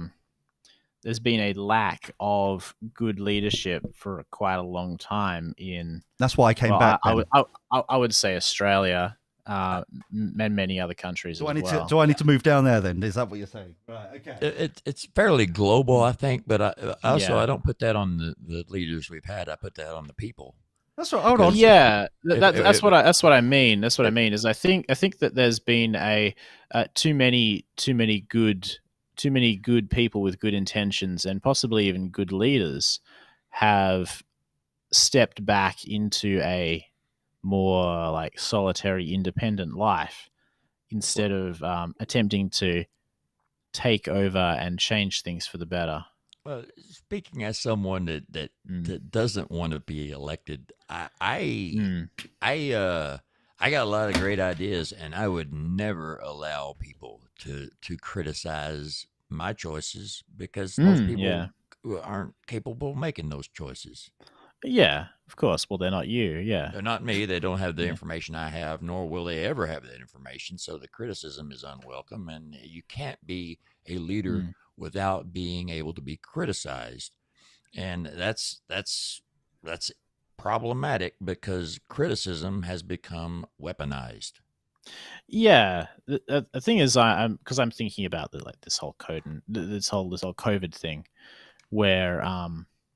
lack of good leadership for quite a long time in. That's why I came back. I would say Australia, and many other countries. Do as I need well. to move down there then? Is that what you're saying? Right. Okay. It's fairly global, I think, but I don't put that on the leaders we've had. I put that on the people. That's right. Hold on. Yeah, that's what I mean. That's what I mean. Is I think that there's been too many good people with good intentions, and possibly even good leaders, have stepped back into a more like solitary, independent life instead of attempting to take over and change things for the better. Well, speaking as someone that doesn't want to be elected, I got a lot of great ideas, and I would never allow people to criticize my choices, because most people aren't capable of making those choices. Yeah, of course. Well, they're not you. Yeah, They're not me. They don't have the information I have, nor will they ever have that information. So the criticism is unwelcome, and you can't be a leader without being able to be criticized. And that's problematic, because criticism has become weaponized. yeah. The thing is, I'm thinking about this whole code and this whole COVID thing, where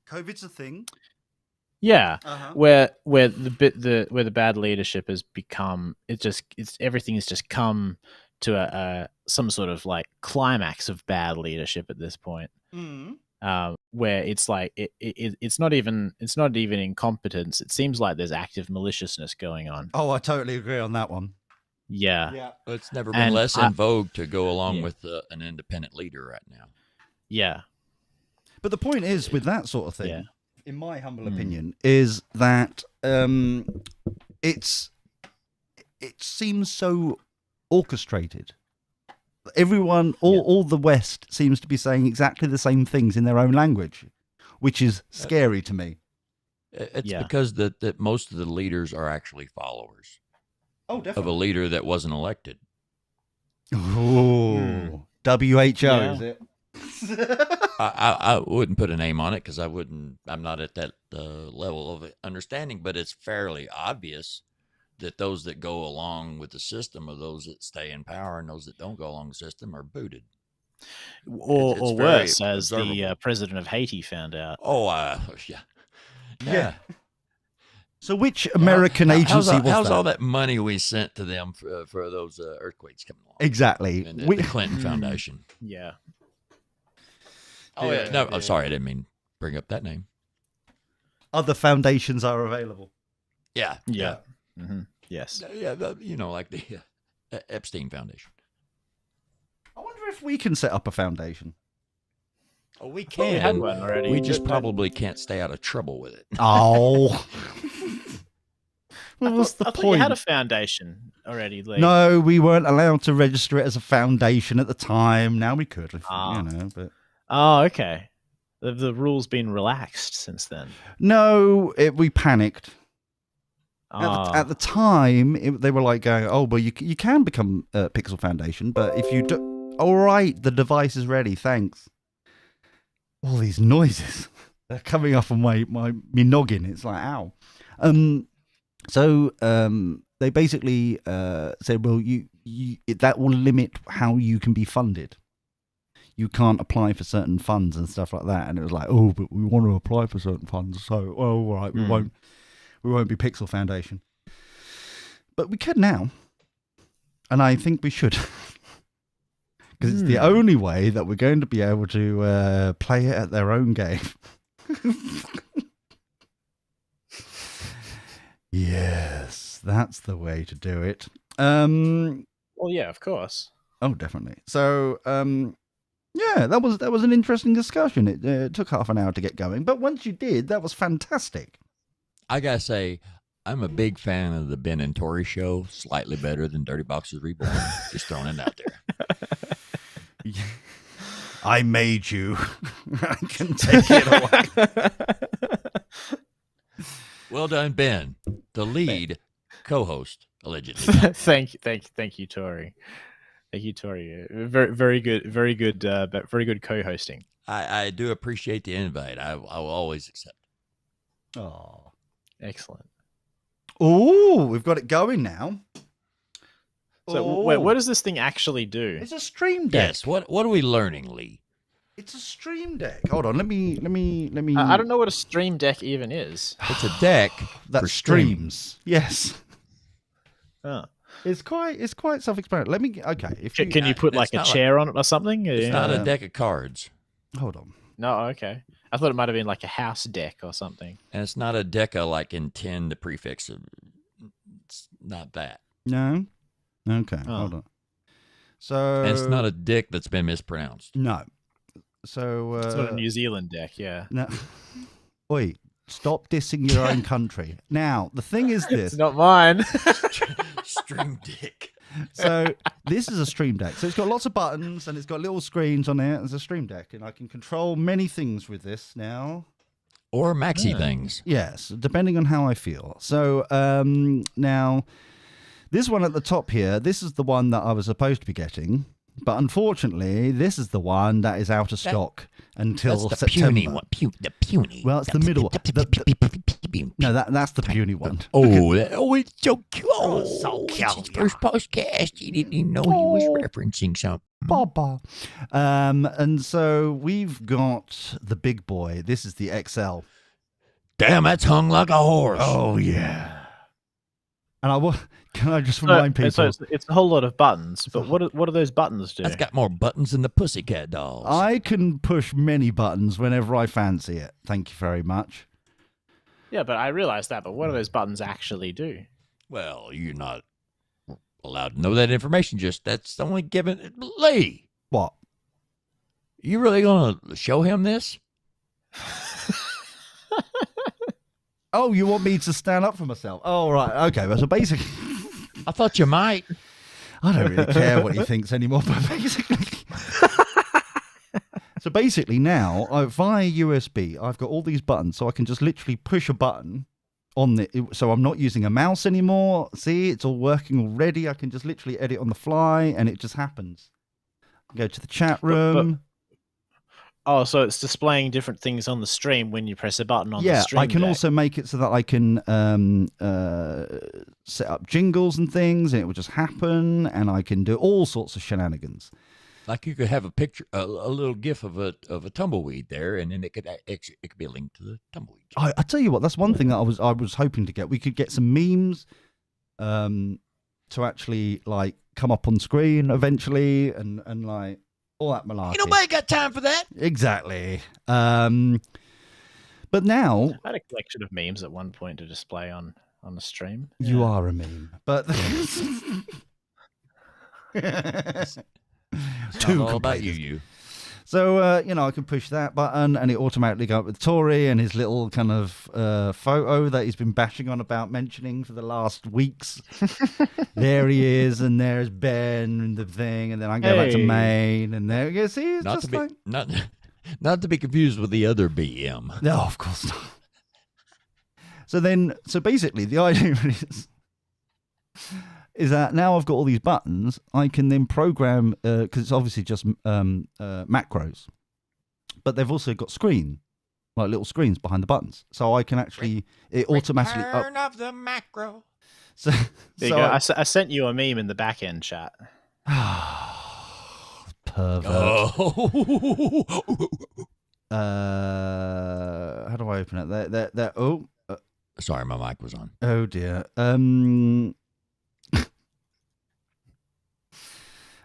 COVID's a thing. yeah, Uh-huh. where the bad leadership has become, everything has just come to a some sort of like climax of bad leadership at this point. Where it's like it's not even incompetence. It seems like there's active maliciousness going on. Oh, I totally agree on that one. Yeah. It's never been And less in vogue to go along with an independent leader right now. Yeah. But the point is, with that sort of thing, Yeah. in my humble opinion, is that it's it seems so orchestrated. Everyone, all the West seems to be saying exactly the same things in their own language, which is scary to me. It's because that most of the leaders are actually followers Oh, of a leader that wasn't elected. Oh, WHO is it? I wouldn't put a name on it because I'm not at that level of understanding, but it's fairly obvious that those that go along with the system are those that stay in power, and those that don't go along the system are booted. Or It's worse, very as the observable. president of Haiti found out. Oh, yeah. So which American agency was how's that? all that money we sent to them for those earthquakes coming along? Exactly. And the Clinton Foundation. Yeah. Oh, yeah. No, I'm sorry. I didn't mean to bring up that name. Other foundations are available. Yeah. Yeah. Mm-hmm. Yes. Yeah, like the Epstein Foundation. I wonder if we can set up a foundation. Oh, we thought we can. had one already. We just probably can't stay out of trouble with it. Oh. Well, what's the I thought point? you had a foundation already, Lee. No, we weren't allowed to register it as a foundation at the time. Now we could, if, but Oh, okay. The rules been relaxed since then. no, we panicked. Oh. At the time, they were like going, "Oh, well, you can become a Pixel Foundation, but if you do, all right, the device is ready. Thanks." All these noises, they're coming off of my noggin. It's like, ow. So they basically said, well, you that will limit how you can be funded. You can't apply for certain funds and stuff like that. And it was like, oh, but we want to apply for certain funds, so all right, we won't be Pixel Foundation, but we could now, and I think we should. Because it's the only way that we're going to be able to play it at their own game. Yes, that's the way to do it. Well, yeah, of course. Oh, definitely. So, yeah, that was an interesting discussion. It took half an hour to get going, but once you did, that was fantastic. I gotta say, I'm a big fan of the Ben and Tory show. Slightly better than Dirty Boxes Reborn. Just throwing it out there. I made you. I can take it away. Well done, Ben, the lead co-host, allegedly. Thank you, Tory. Thank you, Tory. Very good co-hosting. I do appreciate the invite. I will always accept. Oh, Excellent. oh, we've got it going now. So, wait, what does this thing actually do? It's a stream deck. Yes. What are we learning, Lee? It's a stream deck. Hold on, let me. I don't know what a stream deck even is. It's a deck That for streams. Yes, Oh. it's quite self-explanatory. Let me. Okay, if you Can you put like it's a not chair on it or something? It's Yeah. not a deck of cards, hold on. No, okay. I thought it might have been like a house deck or something. and it's not a deca like in 10, the prefix. It's not that. No. Okay, Oh. hold on. So And it's not a dick that's been mispronounced. no. So It's not a New Zealand deck, yeah. no. Oi, stop dissing your own country. Now the thing is It's this. not mine. Stream dick. So this is a stream deck. So it's got lots of buttons and it's got little screens on it. It's a stream deck, and I can control many things with this now. Or maxi things. Yes, depending on how I feel. So now, this one at the top here, this is the one that I was supposed to be getting, but unfortunately, this is the one that is out of stock until That's the September. puny one. The puny. Well, it's the middle one. No, that's the puny one. It's so cute. Oh, so It's cute. his first podcast. He didn't even know he was referencing something. Baba. And so we've got the big boy. This is the XL. Damn, that's hung like a horse. Oh yeah. And can I just remind people? So it's a whole lot of buttons, but what do those buttons do? That's got more buttons than the Pussycat Dolls. I can push many buttons whenever I fancy it. Thank you very much. Yeah, but I realize that. But what do those buttons actually do? Well, you're not allowed to know that information. Just that's only given. Lee, What? you really gonna show him this? Oh, you want me to stand up for myself? Oh, right. Okay. Well, so basically, I thought you might. I don't really care what he thinks anymore, but basically. So basically now, via USB, I've got all these buttons, so I can just literally push a button on so I'm not using a mouse anymore. See, it's all working already. I can just literally edit on the fly, and it just happens. Go to the chat room. Oh, so it's displaying different things on the stream when you press a button on the stream. Yeah, I can deck. also make it so that I can set up jingles and things, and it will just happen, and I can do all sorts of shenanigans. Like you could have a picture, a little GIF of a tumbleweed there, and then it could be a link to the tumbleweed. I tell you what, that's one thing that I was hoping to get. We could get some memes, to actually like come up on screen eventually, and like all that malarkey. Ain't nobody got time for that. Exactly. But now I had a collection of memes at one point to display on the stream. you are a meme, but Too all about you. So, I can push that button and it automatically go up with Tory and his little kind of photo that he's been bashing on about mentioning for the last weeks. There he is, and there's Ben and the thing, and then I go back to main, and there you see, it's Not to be confused with the other BM. No, of course not. So basically, the idea is that now I've got all these buttons, I can then program, because it's obviously just macros, but they've also got like little screens behind the buttons. So I can actually, it automatically... Return of the macro. There you go. I sent you a meme in the back end chat. Pervert. Oh. How do I open it? There. Oh. Sorry, my mic was on. Oh, dear.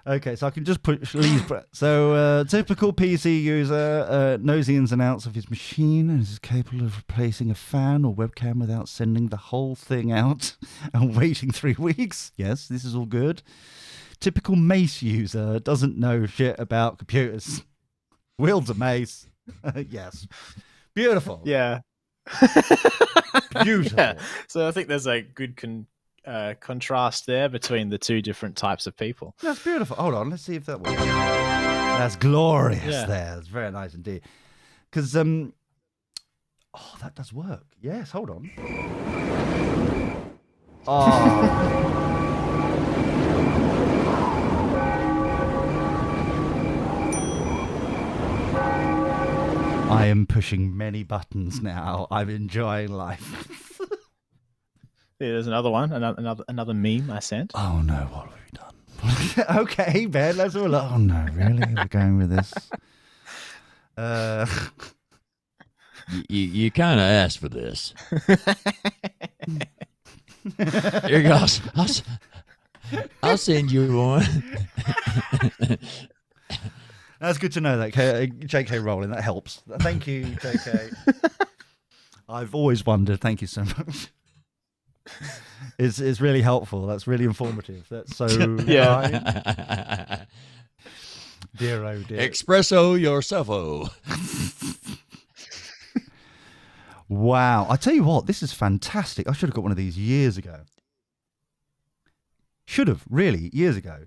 Okay, so I can just push leave. So, typical PC user knows the ins and outs of his machine and is capable of replacing a fan or webcam without sending the whole thing out and waiting 3 weeks. Yes, this is all good. Typical mace user doesn't know shit about computers. Wields a mace. Yes. Beautiful. Yeah. Beautiful. Yeah. So I think there's a good contrast there between the two different types of people. That's beautiful. Hold on, let's see if that works. That's glorious. Yeah. There, that's very nice indeed. Because that does work. Yes, hold on. Oh. I am pushing many buttons now. I'm enjoying life. Yeah, there's another one, another meme I sent. Oh no, what have we done? Okay, Ben, let's all. Oh no, really? We're going with this. You kind of asked for this. Here goes. I'll send you one. That's good to know that JK Rowling. That helps. Thank you, JK. I've always wondered. Thank you so much. It's really helpful. That's really informative. That's so Yeah. Dear oh dear. Espresso yourself-o. Wow. I tell you what, this is fantastic. I should have got one of these years ago. Should have, really, years ago.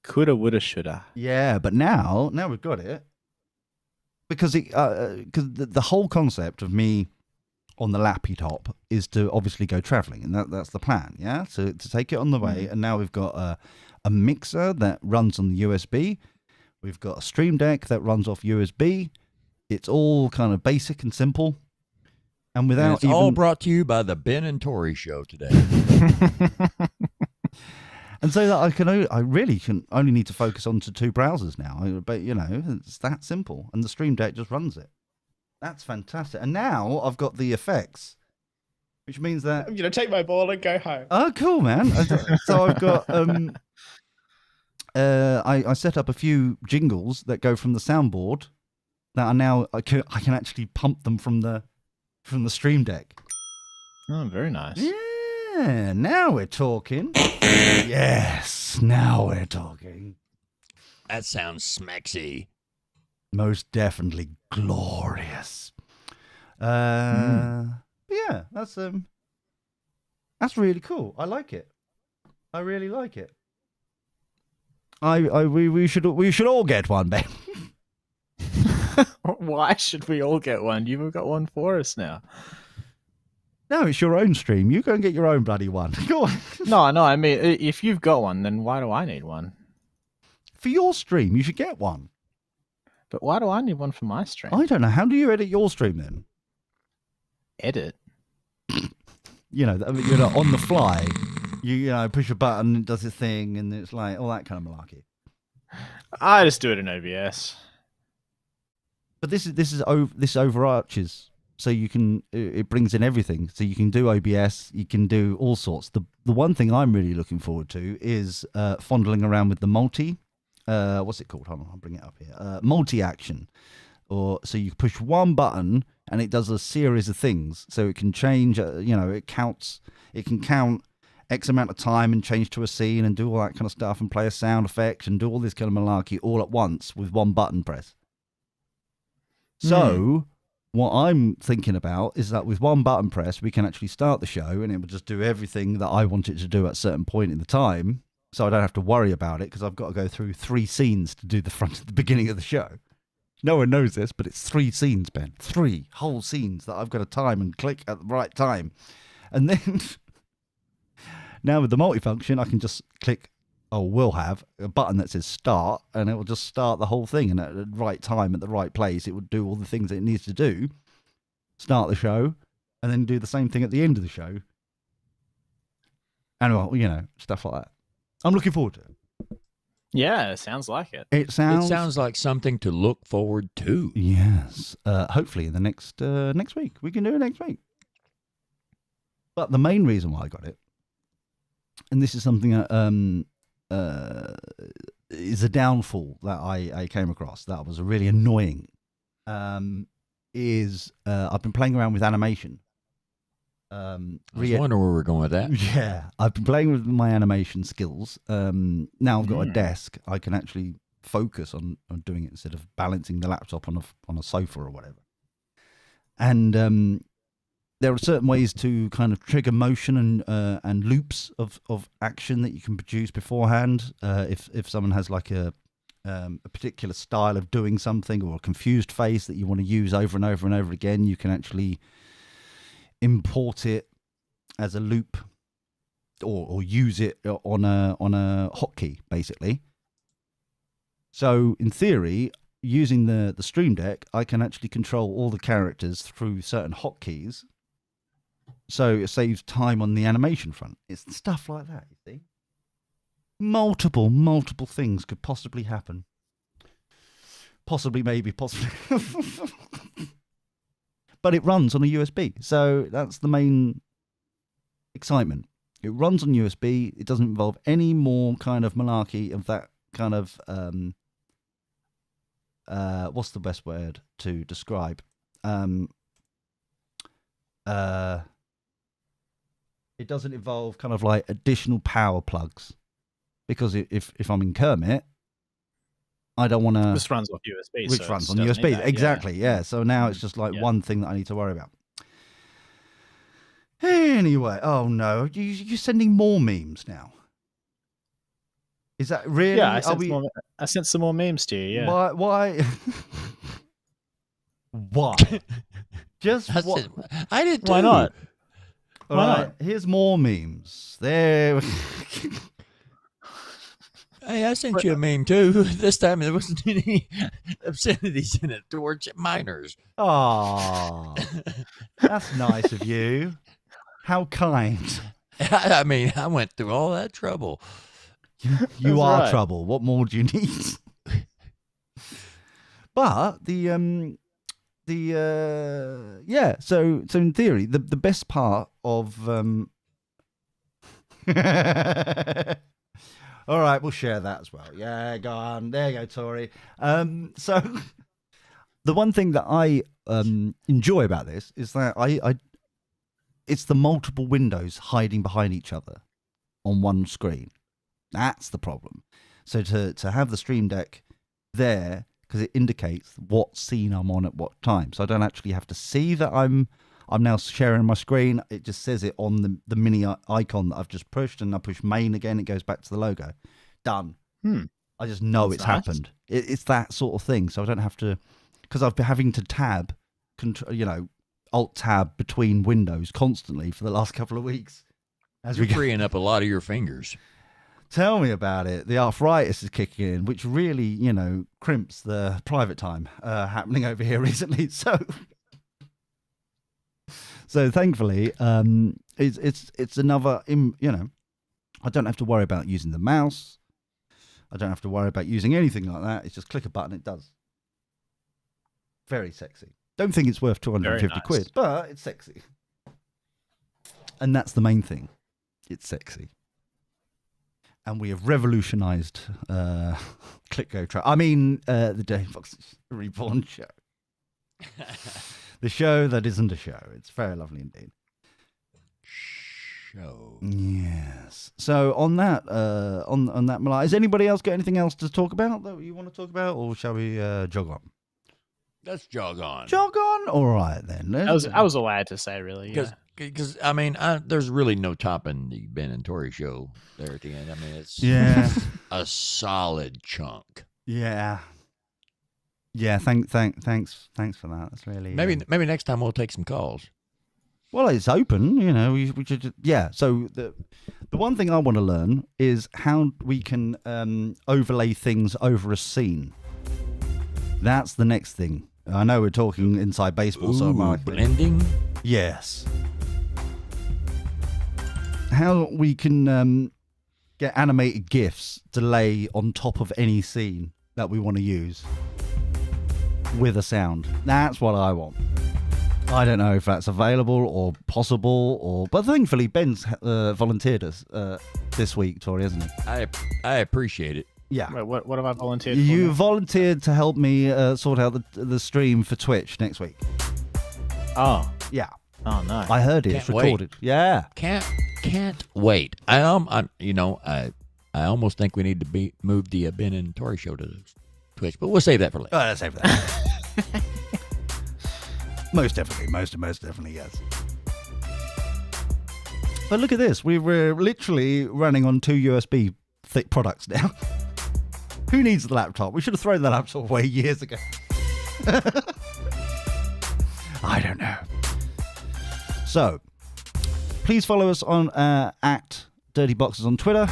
Coulda, woulda, shoulda. Yeah, but now we've got it. Because the whole concept of me on the lappy top is to obviously go traveling, and that's the plan, yeah? So to take it on the way, and now we've got a mixer that runs on the USB. We've got a Stream Deck that runs off USB. It's all kind of basic and simple. And without it's all brought to you by the Ben and Tory Show today. And so that I really can only need to focus on to 2 browsers now. But, it's that simple. And the Stream Deck just runs it. That's fantastic. And now I've got the effects, which means that... I'm going to take my ball and go home. Oh, cool, man. So I've got... I set up a few jingles that go from the soundboard that are now... I can actually pump them from the Stream Deck. Oh, very nice. Yeah, now we're talking. Yes, now we're talking. That sounds smexy. Most definitely glorious. Yeah, that's really cool. I like it. I really like it. We should all get one, Ben. Why should we all get one? You've got one for us now. No, it's your own stream. You go and get your own bloody one. Go on. No, I mean, if you've got one, then why do I need one? For your stream, you should get one. But why do I need one for my stream? I don't know. How do you edit your stream then? Edit? You know, on the fly. You know, push a button, it does its thing, and it's like all that kind of malarkey. I just do it in OBS. But this overarches, so you can it brings in everything. So you can do OBS, you can do all sorts. The one thing I'm really looking forward to is fondling around with the multi. What's it called? Hold on, I'll bring it up here. Multi-action, so you push one button and it does a series of things. So it can change. It counts. It can count X amount of time and change to a scene and do all that kind of stuff and play a sound effect and do all this kind of malarkey all at once with one button press. So what I'm thinking about is that with one button press, we can actually start the show and it will just do everything that I want it to do at a certain point in the time. So I don't have to worry about it because I've got to go through 3 scenes to do the beginning of the show. No one knows this, but it's 3 scenes, Ben. 3 whole scenes that I've got to time and click at the right time. And then now with the multifunction, I can just click, we'll have a button that says start, and it will just start the whole thing. And at the right time, at the right place, it would do all the things that it needs to do, start the show, and then do the same thing at the end of the show. And, well, stuff like that. I'm looking forward to it. Yeah, it sounds like it. It sounds like something to look forward to. Yes. Hopefully in the next week. We can do it next week. But the main reason why I got it, and this is something that is a downfall that I came across that was really annoying, is I've been playing around with animation. I was wondering where we're going with that. Yeah, I've been playing with my animation skills. Now I've got a desk. I can actually focus on doing it instead of balancing the laptop on a sofa or whatever. And there are certain ways to kind of trigger motion and loops of action that you can produce beforehand. If someone has like a particular style of doing something or a confused face that you want to use over and over and over again, you can actually import it as a loop or use it on a hotkey, basically. So in theory, using the Stream Deck, I can actually control all the characters through certain hotkeys. So it saves time on the animation front. It's stuff like that, you see. Multiple things could possibly happen. Possibly. But it runs on a USB. So that's the main excitement. It runs on USB. It doesn't involve any more kind of malarkey of that kind of... what's the best word to describe? It doesn't involve kind of like additional power plugs, because if I'm in Kermit, I don't want to. This runs off USB. Which so runs it on doesn't USB, need that, exactly. Yeah. So now it's just like one thing that I need to worry about. Anyway, oh no, you're sending more memes now. Is that really? Yeah, I sent some more memes to you. Yeah. Why? Why? Just what? I did too. Why not? All right, here's more memes. There. Hey, I sent you a meme too. This time there wasn't any obscenities in it towards minors. Oh, that's nice of you. How kind. I mean, I went through all that trouble. You are right. trouble. What more do you need? But so in theory, the best part of all right, we'll share that as well. Yeah, go on. There you go, Tory. So the one thing that I enjoy about this is that it's the multiple windows hiding behind each other on one screen. That's the problem. So to have the Stream Deck there, because it indicates what scene I'm on at what time, so I don't actually have to see that I'm I'm now sharing my screen. It just says it on the mini icon that I've just pushed, and I push main again. It goes back to the logo. Done. I just know it's happened. It's that sort of thing. So I don't have to, because I've been having to tab, alt tab between windows constantly for the last couple of weeks. You're freeing up a lot of your fingers. Tell me about it. The arthritis is kicking in, which really, crimps the private time happening over here recently. So thankfully, it's another, I don't have to worry about using the mouse. I don't have to worry about using anything like that. It's just click a button, it does. Very sexy. Don't think it's worth 250 quid, but it's sexy. And that's the main thing. It's sexy. And we have revolutionized Click Go Track. I mean, the Dave Fox's Reborn show. The show that isn't a show. It's very lovely indeed. Show. Yes. So on that, on that, Malai, has anybody else got anything else to talk about that you want to talk about, or shall we jog on? Let's jog on. Jog on. All right then. I was all I had to say, really. Because I mean, there's really no topping the Ben and Tory show there at the end. I mean, it's a solid chunk. Yeah. Yeah. Thanks for that. That's really maybe next time we'll take some calls. Well, it's open, we should, yeah. So the one thing I want to learn is how we can overlay things over a scene. That's the next thing. I know we're talking inside baseball, so blending? Yes. How we can get animated GIFs to lay on top of any scene that we want to use with a sound. That's what I want. I don't know if that's available or possible, but thankfully Ben's volunteered us this week, Tory, hasn't he? I appreciate it. Yeah. Wait, what have I volunteered for? You volunteered to help me sort out the stream for Twitch next week. Oh. Yeah. Oh no. I heard it. It's recorded. Wait. Yeah. Can't wait. I almost think we need to move the Ben and Tory show to Twitch, but we'll save that for later. Let's save that. Most definitely. Most definitely, yes. But look at this. We're literally running on 2 USB thick products now. Who needs the laptop? We should have thrown the laptop away years ago. I don't know. So, please follow us on at Dirty Boxes on Twitter.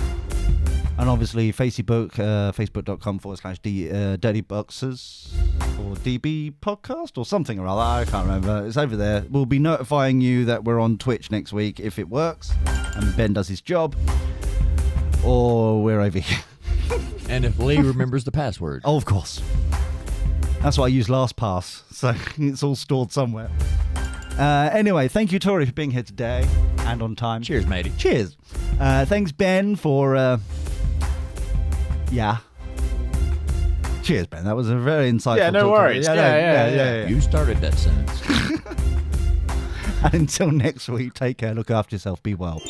And obviously Facebook, facebook.com/Dirty Boxes or DB podcast or something or other. I can't remember. It's over there. We'll be notifying you that we're on Twitch next week if it works and Ben does his job. Or we're over here. And if Lee remembers the password. Oh, of course. That's what I used LastPass. So it's all stored somewhere. Anyway, thank you, Tory, for being here today and on time. Cheers, matey. Cheers. Thanks, Ben, for... Yeah. Cheers, Ben. That was a very insightful. Yeah, no worries. Yeah. You started that sentence. And until next week, take care, look after yourself, be well.